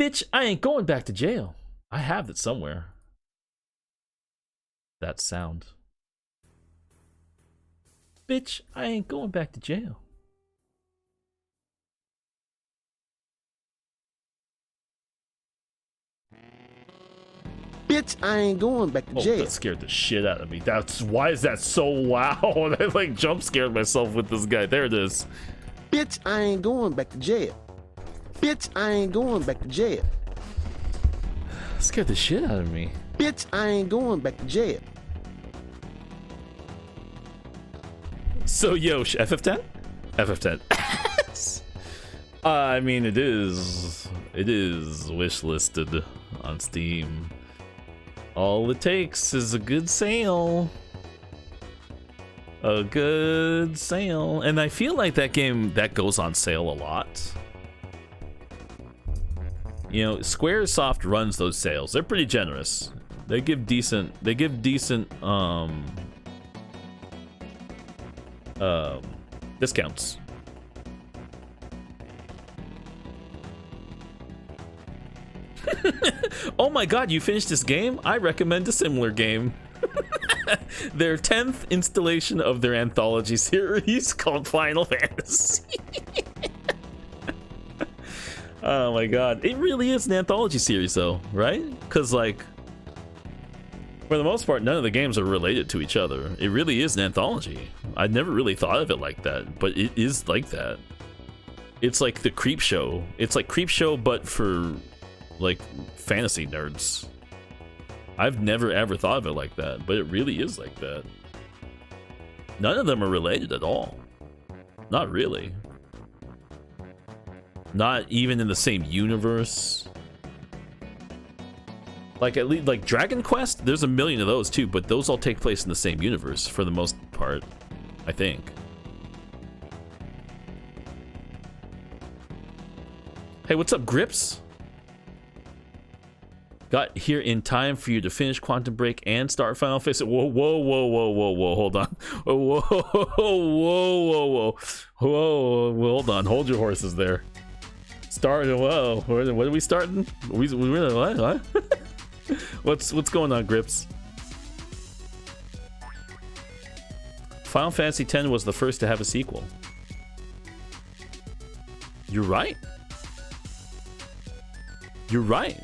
Bitch, I ain't going back to jail. I have it somewhere. That sound. Bitch, I ain't going back to jail. Bitch, I ain't going back to jail. That scared the shit out of me. That's why is that so loud? I like jump scared myself with this guy. There it is. Bitch, I ain't going back to jail. Bitch, I ain't going back to jail. Scared the shit out of me. Bitch, I ain't going back to jail. So yo, FF10? FF10. I mean, it is wish listed on Steam. All it takes is a good sale. A good sale. And I feel like that game, that goes on sale a lot. You know, Squaresoft runs those sales. They're pretty generous. They give decent discounts. Oh my god, you finished this game? I recommend a similar game. Their 10th installation of their anthology series called Final Fantasy. Oh my god, it really is an anthology series though, right? Because like, for the most part, none of the games are related to each other. It really is an anthology. I never really thought of it like that, but it is like that. It's like the Creep Show. It's like Creep Show, but for like fantasy nerds. I've never ever thought of it like that, but it really is like that. None of them are related at all. Not really. Not even in the same universe. Like at least like Dragon Quest, there's a million of those too, but those all take place in the same universe for the most part, I think. Hey, what's up, Grips? Got here in time for you to finish Quantum Break and start Final Fantasy. Whoa, whoa, whoa, whoa, whoa, whoa, hold on. Whoa, whoa, whoa, whoa, whoa, hold on. Hold your horses there. Starting, whoa, what are we starting? What? What's going on, Grips? Final Fantasy X was the first to have a sequel. You're right. You're right.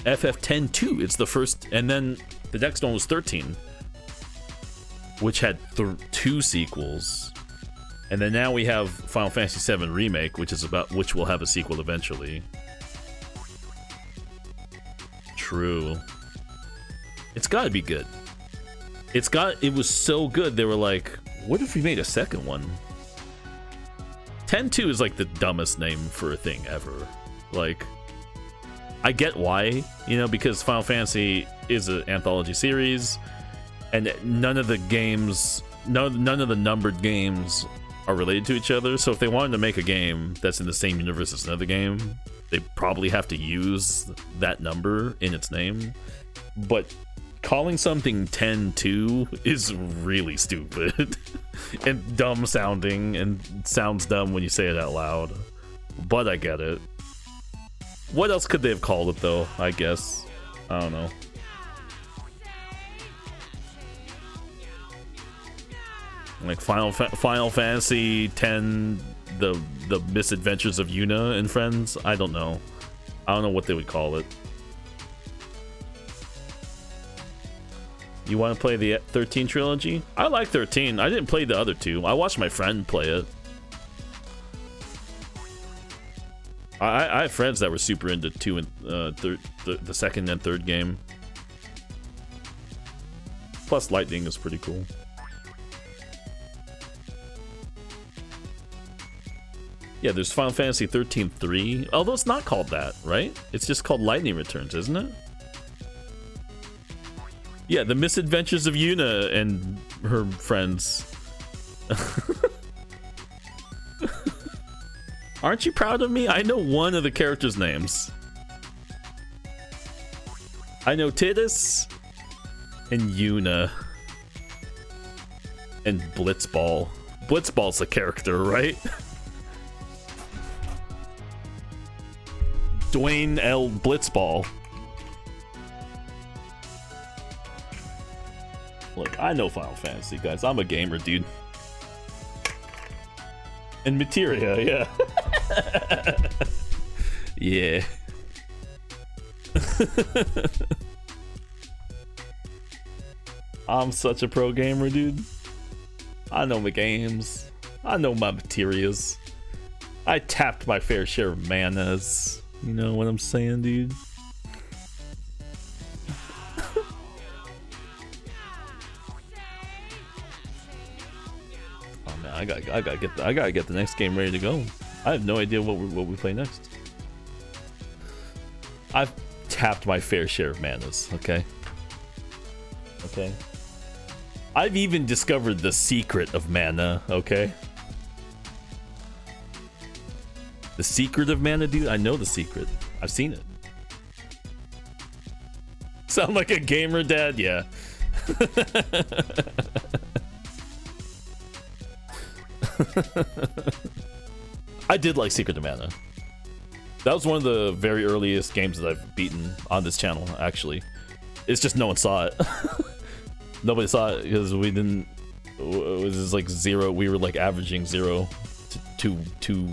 FF10 2, it's the first, and then the next one was 13, which had 2 sequels, and then now we have Final Fantasy VII Remake, which will have a sequel eventually. True. It's gotta be good. It was so good, they were like, what if we made a second one? 10-2 is like the dumbest name for a thing ever. Like, I get why, you know, because Final Fantasy is an anthology series, and none of the games, none of the numbered games are related to each other. So if they wanted to make a game that's in the same universe as another game, they probably have to use that number in its name. But calling something 10-2 is really stupid and dumb sounding, and sounds dumb when you say it out loud. But I get it. What else could they have called it though? I guess. I don't know. Like Final Fantasy X, the Misadventures of Yuna and Friends. I don't know. I don't know what they would call it. You want to play the 13 trilogy? I like 13. I didn't play the other two. I watched my friend play it. I have friends that were super into 2 and the second and third game. Plus, Lightning is pretty cool. Yeah, there's Final Fantasy 13-3. Although it's not called that, right? It's just called Lightning Returns, isn't it? Yeah, the Misadventures of Yuna and her friends. Aren't you proud of me? I know one of the characters' names. I know Tidus and Yuna and Blitzball. Blitzball's a character, right? Dwayne L. Blitzball. Look, I know Final Fantasy, guys. I'm a gamer, dude. And Materia, yeah. Yeah. I'm such a pro gamer, dude. I know my games. I know my materias. I tapped my fair share of manas. You know what I'm saying, dude? Oh man, I gotta get the next game ready to go. I have no idea what we play next. I've tapped my fair share of manas. Okay. Okay. I've even discovered the secret of mana. Okay. The secret of mana, dude? I know the secret. I've seen it. Sound like a gamer dad? Yeah. I did like Secret of Mana. That was one of the very earliest games that I've beaten on this channel, actually. It's just no one saw it. Nobody saw it because we didn't... It was just like 0. We were like averaging 0 to 2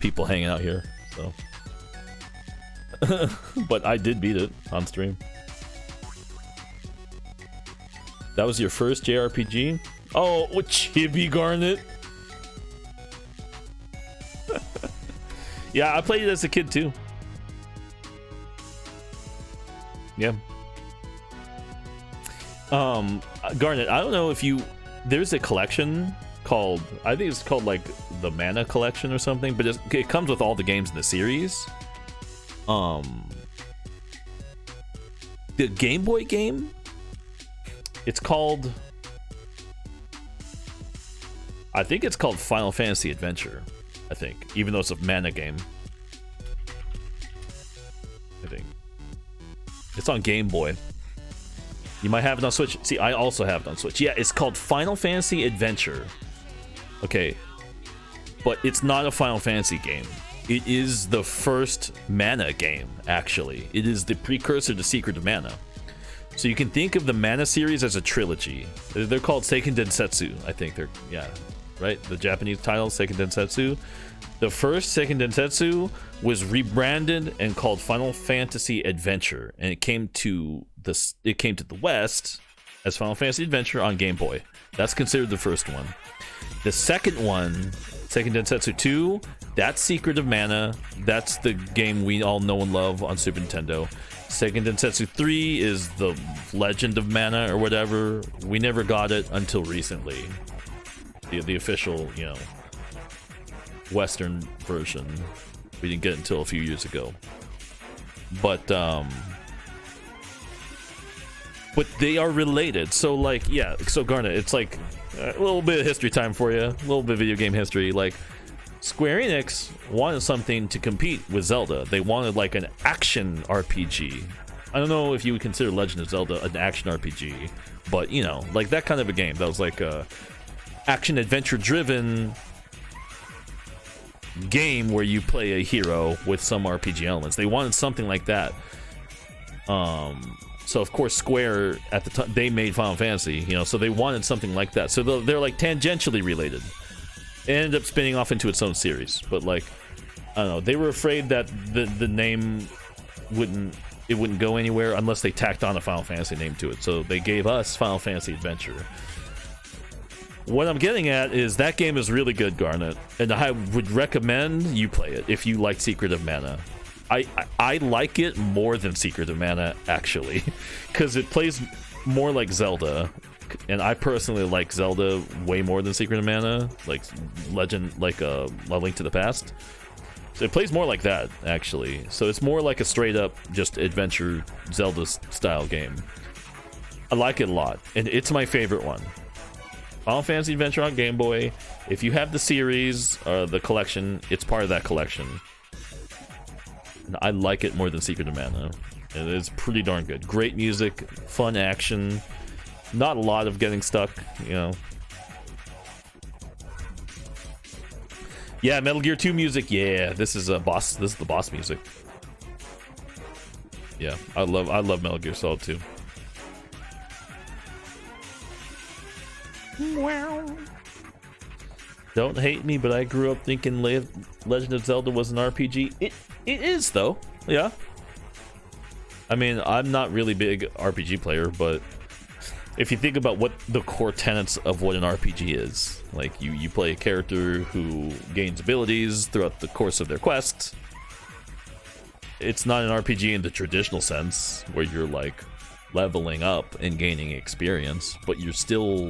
people hanging out here, so. But I did beat it on stream. That was your first JRPG? Oh, Chibi Garnet. Yeah, I played it as a kid too. Yeah. Garnet, I don't know if you... There's a collection called... I think it's called like the Mana Collection or something, but it comes with all the games in the series. The Game Boy game? It's called... I think it's called Final Fantasy Adventure. I think, even though it's a Mana game. I think. It's on Game Boy. You might have it on Switch. See, I also have it on Switch. Yeah, it's called Final Fantasy Adventure. Okay. But it's not a Final Fantasy game. It is the first Mana game, actually. It is the precursor to Secret of Mana. So you can think of the Mana series as a trilogy. They're called Seiken Densetsu, I think. They're, yeah, right? The Japanese title, Seiken Densetsu. The first Seiken Densetsu was rebranded and called Final Fantasy Adventure, and it came to the West as Final Fantasy Adventure on Game Boy. That's considered the first one. The second one, Seiken Densetsu 2, that's Secret of Mana. That's the game we all know and love on Super Nintendo. Seiken Densetsu 3 is the Legend of Mana or whatever. We never got it until recently. The official, you know, Western version. We didn't get it until a few years ago. But they are related. So like, yeah, so Garnet, it's like a little bit of history time for you. A little bit of video game history. Like, Square Enix wanted something to compete with Zelda. They wanted like an action RPG. I don't know if you would consider Legend of Zelda an action RPG, but you know, like that kind of a game that was like a action adventure driven game where you play a hero with some RPG elements. They wanted something like that. So of course Square at the time, they made Final Fantasy, you know, so they wanted something like that. So they're like tangentially related. It ended up spinning off into its own series, but like, I don't know, they were afraid that the name wouldn't go anywhere unless they tacked on a Final Fantasy name to it. So they gave us Final Fantasy Adventure. What I'm getting at is that game is really good, Garnet, and I would recommend you play it if you like Secret of Mana. I like it more than Secret of Mana, actually, because it plays more like Zelda, and I personally like Zelda way more than Secret of Mana, like Legend, like A Link to the Past. So it plays more like that, actually. So it's more like a straight up just adventure Zelda style game. I like it a lot, and it's my favorite one. Final Fantasy Adventure on Game Boy. If you have the series, the collection, it's part of that collection. And I like it more than Secret of Mana. It is pretty darn good. Great music, fun action, not a lot of getting stuck, you know. Yeah, Metal Gear 2 music. Yeah, this is the boss music. Yeah, I love Metal Gear Solid 2. Don't hate me, but I grew up thinking Legend of Zelda was an RPG. It is, though. Yeah. I mean, I'm not really big RPG player, but if you think about what the core tenets of what an RPG is, like you play a character who gains abilities throughout the course of their quest. It's not an RPG in the traditional sense, where you're like leveling up and gaining experience, but you're still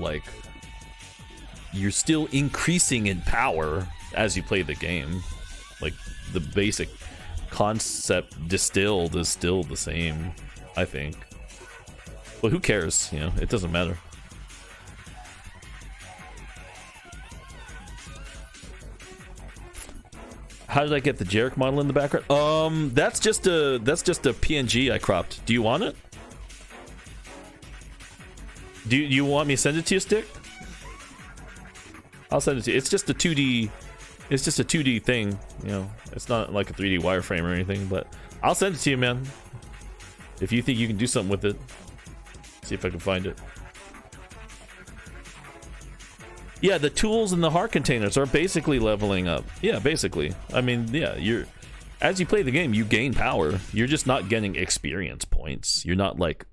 increasing in power as you play the game. Like the basic concept distilled is still the same, I think. But who cares? You know, it doesn't matter. How did I get the Jarek model in the background? That's just a PNG I cropped. Do you want it? Do you want me to send it to you, Stick? I'll send it to you. It's just a 2D. It's just a 2D thing, you know. It's not like a 3D wireframe or anything, but I'll send it to you, man. If you think you can do something with it. See if I can find it. Yeah, the tools and the heart containers are basically leveling up. Yeah, basically. I mean, yeah, as you play the game, you gain power. You're just not getting experience points. You're not like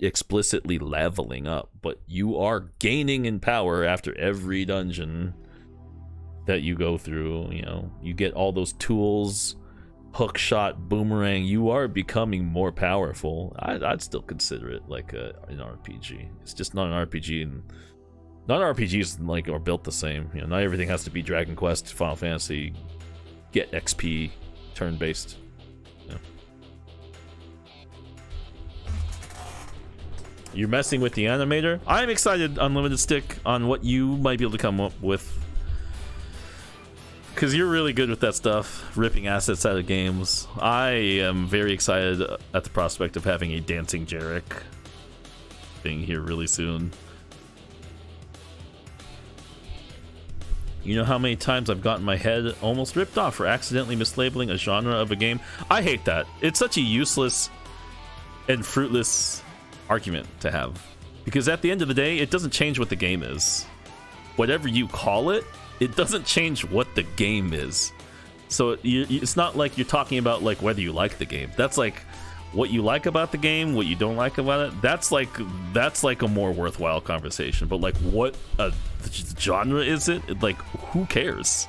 explicitly leveling up, but you are gaining in power after every dungeon that you go through. You know, you get all those tools, hook shot, boomerang. You are becoming more powerful. I'd still consider it like an RPG. It's just not an RPG, and not RPGs like are built the same. You know, not everything has to be Dragon Quest, Final Fantasy, get XP, turn-based. Yeah. You're messing with the animator. I'm excited, Unlimited Stick, on what you might be able to come up with. Because you're really good with that stuff, ripping assets out of games. I am very excited at the prospect of having a dancing Jarek thing here really soon. You know how many times I've gotten my head almost ripped off for accidentally mislabeling a genre of a game? I hate that. It's such a useless and fruitless argument to have. Because at the end of the day, it doesn't change what the game is. Whatever you call it, it doesn't change what the game is. So it's not like you're talking about like whether you like the game. That's like what you like about the game, what you don't like about it. That's like a more worthwhile conversation. But like, what genre is it? Like, who cares?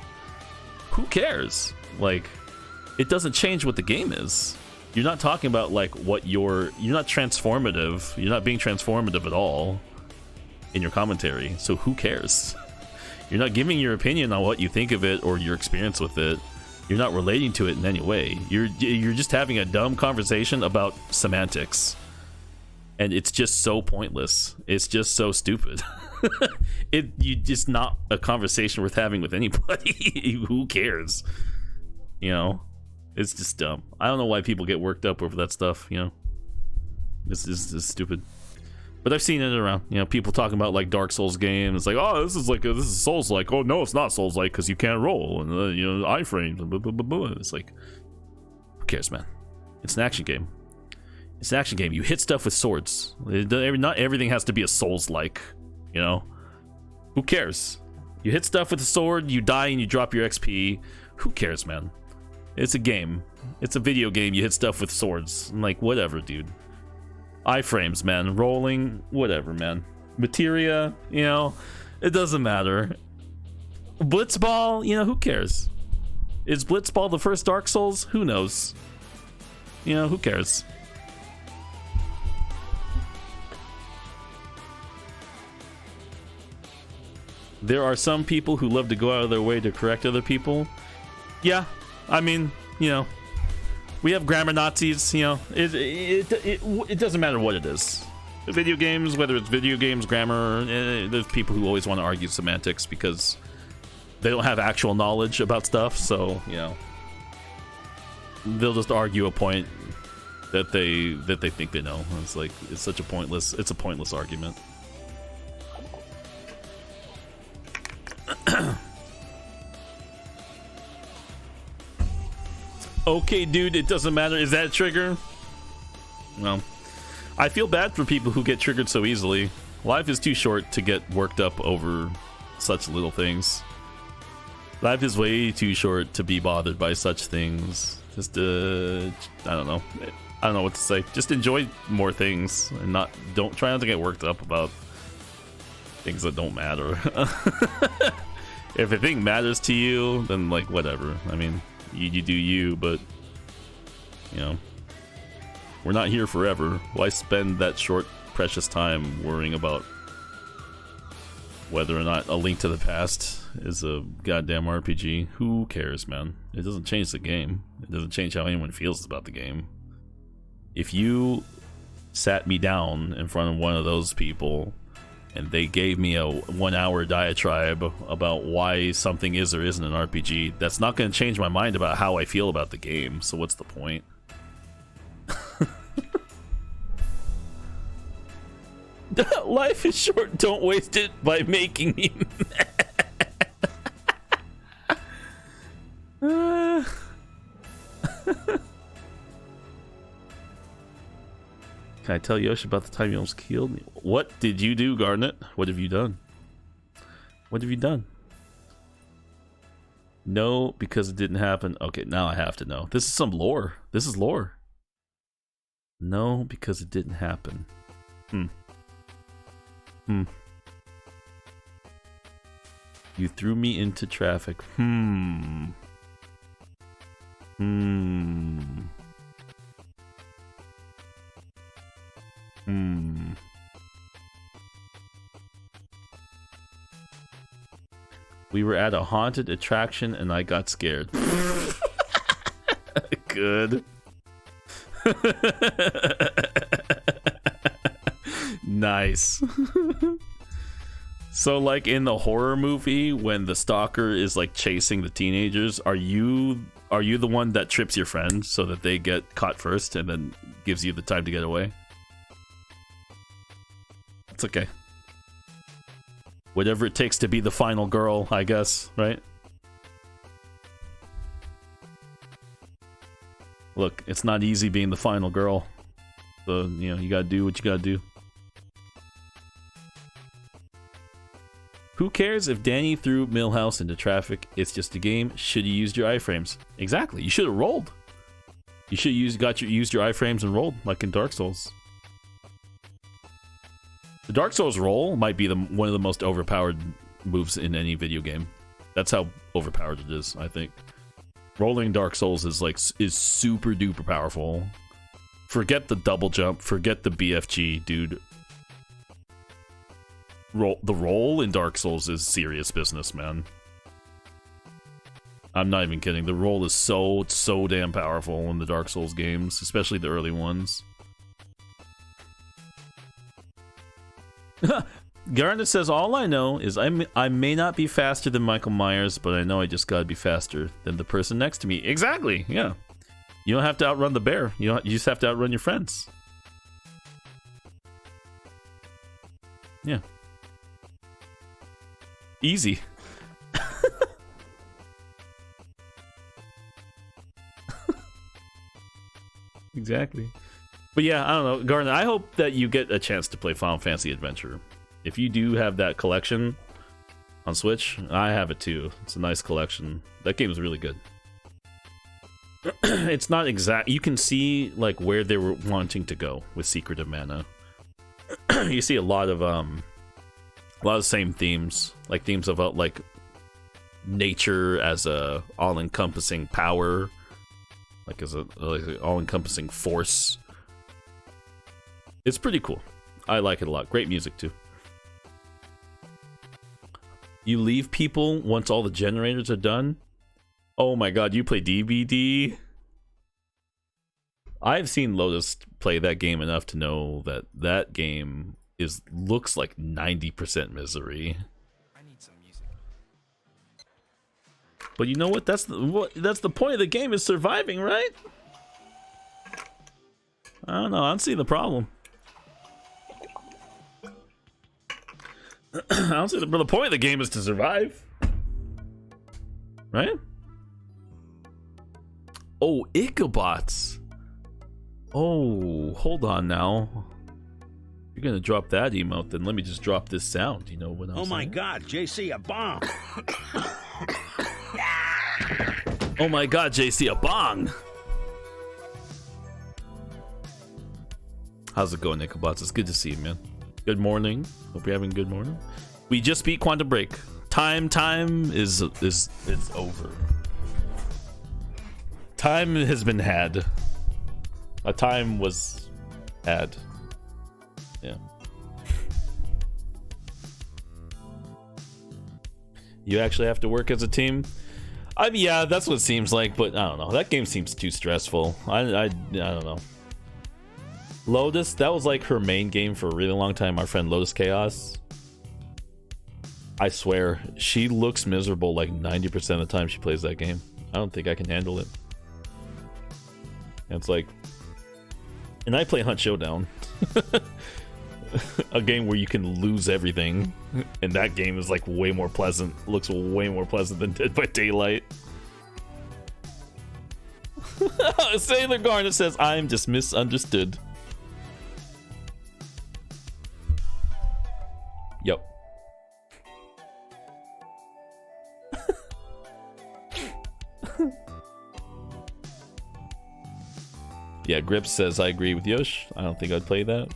Who cares? Like, it doesn't change what the game is. You're not talking about like what you're not transformative. You're not being transformative at all in your commentary. So who cares? You're not giving your opinion on what you think of it or your experience with it. You're not relating to it in any way. You're just having a dumb conversation about semantics. And it's just so pointless. It's just so stupid. You just not a conversation worth having with anybody. Who cares? You know? It's just dumb. I don't know why people get worked up over that stuff, you know? This is stupid. But I've seen it around. You know, people talking about like Dark Souls games. Like, oh, this is Souls like. Oh no, it's not Souls like because you can't roll and you know iframes. Blah, blah, blah, blah. It's like, who cares, man? It's an action game. It's an action game. You hit stuff with swords. Not everything has to be a Souls like. You know, who cares? You hit stuff with a sword. You die and you drop your XP. Who cares, man? It's a game. It's a video game. You hit stuff with swords. I'm like, whatever, dude. Iframes, man. Rolling, whatever, man. Materia, you know, it doesn't matter. Blitzball, you know, who cares? Is Blitzball the first Dark Souls? Who knows? You know, who cares? There are some people who love to go out of their way to correct other people. Yeah, I mean, you know, we have grammar Nazis, you know, it doesn't matter what it is. Video games, whether it's video games, grammar, there's people who always want to argue semantics because they don't have actual knowledge about stuff, so, you know, they'll just argue a point that they think they know. It's like, it's a pointless argument. Okay, dude, it doesn't matter. Is that a trigger? Well, I feel bad for people who get triggered so easily. Life is too short to get worked up over such little things. Life is way too short to be bothered by such things. Just, I don't know. I don't know what to say. Just enjoy more things and don't try not to get worked up about things that don't matter. If a thing matters to you, then like whatever. I mean, you do you, but you know, we're not here forever. Why spend that short, precious time worrying about whether or not A Link to the Past is a goddamn RPG? Who cares, man? It doesn't change the game. It doesn't change how anyone feels about the game. If you sat me down in front of one of those people and they gave me a 1 hour diatribe about why something is or isn't an RPG, that's not going to change my mind about how I feel about the game. So what's the point? Life is short. Don't waste it by making me mad. Can I tell Yoshi about the time you almost killed me? What did you do, Garnet? What have you done? What have you done? No, because it didn't happen. Okay, now I have to know. This is some lore. This is lore. No, because it didn't happen. You threw me into traffic. We were at a haunted attraction and I got scared. Good. Nice. So like in the horror movie when the stalker is like chasing the teenagers, are you the one that trips your friend so that they get caught first and then gives you the time to get away? It's okay. Whatever it takes to be the final girl, I guess, right? Look, it's not easy being the final girl. So, you know, you gotta do what you gotta do. Who cares if Danny threw Millhouse into traffic? It's just a game. Should you used your iframes? Exactly. You should have rolled. You should used your iframes and rolled like in Dark Souls. The Dark Souls roll might be one of the most overpowered moves in any video game. That's how overpowered it is, I think. Rolling Dark Souls is super duper powerful. Forget the double jump, forget the BFG, dude. The roll in Dark Souls is serious business, man. I'm not even kidding. The roll is so damn powerful in the Dark Souls games, especially the early ones. Garnet says, all I know is I may not be faster than Michael Myers, but I know I just gotta be faster than the person next to me. Exactly, yeah. You don't have to outrun the bear. You just have to outrun your friends. Yeah. Easy. Exactly. But yeah, I don't know, Gardner, I hope that you get a chance to play Final Fantasy Adventure. If you do have that collection on Switch, I have it too. It's a nice collection. That game is really good. It's not exact. You can see like where they were wanting to go with Secret of Mana. You see a lot of the same themes, like themes of like nature as a all-encompassing power, like as a all-encompassing force. It's pretty cool. I like it a lot. Great music too. You leave people once all the generators are done. Oh my god, you play DVD? I've seen Lotus play that game enough to know that that game looks like 90% misery. I need some music. But you know what? That's the point of the game, is surviving, right? I don't know. I don't see the problem. I don't see the point of the game is to survive, right? Oh, Ichabots. Oh, hold on now. You're gonna drop that emote, then let me just drop this sound. You know what I'm saying? Oh my god, JC, a bomb. Oh my god, JC, a bong. How's it going, Ichabots? It's good to see you, man. Good morning. Hope you're having a good morning. We just beat Quantum Break. Time is over. Time has been had. A time was had. Yeah. You actually have to work as a team? Yeah, that's what it seems like, but I don't know. That game seems too stressful. I don't know. Lotus, that was like her main game for a really long time. Our friend Lotus Chaos. I swear, she looks miserable like 90% of the time she plays that game. I don't think I can handle it. And it's like, and I play Hunt Showdown. A game where you can lose everything, and that game is like way more pleasant. Looks way more pleasant than Dead by Daylight. Sailor Garnet says, I'm just misunderstood. Yep. Yeah, Grips says, I agree with Yosh. I don't think I'd play that.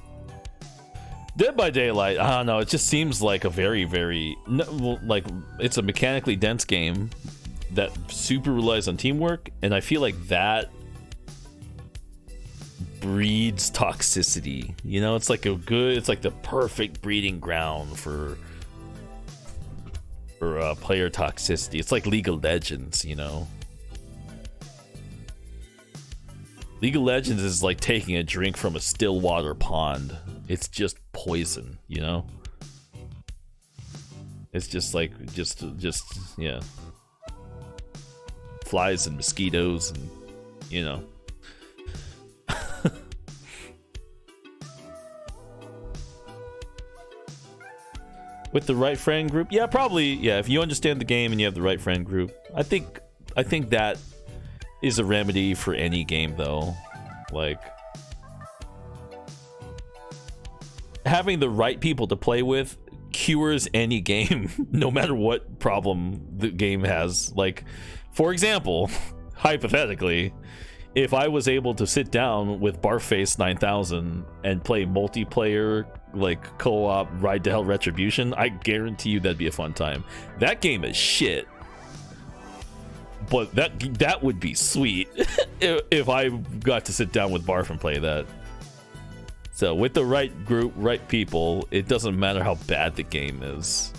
Dead by Daylight, I don't know, it just seems like a very, like, it's a mechanically dense game that super relies on teamwork, and I feel like that breeds toxicity. You know, it's like it's like the perfect breeding ground for player toxicity. It's like League of Legends, you know. League of Legends is like taking a drink from a still water pond. It's just poison, you know? It's just like, just yeah. Flies and mosquitoes and, you know. With the right friend group? Yeah, probably, yeah, if you understand the game and you have the right friend group. I think that is a remedy for any game, though. Like, having the right people to play with cures any game, no matter what problem the game has. Like, for example, hypothetically, if I was able to sit down with Barface 9000 and play multiplayer, like co-op Ride to Hell Retribution, I guarantee you that'd be a fun time. That game is shit, but that would be sweet if I got to sit down with Barf and play that. So with the right group, right people, it doesn't matter how bad the game is.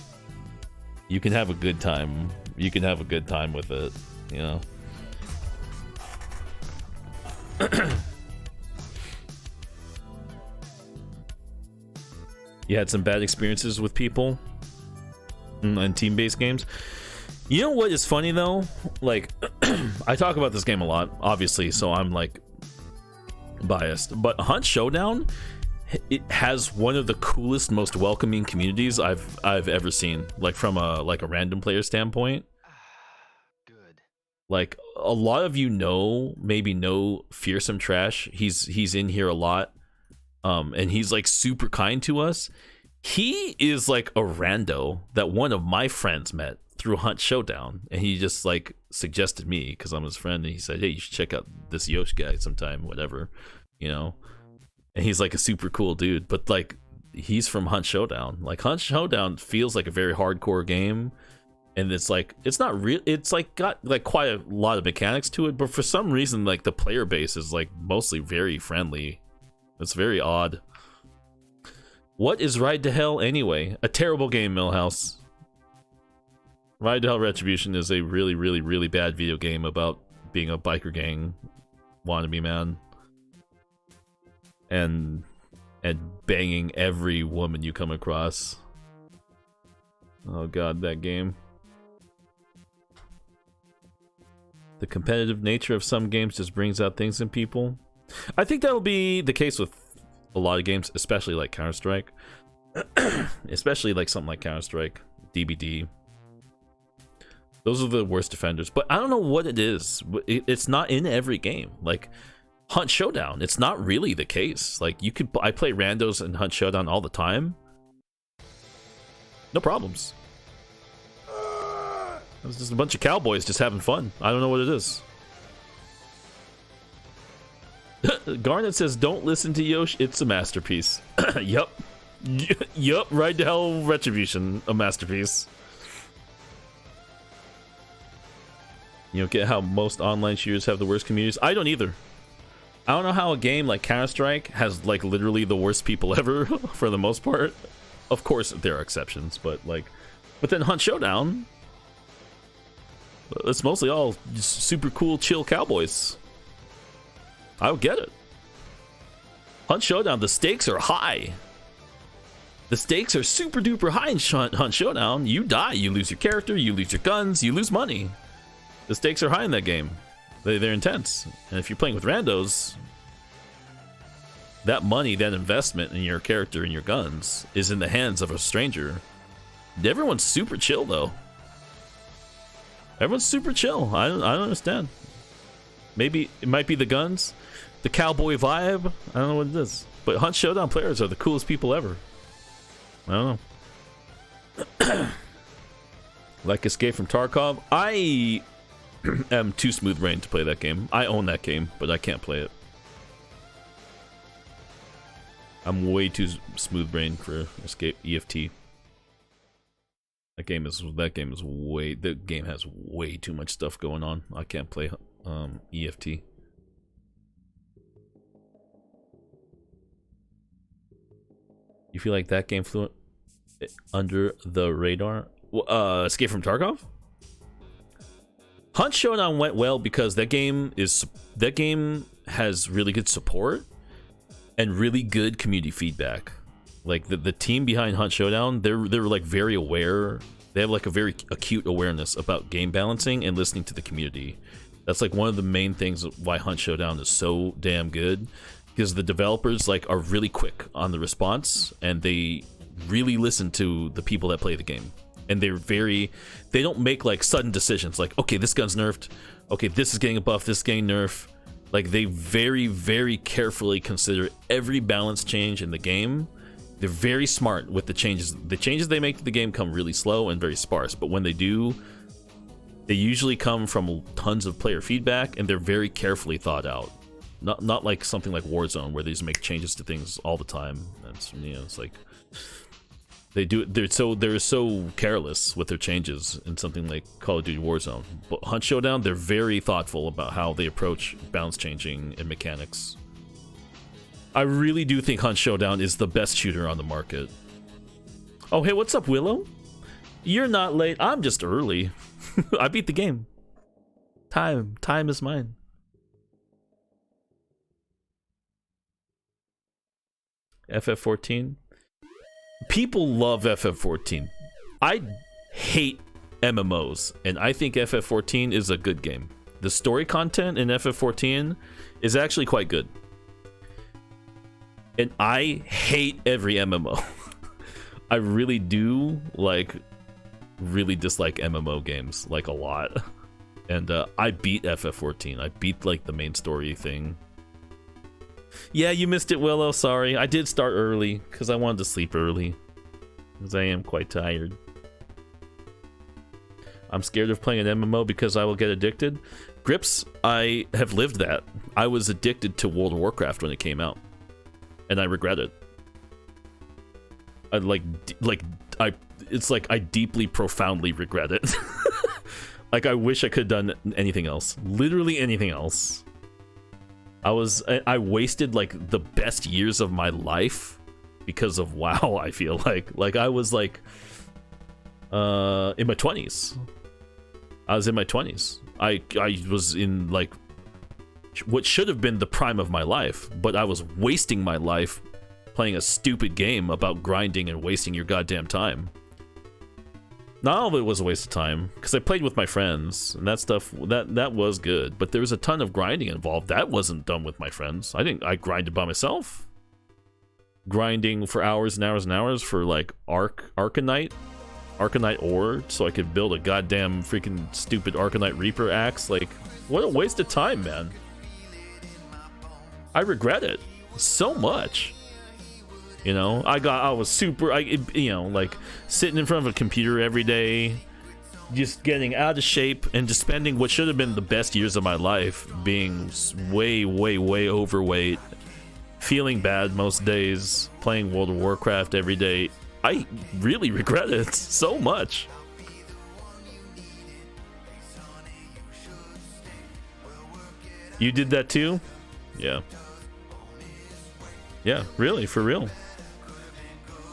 You can have a good time. You can have a good time with it, you know. You had some bad experiences with people in team-based games. You know what is funny though? Like, I talk about this game a lot, obviously, so I'm like biased. But Hunt Showdown it has one of the coolest, most welcoming communities I've ever seen. Like from a random player standpoint. Good. Like a lot of you maybe know Fearsome Trash. He's in here a lot, and he's like super kind to us. He is like a rando that one of my friends met through Hunt Showdown, and he just like suggested me because I'm his friend, and he said, "Hey, you should check out this Yosh guy sometime, whatever, you know." And he's like a super cool dude, but like he's from Hunt Showdown. Like Hunt Showdown feels like a very hardcore game, and it's like it's not real. It's like got like quite a lot of mechanics to it, but for some reason, like the player base is like mostly very friendly. It's very odd. What is Ride to Hell anyway? A terrible game, Millhouse. Ride to Hell Retribution is a really, really, really bad video game about being a biker gang wannabe man and banging every woman you come across. Oh god, that game. The competitive nature of some games just brings out things in people. I think that'll be the case with a lot of games, especially like Counter-Strike. Especially like something like Counter-Strike, DBD. Those are the worst offenders. But I don't know what it is. It's not in every game. Like Hunt Showdown, it's not really the case. Like I play randos and Hunt Showdown all the time. No problems. It was just a bunch of cowboys just having fun. I don't know what it is. Garnet says, "Don't listen to Yosh. It's a masterpiece." Yup. Yup. Ride to Hell Retribution, a masterpiece. You don't get how most online shooters have the worst communities. I don't either. I don't know how a game like Counter-Strike has like literally the worst people ever for the most part. Of course there are exceptions, but then Hunt Showdown, it's mostly all just super cool, chill cowboys. I don't get it. Hunt Showdown, the stakes are high. The stakes are super duper high in Hunt Showdown. You die, you lose your character, you lose your guns, you lose money. The stakes are high in that game. They're intense. And if you're playing with randos, that money, that investment in your character and your guns is in the hands of a stranger. Everyone's super chill though. Everyone's super chill. I don't understand. Maybe it might be the guns, the cowboy vibe. I don't know what it is. But Hunt Showdown players are the coolest people ever. I don't know. Like Escape from Tarkov. I am too smooth brained to play that game. I own that game, but I can't play it. I'm way too smooth brained for Escape EFT. That game has way too much stuff going on. I can't play EFT. You feel like that game flew under the radar? Escape from Tarkov? Hunt Showdown went well because that game has really good support and really good community feedback. Like the team behind Hunt Showdown, they're like very aware. They have like a very acute awareness about game balancing and listening to the community. That's like one of the main things why Hunt Showdown is so damn good, because the developers like are really quick on the response and they really listen to the people that play the game. And they don't make like sudden decisions like, okay, this gun's nerfed, okay, this is getting a buff, this is getting nerfed. Like they very, very carefully consider every balance change in the game. They're very smart with the changes. The changes they make to the game come really slow and very sparse, but when they do, they usually come from tons of player feedback and they're very carefully thought out. Not like something like Warzone where they just make changes to things all the time. That's, you know, it's like they're so careless with their changes in something like Call of Duty Warzone. But Hunt Showdown, they're very thoughtful about how they approach balance changing and mechanics. I really do think Hunt Showdown is the best shooter on the market. Oh, hey, what's up, Willow? You're not late. I'm just early. I beat the game. Time is mine. FF14. People love FF14. I hate MMOs, and I think FF14 is a good game. The story content in FF14 is actually quite good. And I hate every MMO. I really do, like, really dislike MMO games, like, a lot. And I beat FF14. I beat, like, the main story thing. Yeah, you missed it, Willow. Sorry. I did start early because I wanted to sleep early. Because I am quite tired. I'm scared of playing an MMO because I will get addicted. Grips, I have lived that. I was addicted to World of Warcraft when it came out. And I regret it. It's like I deeply, profoundly regret it. Like, I wish I could have done anything else. Literally anything else. I wasted, like, the best years of my life because of WoW, I feel like. Like, I was, like, in my 20s. I was in my 20s. I was in, like, what should have been the prime of my life, but I was wasting my life playing a stupid game about grinding and wasting your goddamn time. Not all of it was a waste of time, because I played with my friends, and that stuff, that was good, but there was a ton of grinding involved. That wasn't done with my friends. I grinded by myself. Grinding for hours and hours and hours for, like, Arcanite ore, so I could build a goddamn freaking stupid Arcanite Reaper axe. Like, what a waste of time, man. I regret it so much. You know, I was super, you know, like, sitting in front of a computer every day, just getting out of shape, and just spending what should have been the best years of my life being way, way, way overweight, feeling bad most days, playing World of Warcraft every day. I really regret it so much. You did that too? Yeah. Yeah, really, for real.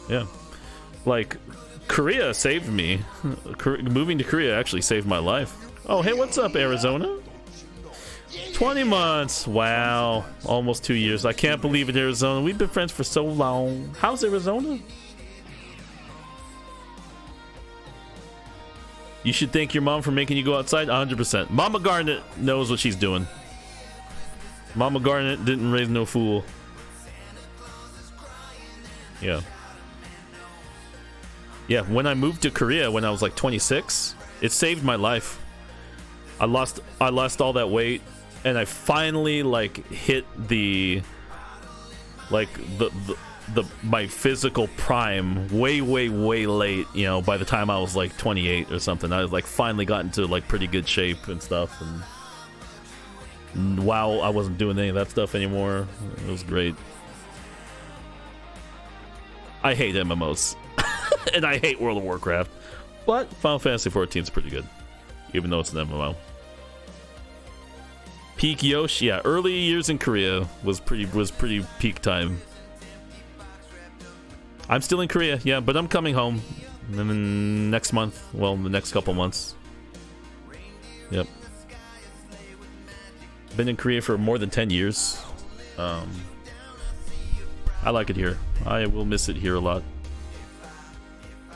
Yeah. Like, Korea saved me. Moving to Korea actually saved my life. Oh, hey, what's up, Arizona? 20 months. Wow. Almost 2 years. I can't believe it, Arizona. We've been friends for so long. How's Arizona? You should thank your mom for making you go outside. 100%. Mama Garnet knows what she's doing. Mama Garnet didn't raise no fool. Yeah. Yeah, when I moved to Korea when I was like 26, it saved my life. I lost all that weight, and I finally, like, hit the, like, my physical prime way, way, way late, you know, by the time I was like 28 or something. I was like finally got into, like, pretty good shape and stuff, and wow, I wasn't doing any of that stuff anymore. It was great. I hate MMOs. And I hate World of Warcraft. But Final Fantasy XIV is pretty good, even though it's an MMO. Peak Yoshi, yeah, early years in Korea was pretty peak time. I'm still in Korea, yeah, but I'm coming home next month. Well, the next couple months. Yep. Been in Korea for more than 10 years. I like it here. I will miss it here a lot.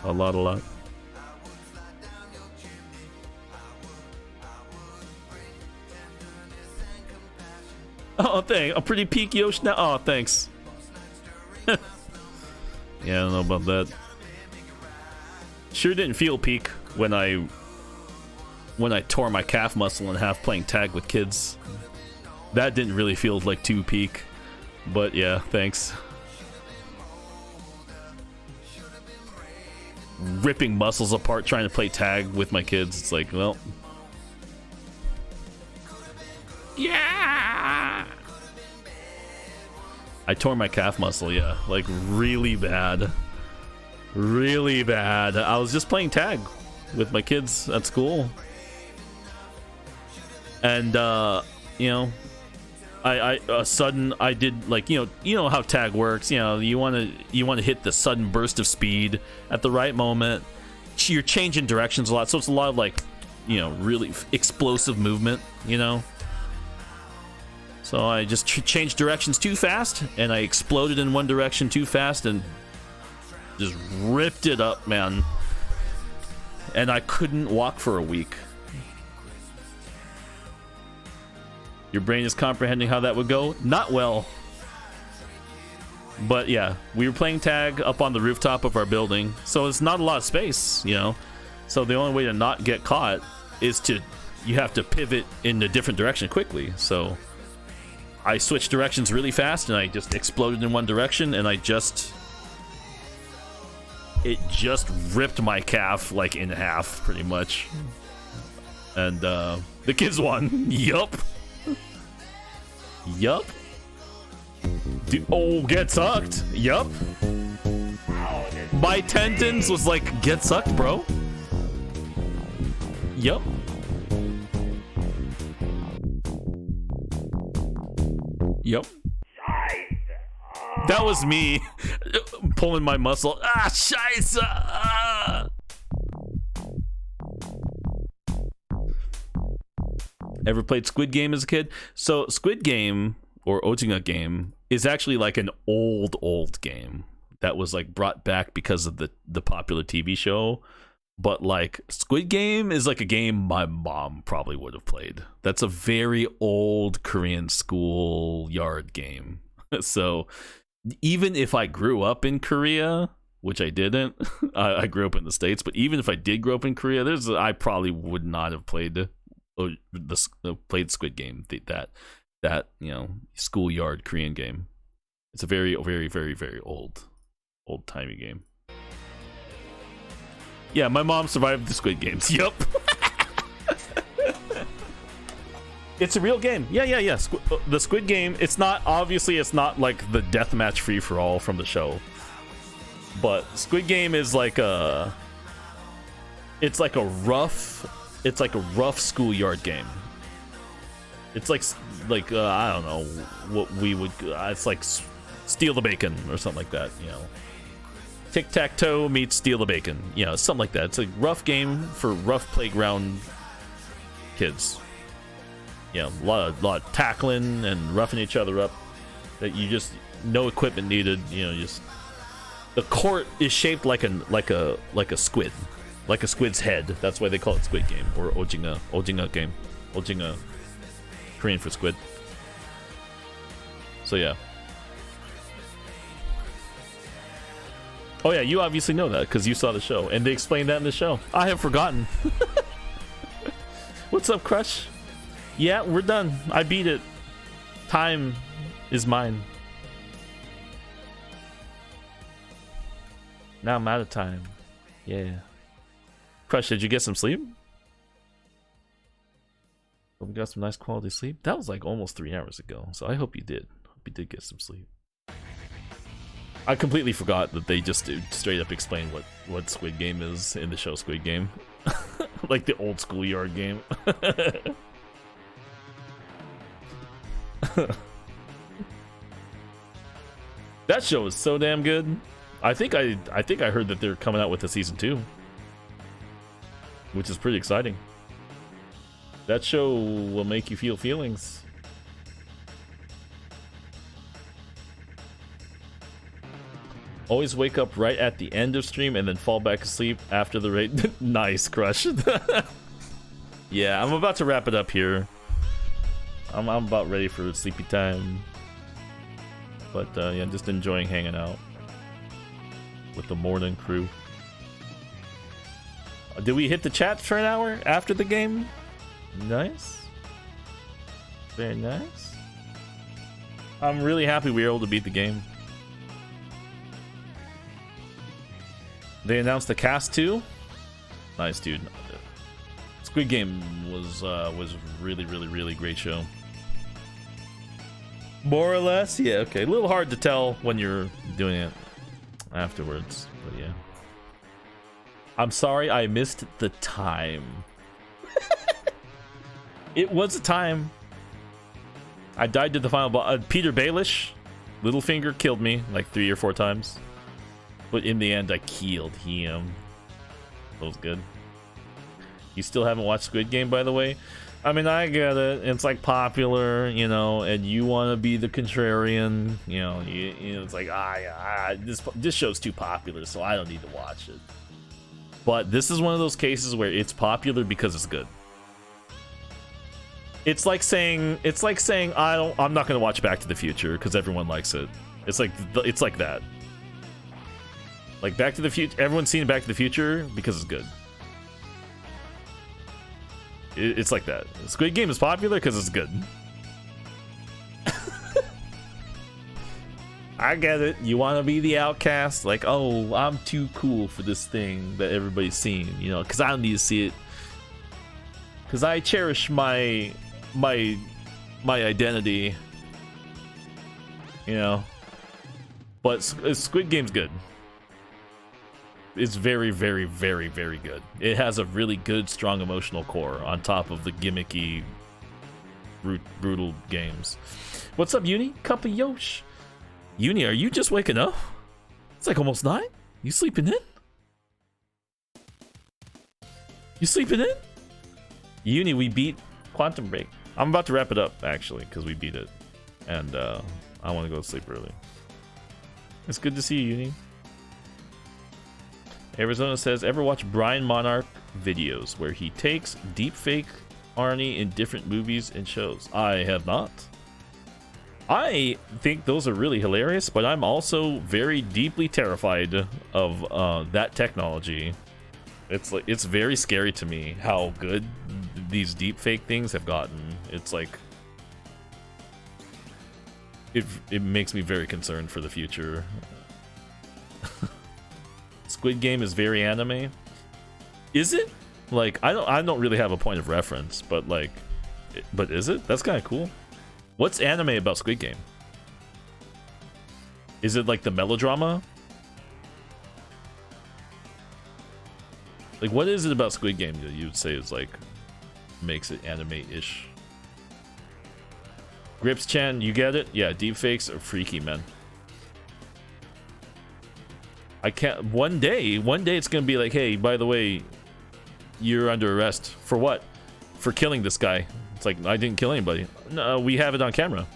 A lot. Oh, thanks. A pretty peak Yoshi now. Oh, thanks. Yeah, I don't know about that. Sure didn't feel peak when I tore my calf muscle in half playing tag with kids. That didn't really feel like too peak. But yeah, thanks. Ripping muscles apart trying to play tag with my kids. It's like, well. Yeah! I tore my calf muscle, yeah. Like, really bad. Really bad. I was just playing tag with my kids at school. And, you know, I did, like, you know how tag works. You know, you want to hit the sudden burst of speed at the right moment. You're changing directions a lot, so it's a lot of, like, you know, really explosive movement, you know. So I just changed directions too fast, and I exploded in one direction too fast and just ripped it up, man. And I couldn't walk for a week. Your brain is comprehending how that would go? Not well. But yeah, we were playing tag up on the rooftop of our building, so it's not a lot of space, you know. So the only way to not get caught is you have to pivot in a different direction quickly. So I switched directions really fast, and I just exploded in one direction, and it just ripped my calf like in half, pretty much. And the kids won. Yup. Yup. Oh, get sucked. Yup. My tendons was like, get sucked, bro. Yup. Yup. That was me pulling my muscle. Ah, scheiße. Ah. Ever played Squid Game as a kid? So Squid Game, or Ojinga Game, is actually like an old game that was like brought back because of the popular TV show. But like Squid Game is like a game my mom probably would have played. That's a very old Korean schoolyard game. So even if I grew up in Korea, which I didn't, I grew up in the States, but even if I did grow up in Korea, I probably would not have played played Squid Game, that you know, schoolyard Korean game. It's a very, very, very, very old-timey game. Yeah, my mom survived the Squid Games. Yup. It's a real game. Yeah. The Squid Game, it's not like the deathmatch free-for-all from the show. But Squid Game is like a rough schoolyard game. It's like I don't know what we would. It's like Steal the Bacon or something like that. You know, Tic-Tac-Toe meets Steal the Bacon. You know, something like that. It's a rough game for rough playground kids. You know, a lot of tackling and roughing each other up. That you just no equipment needed. You know, just the court is shaped like a squid. Like a squid's head. That's why they call it Squid Game, or Ojinga game. Ojinga, Korean for squid. So yeah. Oh yeah, you obviously know that because you saw the show, and they explained that in the show. I have forgotten. What's up, Crush? Yeah, we're done. I beat it. Time is mine. Now I'm out of time. Yeah. Crush, did you get some sleep? Hope you got some nice quality sleep. That was like almost 3 hours ago, so I hope you did. Hope you did get some sleep. I completely forgot that they just straight up explained what Squid Game is in the show Squid Game. Like the old schoolyard game. That show is so damn good. I think I heard that they're coming out with a season 2. Which is pretty exciting. That show will make you feel feelings. Always wake up right at the end of stream and then fall back asleep after the raid. Nice, Crush. Yeah, I'm about to wrap it up here. I'm about ready for sleepy time. But yeah, just enjoying hanging out with the morning crew. Did we hit the chat for an hour after the game? Nice. Very nice. I'm really happy we were able to beat the game. They announced the cast too. Nice, dude. Squid Game was really, really, really great show. More or less, yeah. Okay, a little hard to tell when you're doing it afterwards, but yeah. I'm sorry I missed the time. It was a time. I died to the final boss. Peter Baelish, Littlefinger, killed me like 3 or 4 times. But in the end, I killed him. That was good. You still haven't watched Squid Game, by the way? I mean, I get it. It's like popular, you know, and you want to be the contrarian. You know, it's like, this show's too popular, so I don't need to watch it. But this is one of those cases where it's popular because it's good. It's like saying I'm not going to watch Back to the Future because everyone likes it. It's like that. Like Back to the Future. Everyone's seen Back to the Future because it's good. It's like that. Squid Game is popular because it's good. I get it. You want to be the outcast, like, oh, I'm too cool for this thing that everybody's seen, you know, because I don't need to see it. Because I cherish my identity, you know. But Squid Game's good. It's very, very, very, very good. It has a really good, strong emotional core on top of the gimmicky, brutal games. What's up, Uni? Cup of Yosh. Uni, are you just waking up? It's like almost 9. You sleeping in? You sleeping in? Uni, we beat Quantum Break. I'm about to wrap it up, actually, because we beat it. And I want to go to sleep early. It's good to see you, Uni. Arizona says, ever watch Brian Monarch videos where he takes deepfake Arnie in different movies and shows? I have not. I think those are really hilarious, but I'm also very deeply terrified of that technology. It's very scary to me how good these deepfake things have gotten. It's like it makes me very concerned for the future. Squid Game is very anime. Is it? Like I don't really have a point of reference, but but is it? That's kind of cool. What's anime about Squid Game? Is it like the melodrama? Like, what is it about Squid Game that you would say is like makes it anime-ish? Grips Chan, you get it? Yeah, deepfakes are freaky, man. I can't. One day it's gonna be like, hey, by the way, you're under arrest for what? For killing this guy. It's like, I didn't kill anybody. No, we have it on camera.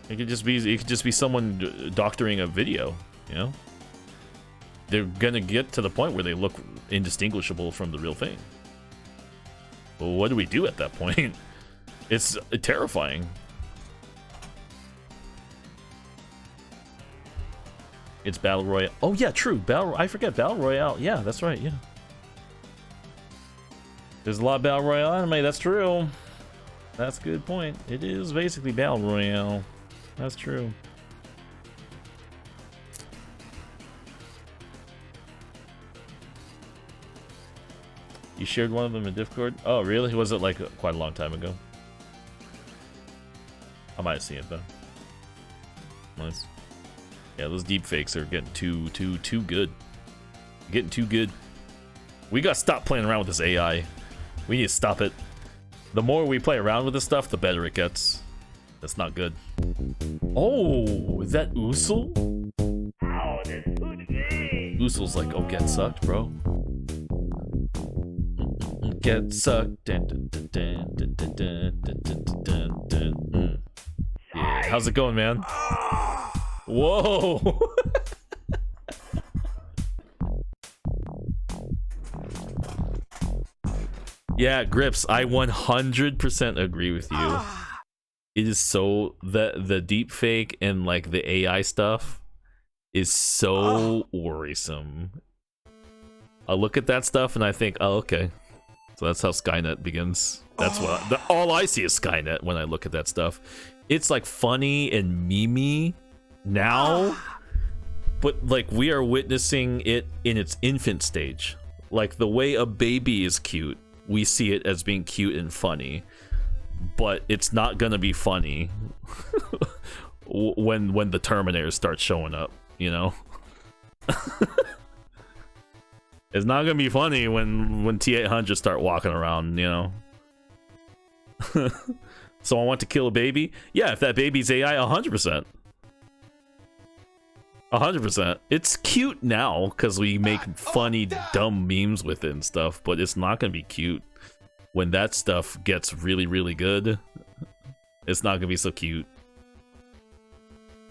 It could just be someone doctoring a video, you know? They're gonna get to the point where they look indistinguishable from the real thing. Well, what do we do at that point? It's terrifying. It's Battle Royale. Oh yeah, true. I forget Battle Royale. Yeah, that's right. Yeah. There's a lot of Battle Royale anime. That's true. That's a good point. It is basically Battle Royale. That's true. You shared one of them in Discord? Oh, really? Was it like quite a long time ago? I might see it though. Nice. Yeah, those deepfakes are getting too good. Getting too good. We gotta stop playing around with this AI. We need to stop it. The more we play around with this stuff, the better it gets. That's not good. Oh, is that Usul? Usul's like, oh, get sucked, bro. Get sucked. Yeah, how's it going, man? Whoa. Yeah, Grips, I 100% agree with you. It is so the deep fake and like the AI stuff is so worrisome. I look at that stuff and I think, oh, okay. So that's how Skynet begins. That's what all I see is Skynet when I look at that stuff. It's like funny and memey now, but like we are witnessing it in its infant stage. Like the way a baby is cute, we see it as being cute and funny, but it's not gonna be funny when the Terminators start showing up, you know. It's not gonna be funny when T-800 start walking around, you know. So I want to kill a baby? Yeah, if that baby's AI, 100%. 100%. It's cute now because we make funny, dumb memes with it and stuff, but it's not gonna be cute when that stuff gets really, really good. It's not gonna be so cute.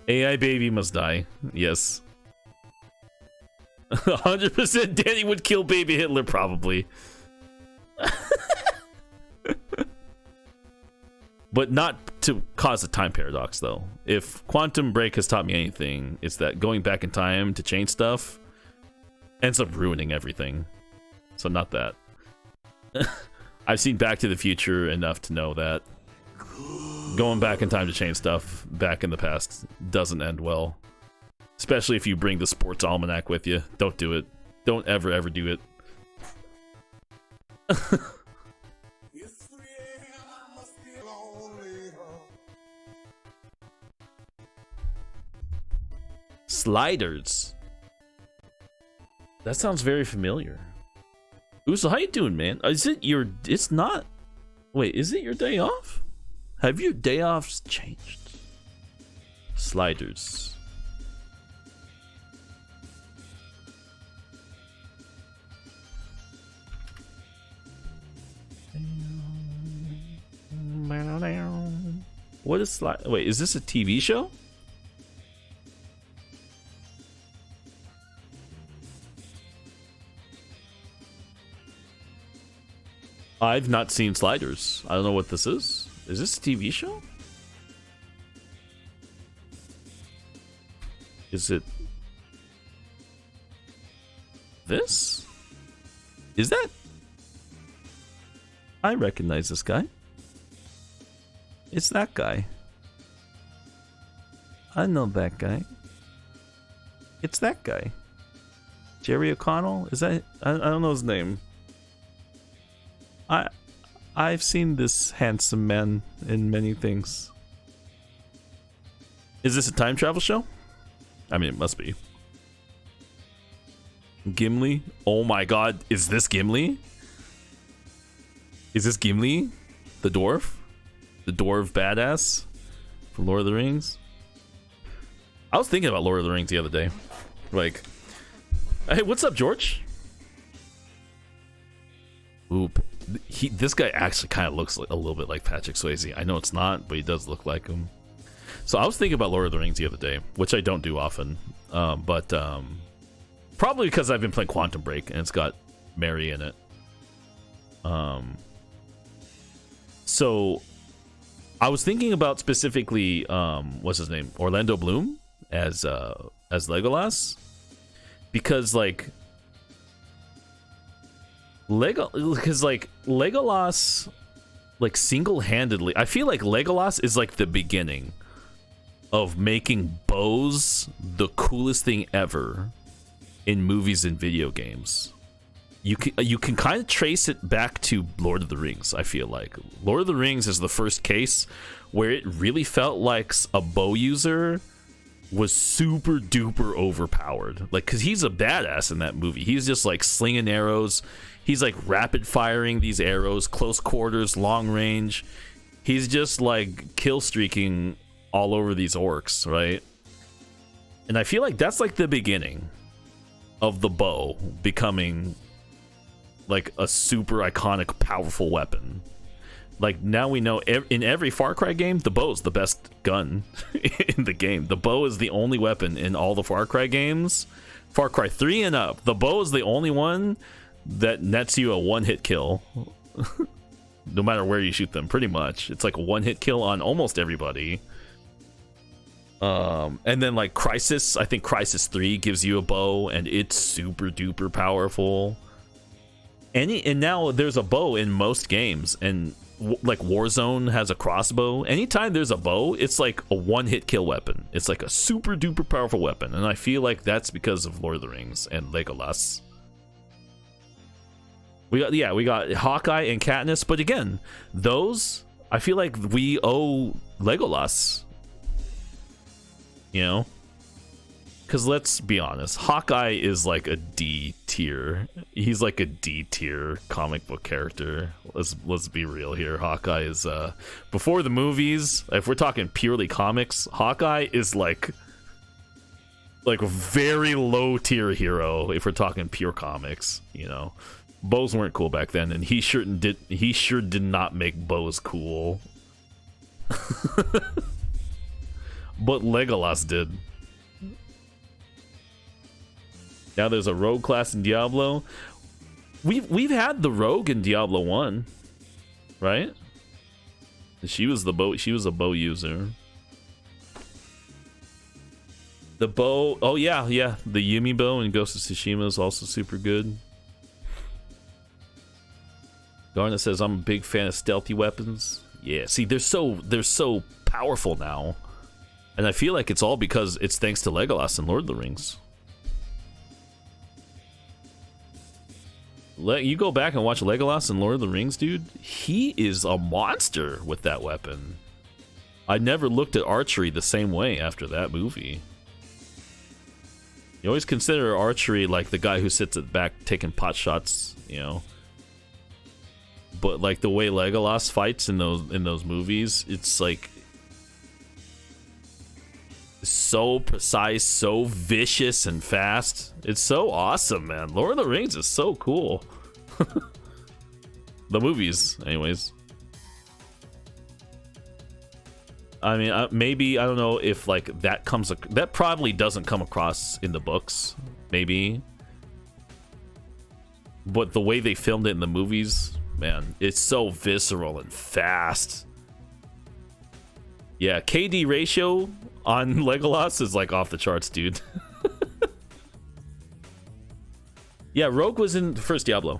AI baby must die. Yes. 100% Danny would kill baby Hitler, probably. But not to cause a time paradox, though. If Quantum Break has taught me anything, it's that going back in time to change stuff ends up ruining everything. So not that. I've seen Back to the Future enough to know that going back in time to change stuff back in the past doesn't end well. Especially if you bring the sports almanac with you. Don't do it. Don't ever do it. Sliders. That sounds very familiar. Uso, how you doing, man? Is it your... It's not... Wait, is it your day off? Have your day offs changed? Sliders. What is slide? Wait, is this a TV show? I've not seen Sliders. I don't know what this is. Is this a TV show? Is it this? Is that? I recognize this guy. It's that guy. I know that guy. It's that guy. Jerry O'Connell? Is that? I don't know his name. I've seen this handsome man in many things. Is this a time travel show? I mean, it must be. Gimli? Oh my god, is this Gimli? Is this Gimli? The dwarf? The dwarf badass from Lord of the Rings? I was thinking about Lord of the Rings the other day. Like, hey, what's up, George? Oop. This guy actually kind of looks a little bit like Patrick Swayze. I know it's not, but he does look like him. So I was thinking about Lord of the Rings the other day, which I don't do often. But probably because I've been playing Quantum Break and it's got Mary in it. So I was thinking about specifically, what's his name? Orlando Bloom as Legolas. Because like Legolas, like single-handedly, I feel like Legolas is like the beginning of making bows the coolest thing ever in movies and video games. You can kind of trace it back to Lord of the Rings. I feel like Lord of the Rings is the first case where it really felt like a bow user was super duper overpowered, like, because he's a badass in that movie. He's just like slinging arrows. He's like rapid firing these arrows, close quarters, long range. He's just like kill streaking all over these orcs, right? And I feel like that's like the beginning of the bow becoming like a super iconic, powerful weapon. Like, now we know in every Far Cry game, the bow is the best gun in the game. The bow is the only weapon in all the Far Cry games. Far Cry 3 and up, the bow is the only one that nets you a one-hit kill. No matter where you shoot them, pretty much. It's like a one-hit kill on almost everybody. And then like Crysis, I think Crysis 3 gives you a bow, and it's super duper powerful. And now there's a bow in most games, and like Warzone has a crossbow. Anytime there's a bow, it's like a one-hit kill weapon. It's like a super duper powerful weapon, and I feel like that's because of Lord of the Rings and Legolas. We got Hawkeye and Katniss, but again, those I feel like we owe Legolas. You know, because let's be honest, Hawkeye is like a D tier. He's like a D tier comic book character. Let's be real here. Hawkeye is before the movies. If we're talking purely comics, Hawkeye is like a very low tier hero. If we're talking pure comics, you know, bows weren't cool back then, and he sure did not make bows cool. But Legolas did. Now there's a rogue class in Diablo. We've had the rogue in Diablo 1, right? She was the bow. She was a bow user. The bow. Oh yeah, yeah. The Yumi bow in Ghost of Tsushima is also super good. Garnet says I'm a big fan of stealthy weapons. Yeah. See, they're so powerful now, and I feel like it's all because it's thanks to Legolas and Lord of the Rings. You go back and watch Legolas and Lord of the Rings, dude. He is a monster with that weapon. I never looked at archery the same way after that movie. You always consider archery like the guy who sits at the back taking pot shots, you know. But like the way Legolas fights in those movies, it's like so precise, so vicious and fast. It's so awesome, man. Lord of the Rings is so cool. The movies, anyways. I mean, maybe, I don't know if like that probably doesn't come across in the books, maybe. But the way they filmed it in the movies, man, it's so visceral and fast. Yeah, KD ratio on Legolas is like off the charts, dude. Yeah, Rogue was in the first Diablo.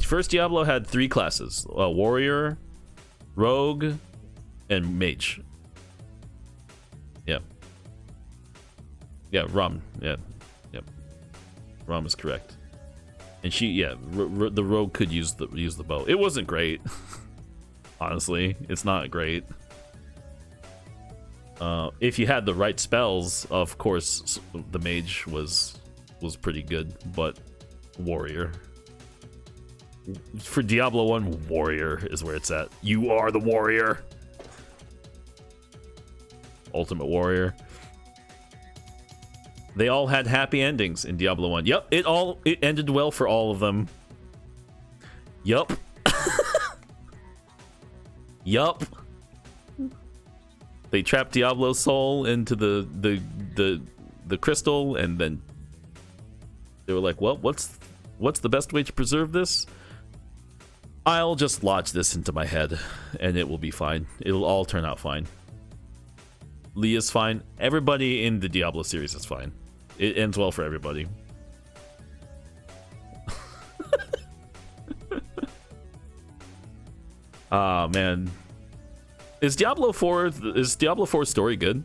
First Diablo had 3 classes: Warrior, Rogue, and Mage. Yeah. Yeah, Rom. Yeah. Yep. Rom is correct. And she, yeah, the Rogue could use the bow. It wasn't great. Honestly, it's not great. If you had the right spells, of course, the Mage was pretty good, but Warrior. For Diablo 1, Warrior is where it's at. You are the Warrior. Ultimate Warrior. They all had happy endings in Diablo 1. Yep, it ended well for all of them. Yup. Yup. They trapped Diablo's soul into the crystal, and then they were like, well, what's the best way to preserve this? I'll just lodge this into my head and it will be fine. It'll all turn out fine. Leah's fine. Everybody in the Diablo series is fine. It ends well for everybody. Ah, man. Is Diablo 4 story good?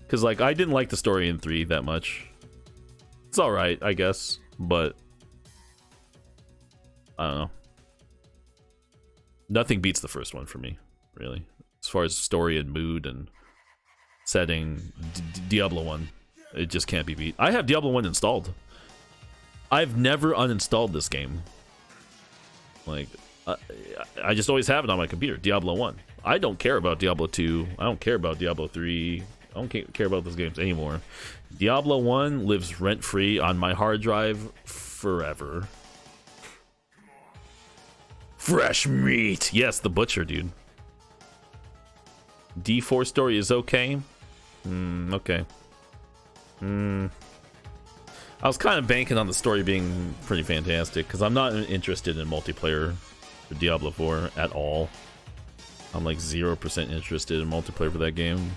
Because like I didn't like the story in 3 that much. It's alright, I guess, but I don't know. Nothing beats the first one for me, really. As far as story and mood and setting, Diablo 1, it just can't be beat. I have Diablo 1 installed. I've never uninstalled this game. Like, I just always have it on my computer, Diablo 1. I don't care about Diablo 2. I don't care about Diablo 3. I don't care about those games anymore. Diablo 1 lives rent-free on my hard drive forever. Fresh meat! Yes, the butcher, dude. D4 story is okay. Okay. I was kind of banking on the story being pretty fantastic, because I'm not interested in multiplayer for Diablo 4 at all. I'm like 0% interested in multiplayer for that game.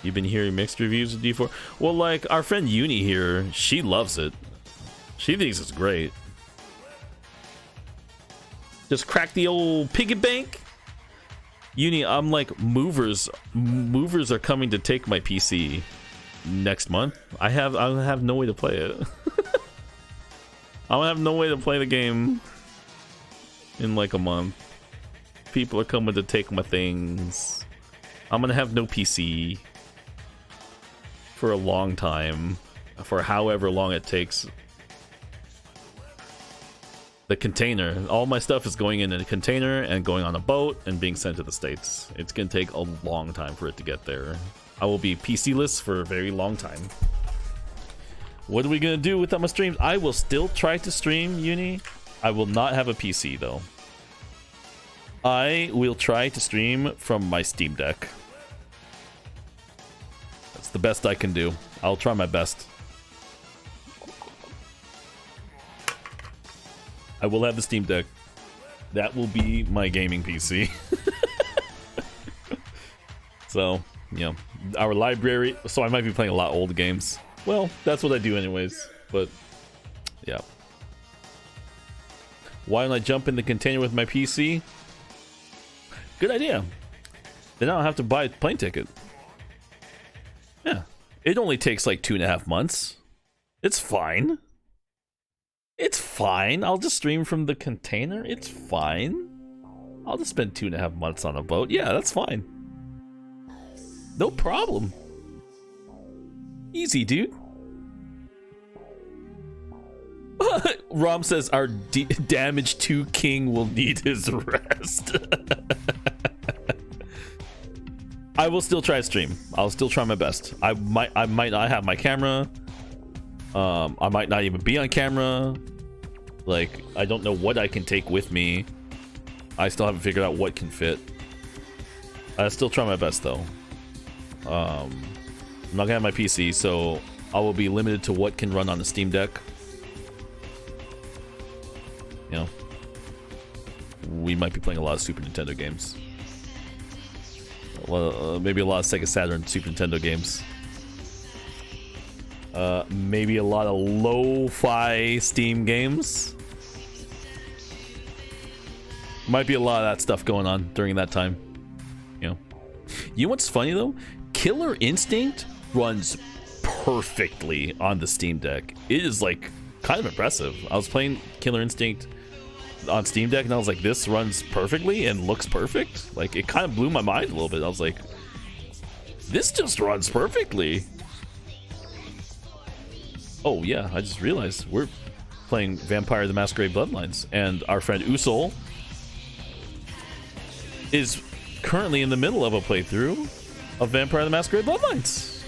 You've been hearing mixed reviews of D4? Well, like, our friend Uni here, she loves it. She thinks it's great. Just crack the old piggy bank. Uni, I'm like, movers are coming to take my PC next month. I have no way to play it. I have no way to play the game in like a month. People are coming to take my things. I'm gonna have no PC for a long time, for however long it takes. The container, all my stuff is going in a container and going on a boat and being sent to the States. It's gonna take a long time for it to get there. I will be PC-less for a very long time. What are we gonna do without my streams? I will still try to stream, Uni. I will not have a PC though. I will try to stream from my Steam Deck. That's the best I can do. I'll try my best. I will have the Steam Deck. That will be my gaming PC. So, you know, our library. So I might be playing a lot of old games. Well, that's what I do anyways. But, yeah. Why don't I jump in the container with my PC? Good idea. Then I don't have to buy a plane ticket. Yeah. It only takes like 2.5 months. It's fine. It's fine. I'll just stream from the container. It's fine. I'll just spend 2.5 months on a boat. Yeah, that's fine. No problem. Easy, dude. Rom says our damage 2 king will need his rest. I will still try to stream. I'll still try my best. I might not have my camera. I might not even be on camera. Like, I don't know what I can take with me. I still haven't figured out what can fit. I still try my best though. I'm not gonna have my PC, so I will be limited to what can run on the Steam Deck. You know, we might be playing a lot of Super Nintendo games. Maybe a lot of Sega Saturn, Super Nintendo games. Maybe a lot of lo-fi Steam games. Might be a lot of that stuff going on during that time. You know what's funny though? Killer Instinct runs perfectly on the Steam Deck. It is like kind of impressive. I was playing Killer Instinct on Steam Deck and I was like, this runs perfectly and looks perfect. Like, it kind of blew my mind a little bit. I was like, this just runs perfectly. Oh yeah, I just realized we're playing Vampire the Masquerade Bloodlines, and our friend Usul is currently in the middle of a playthrough of Vampire the Masquerade Bloodlines.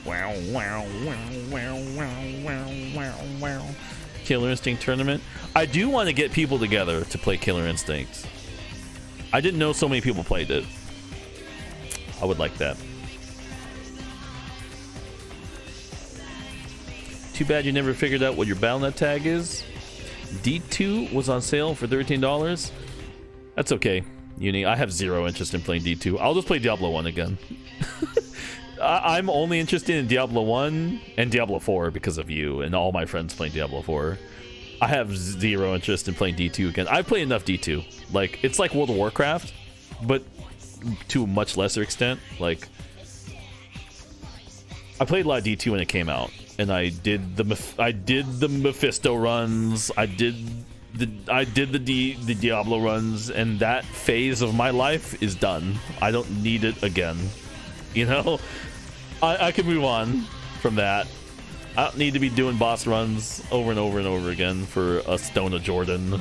Wow, wow, wow, wow, wow, wow, wow, wow. Killer Instinct tournament. I do want to get people together to play Killer Instinct. I didn't know so many people played it. I would like that. Too bad you never figured out what your BattleNet tag is. D2 was on sale for $13. That's okay, Uni. I have zero interest in playing D2. I'll just play Diablo 1 again. I'm only interested in Diablo 1 and Diablo 4 because of you and all my friends playing Diablo 4. I have zero interest in playing D2 again. I've played enough D2. Like, it's like World of Warcraft, but to a much lesser extent. Like, I played a lot of D2 when it came out, and I did the Mephisto runs. I did the Diablo runs, and that phase of my life is done. I don't need it again. You know, I can move on from that. I don't need to be doing boss runs over and over and over again for a Stone of Jordan. I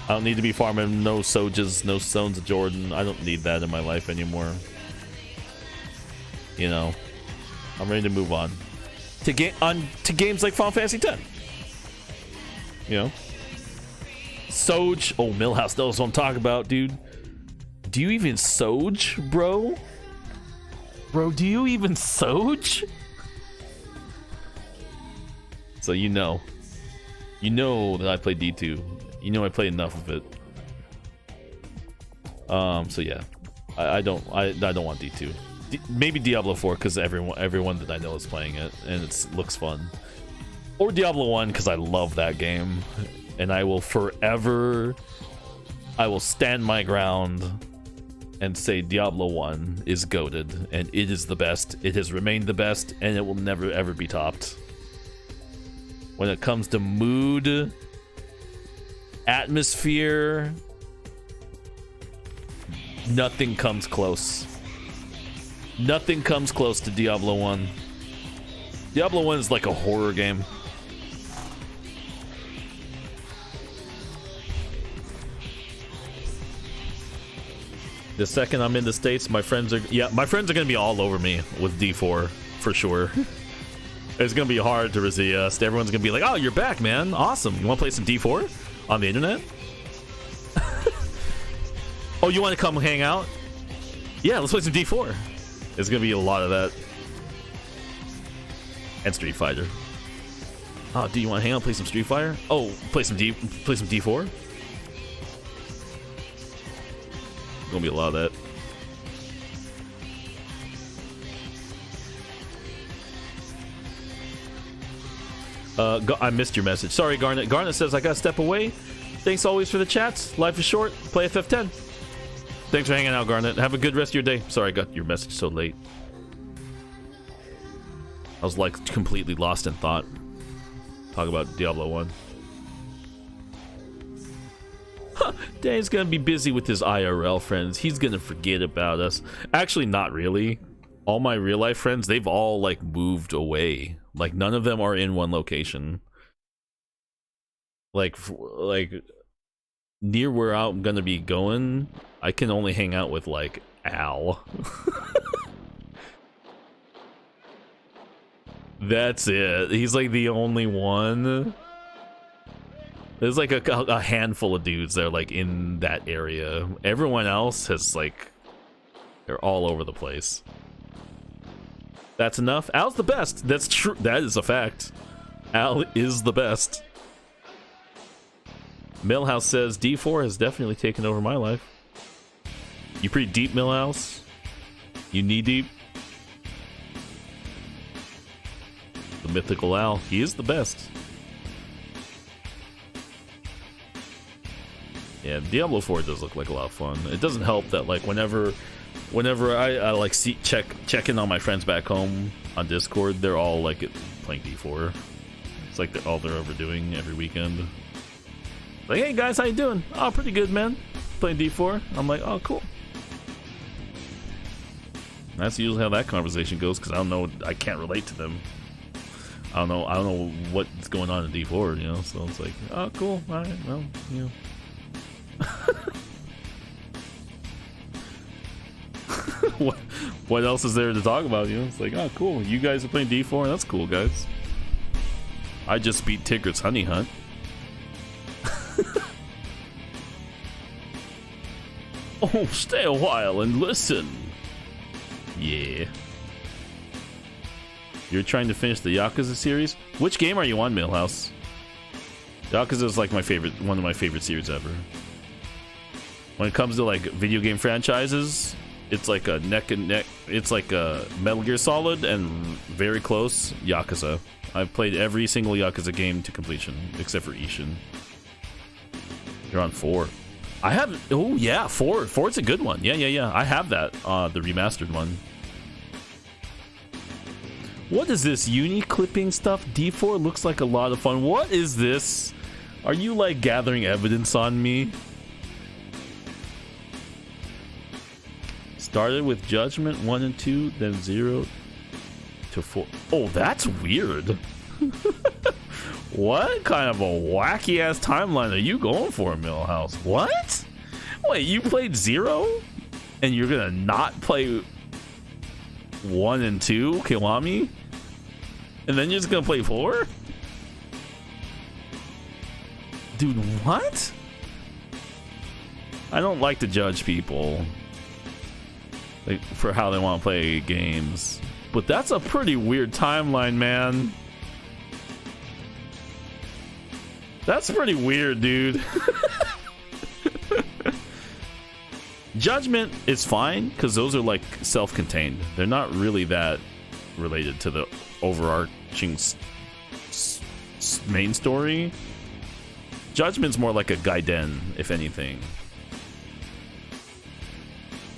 don't need to be farming no Sojas, no Stones of Jordan. I don't need that in my life anymore. You know, I'm ready to move on to games like Final Fantasy X. You know, Soj. Oh, Millhouse knows what I'm talking about, dude. Do you even Soj, bro? Bro, do you even Soj? So you know that I play D2. You know I play enough of it. So yeah, I don't want D2. Maybe Diablo 4 because everyone that I know is playing it and it looks fun. Or Diablo 1 because I love that game, and I will stand my ground and say Diablo 1 is goated, and it is the best. It has remained the best, and it will never ever be topped. When it comes to mood, atmosphere, nothing comes close. Nothing comes close to Diablo 1. Diablo 1 is like a horror game. The second I'm in the States, my friends are gonna be all over me with D4 for sure. It's gonna be hard to resist. Everyone's gonna be like, "Oh, you're back, man! Awesome! You want to play some D4 on the internet? Oh, you want to come hang out? Yeah, let's play some D4." It's gonna be a lot of that, and Street Fighter. Oh, do you want to hang out, play some Street Fighter? Oh, play some D4. Gonna be a lot of that. I missed your message. Sorry, Garnet. Garnet says I gotta step away. Thanks always for the chats. Life is short. Play FF10. Thanks for hanging out, Garnet. Have a good rest of your day. Sorry I got your message so late. I was like completely lost in thought. Talk about Diablo 1. Dan's gonna be busy with his IRL friends. He's gonna forget about us. Actually, not really. All my real life friends, they've all like moved away. Like none of them are in one location. Like near where I'm gonna be going, I can only hang out with like Al. That's it. He's like the only one. There's like a handful of dudes that are like in that area. Everyone else has like, they're all over the place. That's enough. Al's the best. That's true. That is a fact. Al is the best. Millhouse says D4 has definitely taken over my life. You pretty deep, Millhouse? You knee deep? The mythical Al. He is the best. Yeah, Diablo 4 does look like a lot of fun. It doesn't help that like whenever I like check in on my friends back home on Discord, they're all like playing D4. It's like they're ever doing every weekend. Like, hey guys, how you doing? Oh, pretty good, man. Playing D4. I'm like, oh, cool. That's usually how that conversation goes because I don't know. I can't relate to them. I don't know what's going on in D4, you know. So it's like, oh, cool. All right, well, you know. What else is there to talk about? You know, it's like, oh, cool. You guys are playing D4. That's cool, guys. I just beat Tigger's Honey Hunt. Oh, stay a while and listen. Yeah. You're trying to finish the Yakuza series? Which game are you on, Millhouse? Yakuza is like one of my favorite series ever. When it comes to like video game franchises, it's like a neck and neck. It's like a Metal Gear Solid and very close Yakuza. I've played every single Yakuza game to completion except for Ishin. You're on 4. I haven't. Oh yeah, 4. 4's a good one. Yeah. I have that. The remastered one. What is this uni clipping stuff? D4 looks like a lot of fun. What is this? Are you like gathering evidence on me? Started with Judgment 1 and 2, then 0 to 4. Oh, that's weird. What kind of a wacky ass timeline are you going for, Millhouse? What? Wait, you played 0 and you're gonna not play 1 and 2 Kiwami? And then you're just gonna play 4? Dude, what? I don't like to judge people like for how they want to play games, but that's a pretty weird timeline, man. That's pretty weird, dude. Judgment is fine because those are like self-contained. They're not really that related to the overarching main story. Judgment's more like a Gaiden, if anything.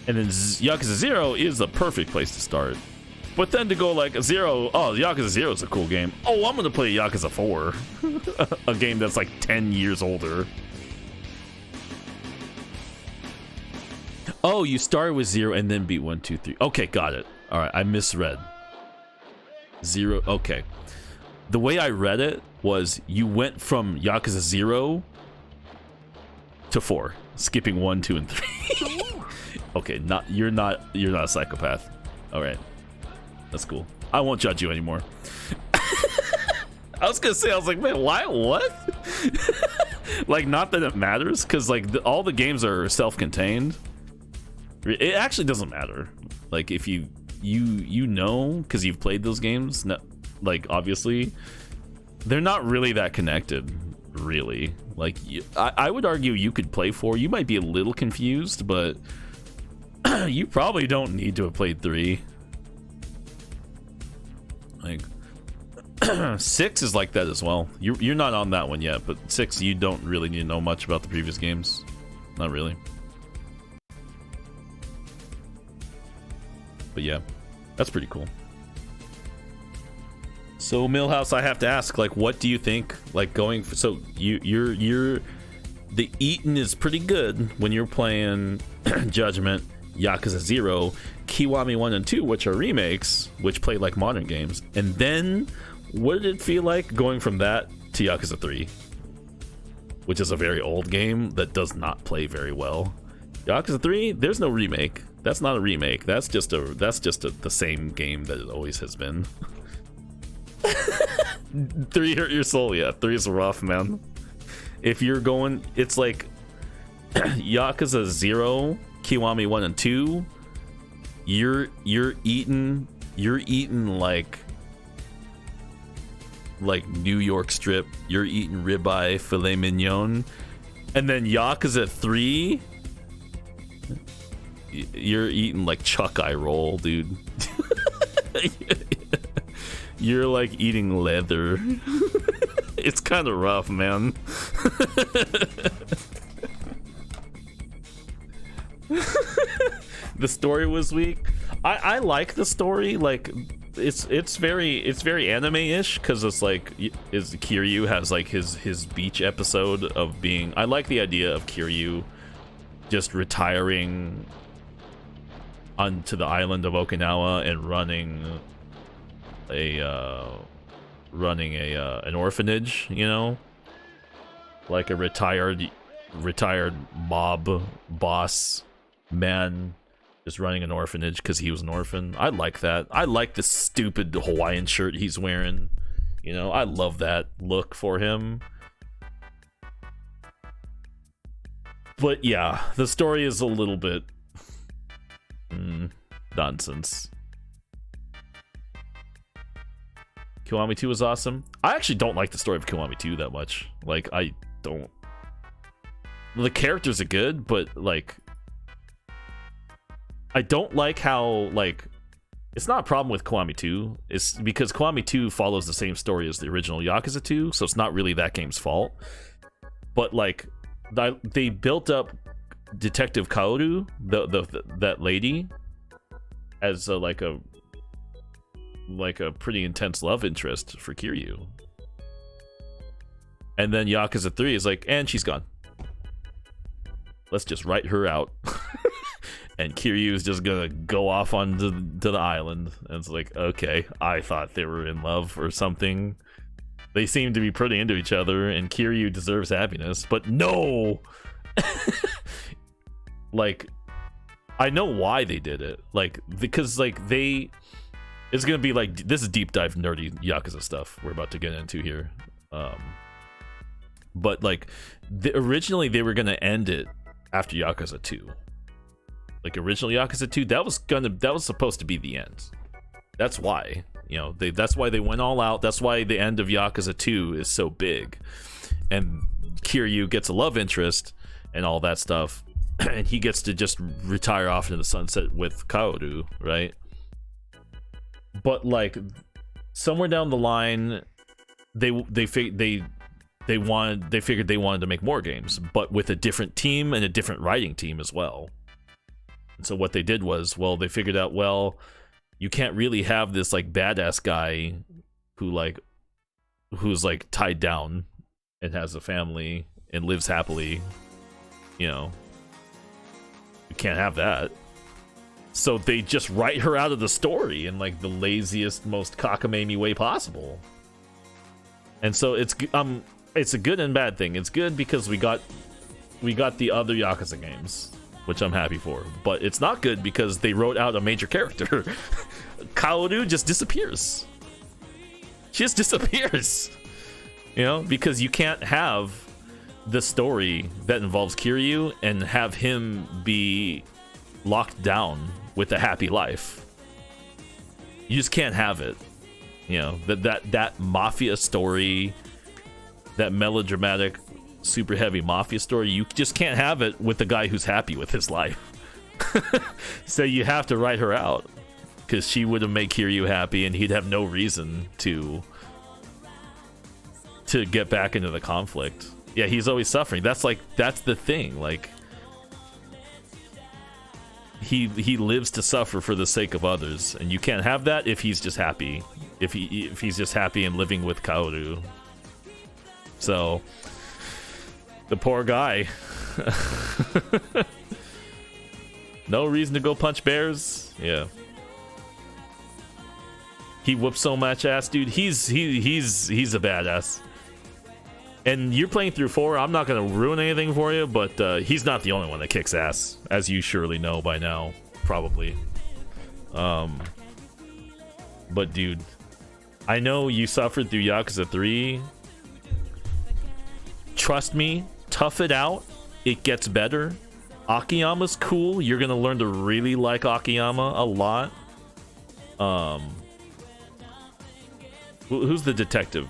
And then Yakuza 0 is the perfect place to start. But then to go like 0, oh, Yakuza 0 is a cool game. Oh, I'm gonna play Yakuza 4. A game that's like 10 years older. Oh, you started with 0 and then beat 1, 2, 3. Okay, got it. Alright, I misread. 0, okay. The way I read it was you went from Yakuza 0 to 4, skipping 1, 2, and 3. Okay, you're not a psychopath. Alright. That's cool. I won't judge you anymore. I was gonna say, I was like, man, why? What? Like, not that it matters, because like all the games are self-contained. It actually doesn't matter. Like, if you know, because you've played those games, like obviously, they're not really that connected, really. Like, I would argue you could play 4. You might be a little confused, but you probably don't need to have played 3. Like, 6 is like that as well. You're not on that one yet, but 6, you don't really need to know much about the previous games. Not really. But yeah, that's pretty cool. So Millhouse, I have to ask, like, what do you think? Like, going for, so you're the eating is pretty good when you're playing Judgment, Yakuza 0, Kiwami 1 and 2, which are remakes, which play like modern games. And then what did it feel like going from that to Yakuza 3, which is a very old game that does not play very well? Yakuza 3, there's no remake. That's not a remake. That's just the same game that it always has been. 3 hurt your soul. Yeah, 3 is rough, man. If you're going, it's like Yakuza 0, Kiwami 1 and 2. You're eating like New York strip. You're eating ribeye, filet mignon, and then Yakuza 3. You're eating like chuck eye roll, dude. You're like eating leather. It's kind of rough, man. The story was weak. I like the story. Like, it's very anime-ish, because it's like, Kiryu has like his beach episode of being. I like the idea of Kiryu just retiring onto the island of Okinawa and running an orphanage, you know, like a retired mob boss man just running an orphanage because he was an orphan. I like that. I like the stupid Hawaiian shirt he's wearing, you know. I love that look for him. But yeah, the story is a little bit nonsense. Kiwami 2 was awesome. I actually don't like the story of Kiwami 2 that much. Like, I don't. The characters are good, but like, I don't like how, like, it's not a problem with Kiwami 2. It's because Kiwami 2 follows the same story as the original Yakuza 2, so it's not really that game's fault. But like, they built up Detective Kaoru, that lady, as like a pretty intense love interest for Kiryu. And then Yakuza 3 is like, and she's gone. Let's just write her out. And Kiryu is just gonna go off onto the island. And it's like, okay, I thought they were in love or something. They seem to be pretty into each other, and Kiryu deserves happiness. But no! Like, I know why they did it. Like, because like it's gonna be like, this is deep dive nerdy Yakuza stuff we're about to get into here. But like, originally they were gonna end it after Yakuza 2. Like, original Yakuza 2, that was supposed to be the end. That's why, you know, that's why they went all out. That's why the end of Yakuza 2 is so big. And Kiryu gets a love interest and all that stuff, and he gets to just retire off into the sunset with Kaoru, right? But like, somewhere down the line, they figured they wanted to make more games, but with a different team and a different writing team as well. And so what they did was, well, they figured out, well, you can't really have this like badass guy who's like tied down and has a family and lives happily, you know. You can't have that. So they just write her out of the story in like the laziest, most cockamamie way possible. And so it's a good and bad thing. It's good because we got the other Yakuza games, which I'm happy for. But it's not good because they wrote out a major character. Kaoru just disappears. She just disappears. You know, because you can't have the story that involves Kiryu and have him be locked down with a happy life. You just can't have it. You know, that mafia story, that melodramatic, super heavy mafia story, you just can't have it with the guy who's happy with his life. So you have to write her out, because she would have made Kiryu happy and he'd have no reason to get back into the conflict. Yeah, he's always suffering. That's the thing. Like, he lives to suffer for the sake of others, and you can't have that if he's just happy. If he's just happy and living with Kaoru. So the poor guy. No reason to go punch bears. Yeah. He whoops so much ass, dude. He's a badass. And you're playing through 4. I'm not gonna ruin anything for you, but he's not the only one that kicks ass, as you surely know by now, probably. But dude, I know you suffered through Yakuza 3. Trust me, tough it out. It gets better. Akiyama's cool. You're gonna learn to really like Akiyama a lot. Who's the detective?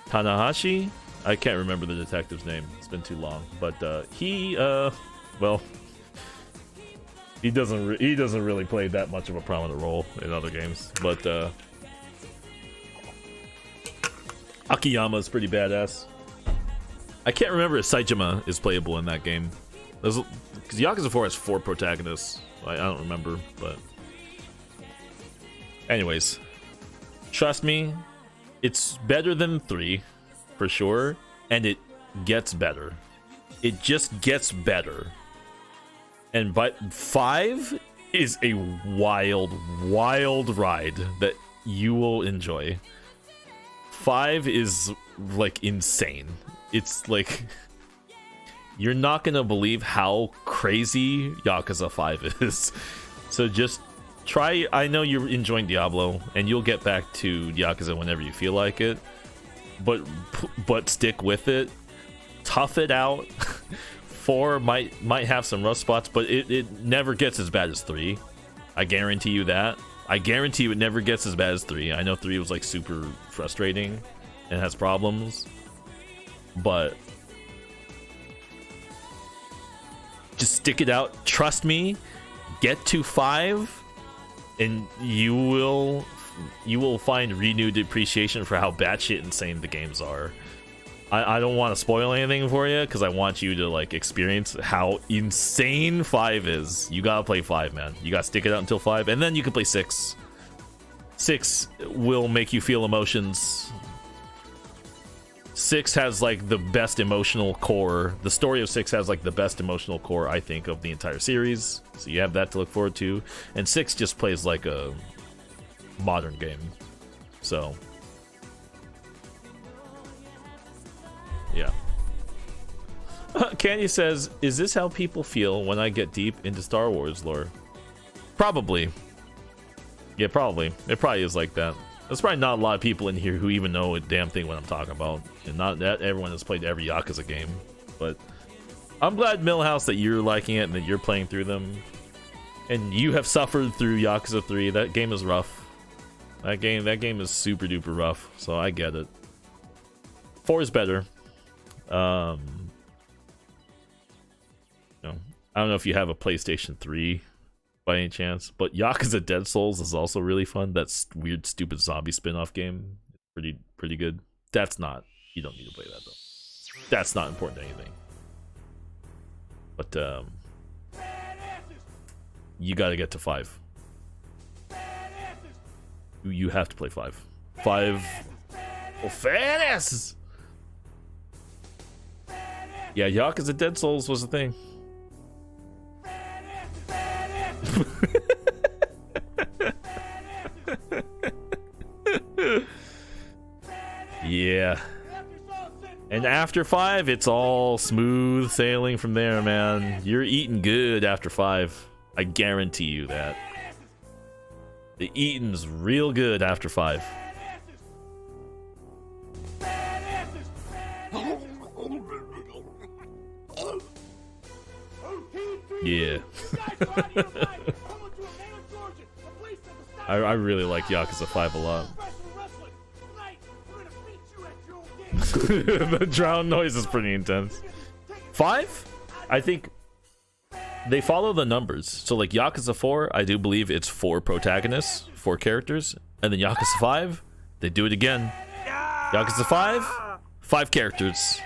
Tanahashi? I can't remember the detective's name. It's been too long. But well, he doesn't really play that much of a prominent role in other games. But Akiyama is pretty badass. I can't remember if Saitama is playable in that game. Because Yakuza 4 has 4 protagonists. I don't remember, but anyways, trust me, it's better than 3 for sure, and it gets better. It just gets better. And but 5 is a wild ride that you will enjoy. 5 is like insane. It's like, you're not gonna believe how crazy Yakuza 5 is. So just try. I know you're enjoying Diablo, and you'll get back to Yakuza whenever you feel like it. But stick with it. Tough it out. 4 might have some rough spots, but it never gets as bad as 3. I guarantee you that. I guarantee you it never gets as bad as 3. I know 3 was like super frustrating and has problems, but just stick it out. Trust me. Get to 5, and you will find renewed appreciation for how batshit insane the games are. I don't want to spoil anything for you, because I want you to like experience how insane 5 is. You gotta play 5, man. You gotta stick it out until 5, and then you can play 6. 6 will make you feel emotions. 6 has like the best emotional core. The story of 6 has like the best emotional core, I think, of the entire series. So you have that to look forward to. And 6 just plays like a modern game. So yeah. Candy says, is this how people feel when I get deep into Star Wars lore? Probably. Yeah, probably. It probably is like that. There's probably not a lot of people in here who even know a damn thing what I'm talking about. And not that everyone has played every Yakuza game. But I'm glad, Millhouse, that you're liking it and that you're playing through them. And you have suffered through Yakuza 3. That game is rough. That game is super duper rough. So I get it. 4 is better. I don't know if you have a PlayStation 3 by any chance, but Yakuza Dead Souls is also really fun. That's weird, stupid zombie spin-off game. Pretty good. You don't need to play that though. That's not important to anything. But you got to get to 5. You have to play 5. 5. Oh, fat asses. Yeah, Yakuza Dead Souls was a thing. Yeah. And after 5, it's all smooth sailing from there, man. You're eating good after 5. I guarantee you that. The eating's real good after 5. Yeah. I really like Yakuza 5 a lot. The drown noise is pretty intense. 5? I think they follow the numbers. So like Yakuza 4, I do believe it's 4 protagonists, 4 characters. And then Yakuza 5, they do it again. Yakuza 5, 5 characters,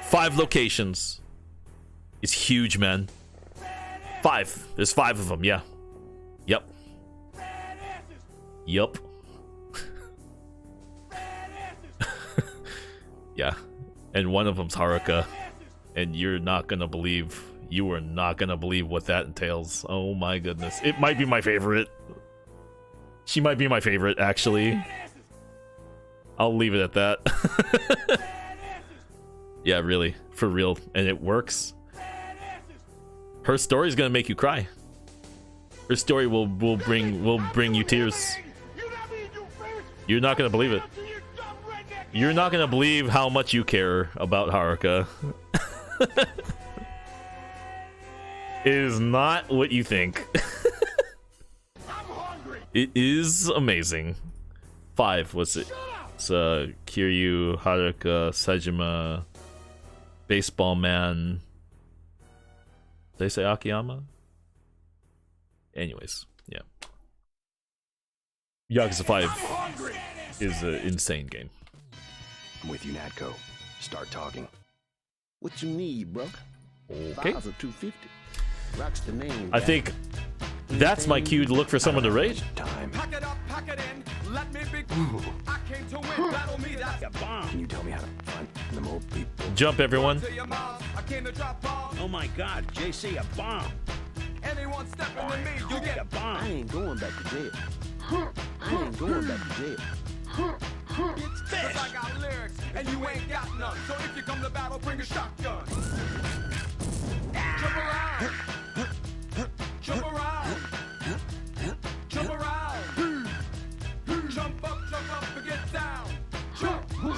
5 locations. It's huge, man. 5. There's 5 of them, yeah. Yep. Yup. Yeah. And one of them's Haruka. And you're not gonna believe, you are not gonna believe what that entails. Oh my goodness. It might be my favorite. She might be my favorite, actually. I'll leave it at that. Yeah, really. For real. And it works. Her story's gonna make you cry. Her story will bring you tears. You're not gonna believe it. You're not gonna believe how much you care about Haruka. It is not what you think. It is amazing. 5, what's it? It's Kiryu, Haruka, Sejima, Baseball Man. Did they say Akiyama? Anyways, yeah. Yakuza 5 is an insane game. I'm with you, Natko. Start talking. What you need, bro? Okay. 5's a 250. Rock's the name. I think that's my cue to look for someone to raid. Time. Pack it up, pack it in. Let me be. I came to win. Battle me, that's a bomb. Can you tell me how to find the more people? Jump, everyone. I came to drop bombs. Oh my God, JC, a bomb. Anyone stepping to me, you get a bomb. I ain't going back to jail. I ain't going back to jail. Cause I got lyrics and you ain't got none. So if you come to battle, bring a shotgun. Jump around. Jump around. Jump around. Jump up and get down. Jump, jump,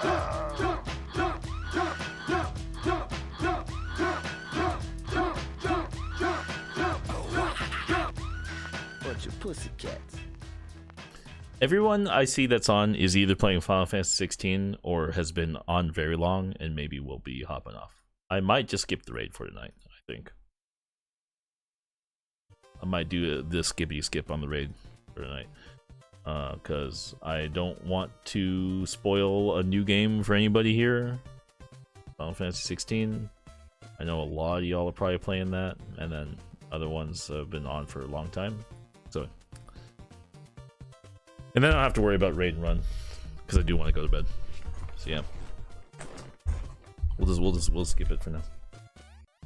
jump, jump, jump, jump, jump, jump, jump, jump, jump, jump, jump, jump. Bunch of pussycats. Everyone I see that's on is either playing Final Fantasy 16 or has been on very long and maybe will be hopping off. I might just skip the raid for tonight, I think. I might do this skippy skip on the raid for tonight. Because I don't want to spoil a new game for anybody here. Final Fantasy 16. I know a lot of y'all are probably playing that, and then other ones have been on for a long time. So, and then I don't have to worry about raid and run because I do want to go to bed. So yeah, we'll skip it for now.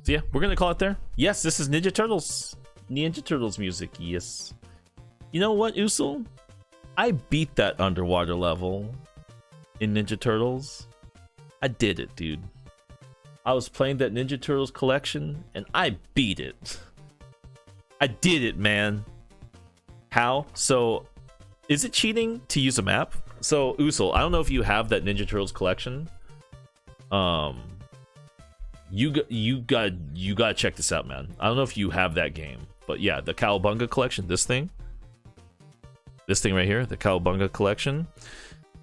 So yeah, we're gonna call it there. Yes, this is Ninja Turtles music. Yes. You know what, Usul? I beat that underwater level in Ninja Turtles. I did it, dude. I was playing that Ninja Turtles collection and I beat it. I did it, man. How? So, is it cheating to use a map? So, Usul, I don't know if you have that Ninja Turtles collection. You gotta check this out, man. I don't know if you have that game, but yeah, the Cowabunga collection, this thing right here, the Cowabunga collection.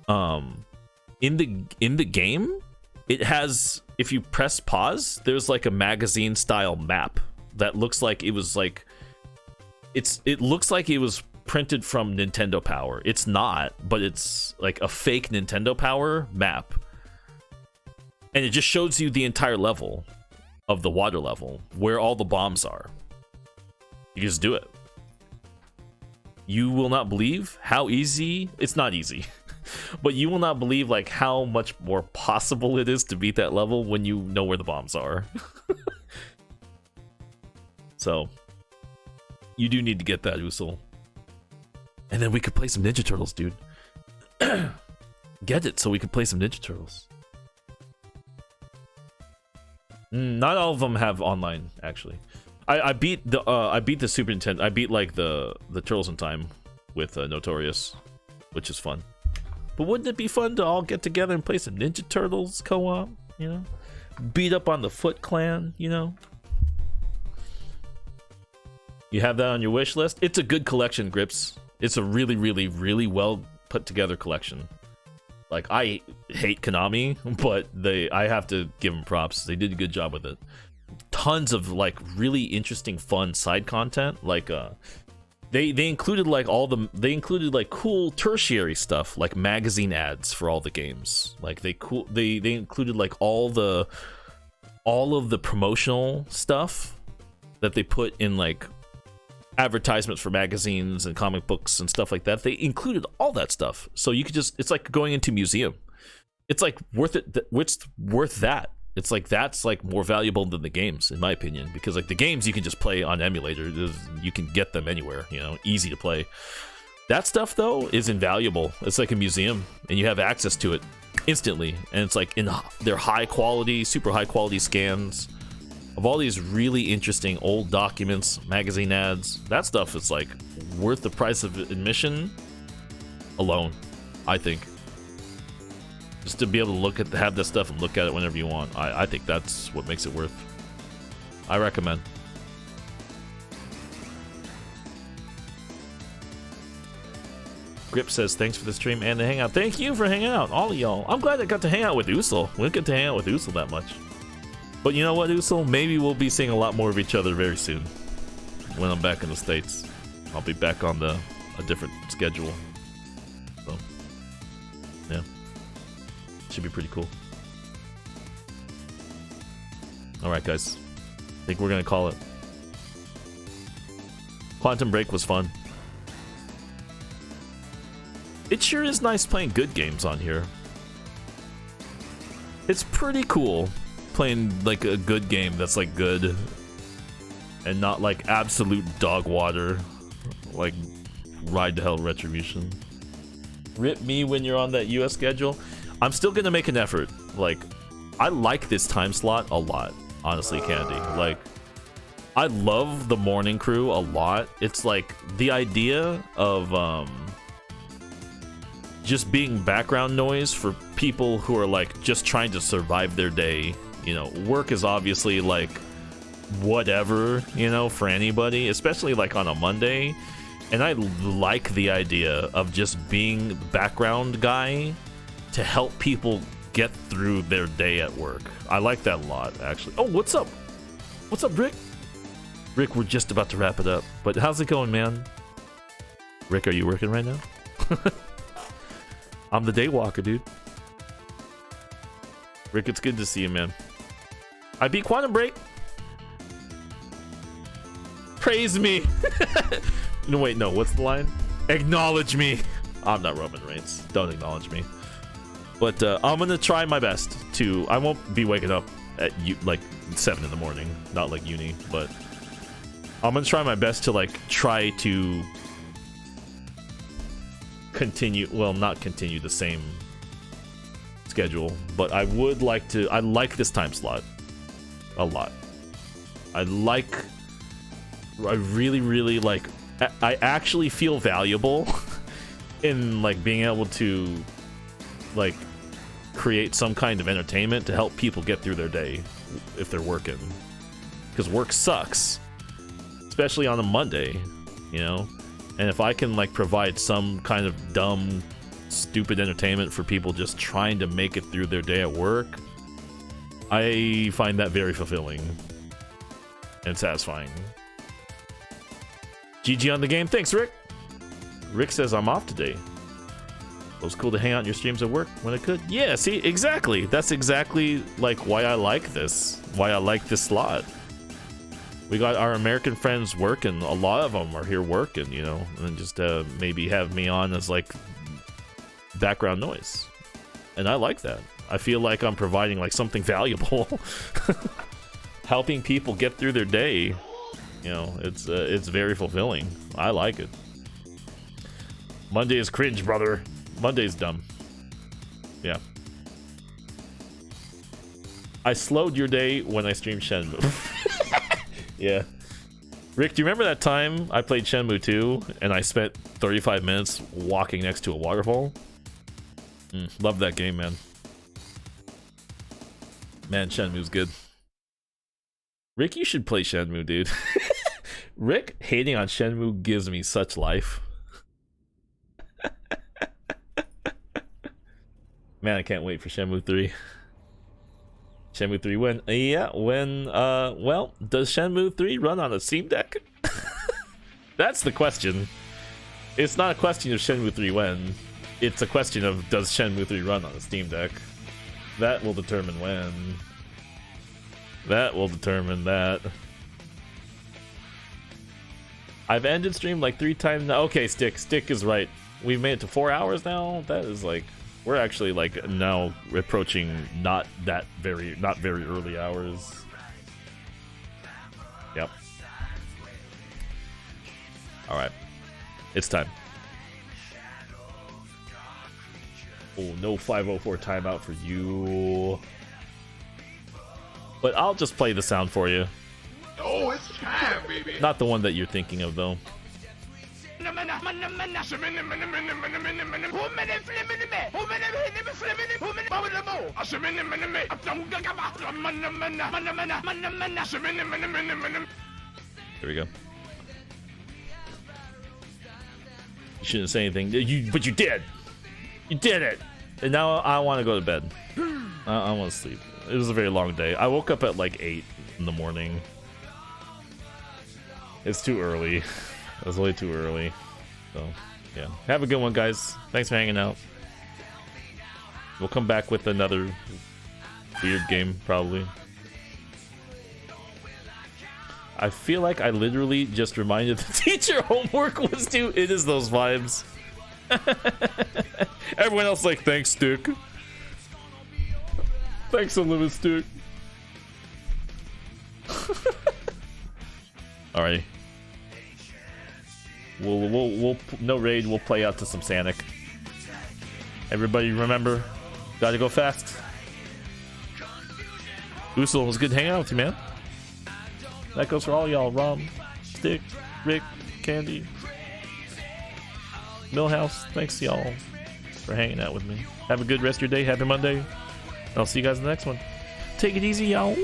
In the game, it has, if you press pause, there's like a magazine style map that looks like it was like it looks like it was printed from Nintendo Power. It's not, but it's like a fake Nintendo Power map. And it just shows you the entire level of the water level, where all the bombs are. You just do it. You will not believe how easy, it's not easy, but you will not believe like how much more possible it is to beat that level when you know where the bombs are. So, you do need to get that, Usul. And then we could play some Ninja Turtles, dude. Get it so we could play some Ninja Turtles. Not all of them have online, actually. I beat the Super Nintendo. I beat like the Turtles in Time with Notorious, which is fun. But wouldn't it be fun to all get together and play some Ninja Turtles co-op? You know, beat up on the Foot Clan. You know, you have that on your wish list. It's a good collection, Grips. It's a really, really, really well put together collection. Like, I hate Konami, but I have to give them props. They did a good job with it. Tons of like really interesting, fun side content. Like, they included like cool tertiary stuff, like magazine ads for all the games. Like they included like all of the promotional stuff that they put in like advertisements for magazines and comic books and stuff like that. They included all that stuff, so you could it's like going into a museum. It's like worth it. It's worth that. It's like that's like more valuable than the games, in my opinion, because like the games you can just play on emulator. You can get them anywhere, you know, easy to play. That stuff though is invaluable. It's like a museum, and you have access to it instantly, and it's like in their high quality, super high quality scans of all these really interesting old documents, magazine ads. That stuff is like worth the price of admission alone, I think. Just to be able to have this stuff and look at it whenever you want. I think that's what makes it worth. I recommend. Grip says thanks for the stream and the hangout. Thank you for hanging out, all of y'all. I'm glad I got to hang out with Usul. We didn't get to hang out with Usul that much. But you know what, Usul? Maybe we'll be seeing a lot more of each other very soon. When I'm back in the States. I'll be back on a different schedule. So, yeah. Should be pretty cool. Alright, guys. I think we're gonna call it. Quantum Break was fun. It sure is nice playing good games on here. It's pretty cool playing like a good game that's like good and not like absolute dog water like Ride to Hell Retribution. Rip me when you're on that US schedule. I'm still gonna make an effort. Like, I like this time slot a lot, honestly, Candy. Like, I love the morning crew a lot. It's like the idea of just being background noise for people who are like just trying to survive their day. You know, work is obviously like whatever, you know, for anybody, especially like on a Monday. And I like the idea of just being the background guy to help people get through their day at work. I like that a lot, actually. Oh, what's up? What's up, Rick? Rick, we're just about to wrap it up. But how's it going, man? Rick, are you working right now? I'm the day walker, dude. Rick, it's good to see you, man. I beat Quantum Break. Praise me. No, wait, no. What's the line? Acknowledge me. I'm not Roman Reigns. Don't acknowledge me. But I'm gonna try my best to. I won't be waking up at like 7 in the morning, not like uni. But I'm gonna try my best to like try to continue. Well, not continue the same schedule, but I would like to. I like this time slot a lot. I really, really like. I actually feel valuable in like being able to like create some kind of entertainment to help people get through their day if they're working, because work sucks, especially on a Monday, you know. And if I can like provide some kind of dumb, stupid entertainment for people just trying to make it through their day at work, I find that very fulfilling and satisfying. GG on the game. Thanks, Rick. Rick says I'm off today. It was cool to hang out in your streams at work when I could. Yeah, see, exactly. That's exactly like why I like this. Why I like this slot. We got our American friends working. A lot of them are here working, you know, and just maybe have me on as like background noise. And I like that. I feel like I'm providing like something valuable. Helping people get through their day. You know, it's very fulfilling. I like it. Monday is cringe, brother. Monday's dumb. Yeah. I slowed your day when I streamed Shenmue. Yeah. Rick, do you remember that time I played Shenmue 2 and I spent 35 minutes walking next to a waterfall? Love that game, man. Man, Shenmue's good. Rick, you should play Shenmue, dude. Rick hating on Shenmue gives me such life. Man, I can't wait for Shenmue 3. Shenmue 3 when? Yeah, when, well, does Shenmue 3 run on a Steam Deck? That's the question. It's not a question of Shenmue 3 when. It's a question of does Shenmue 3 run on a Steam Deck? That will determine when. That will determine that. I've ended stream like 3 times now. Okay, Stick is right. We've made it to 4 hours now. That is like, we're actually like now approaching not very early hours. Yep. All right, it's time. Oh, no 504 timeout for you. But I'll just play the sound for you. Oh, it's time, baby. Not the one that you're thinking of, though. Here we go. You shouldn't say anything, but you did. You did it. And now I want to go to bed. I want to sleep. It was a very long day. I woke up at like 8 in the morning. It's too early. It was way too early. So, yeah. Have a good one, guys. Thanks for hanging out. We'll come back with another weird game, probably. I feel like I literally just reminded the teacher homework was due. It is those vibes. Everyone else like, thanks, Stick. Thanks a little, Stick. Alrighty. We'll no raid. We'll play out to some Sanic. Everybody, remember, gotta go fast. Usul, it was good hanging out with you, man. That goes for all y'all. Rom, Stick, Rick, Candy, Millhouse. Thanks y'all for hanging out with me. Have a good rest of your day. Happy Monday. I'll see you guys in the next one. Take it easy, y'all.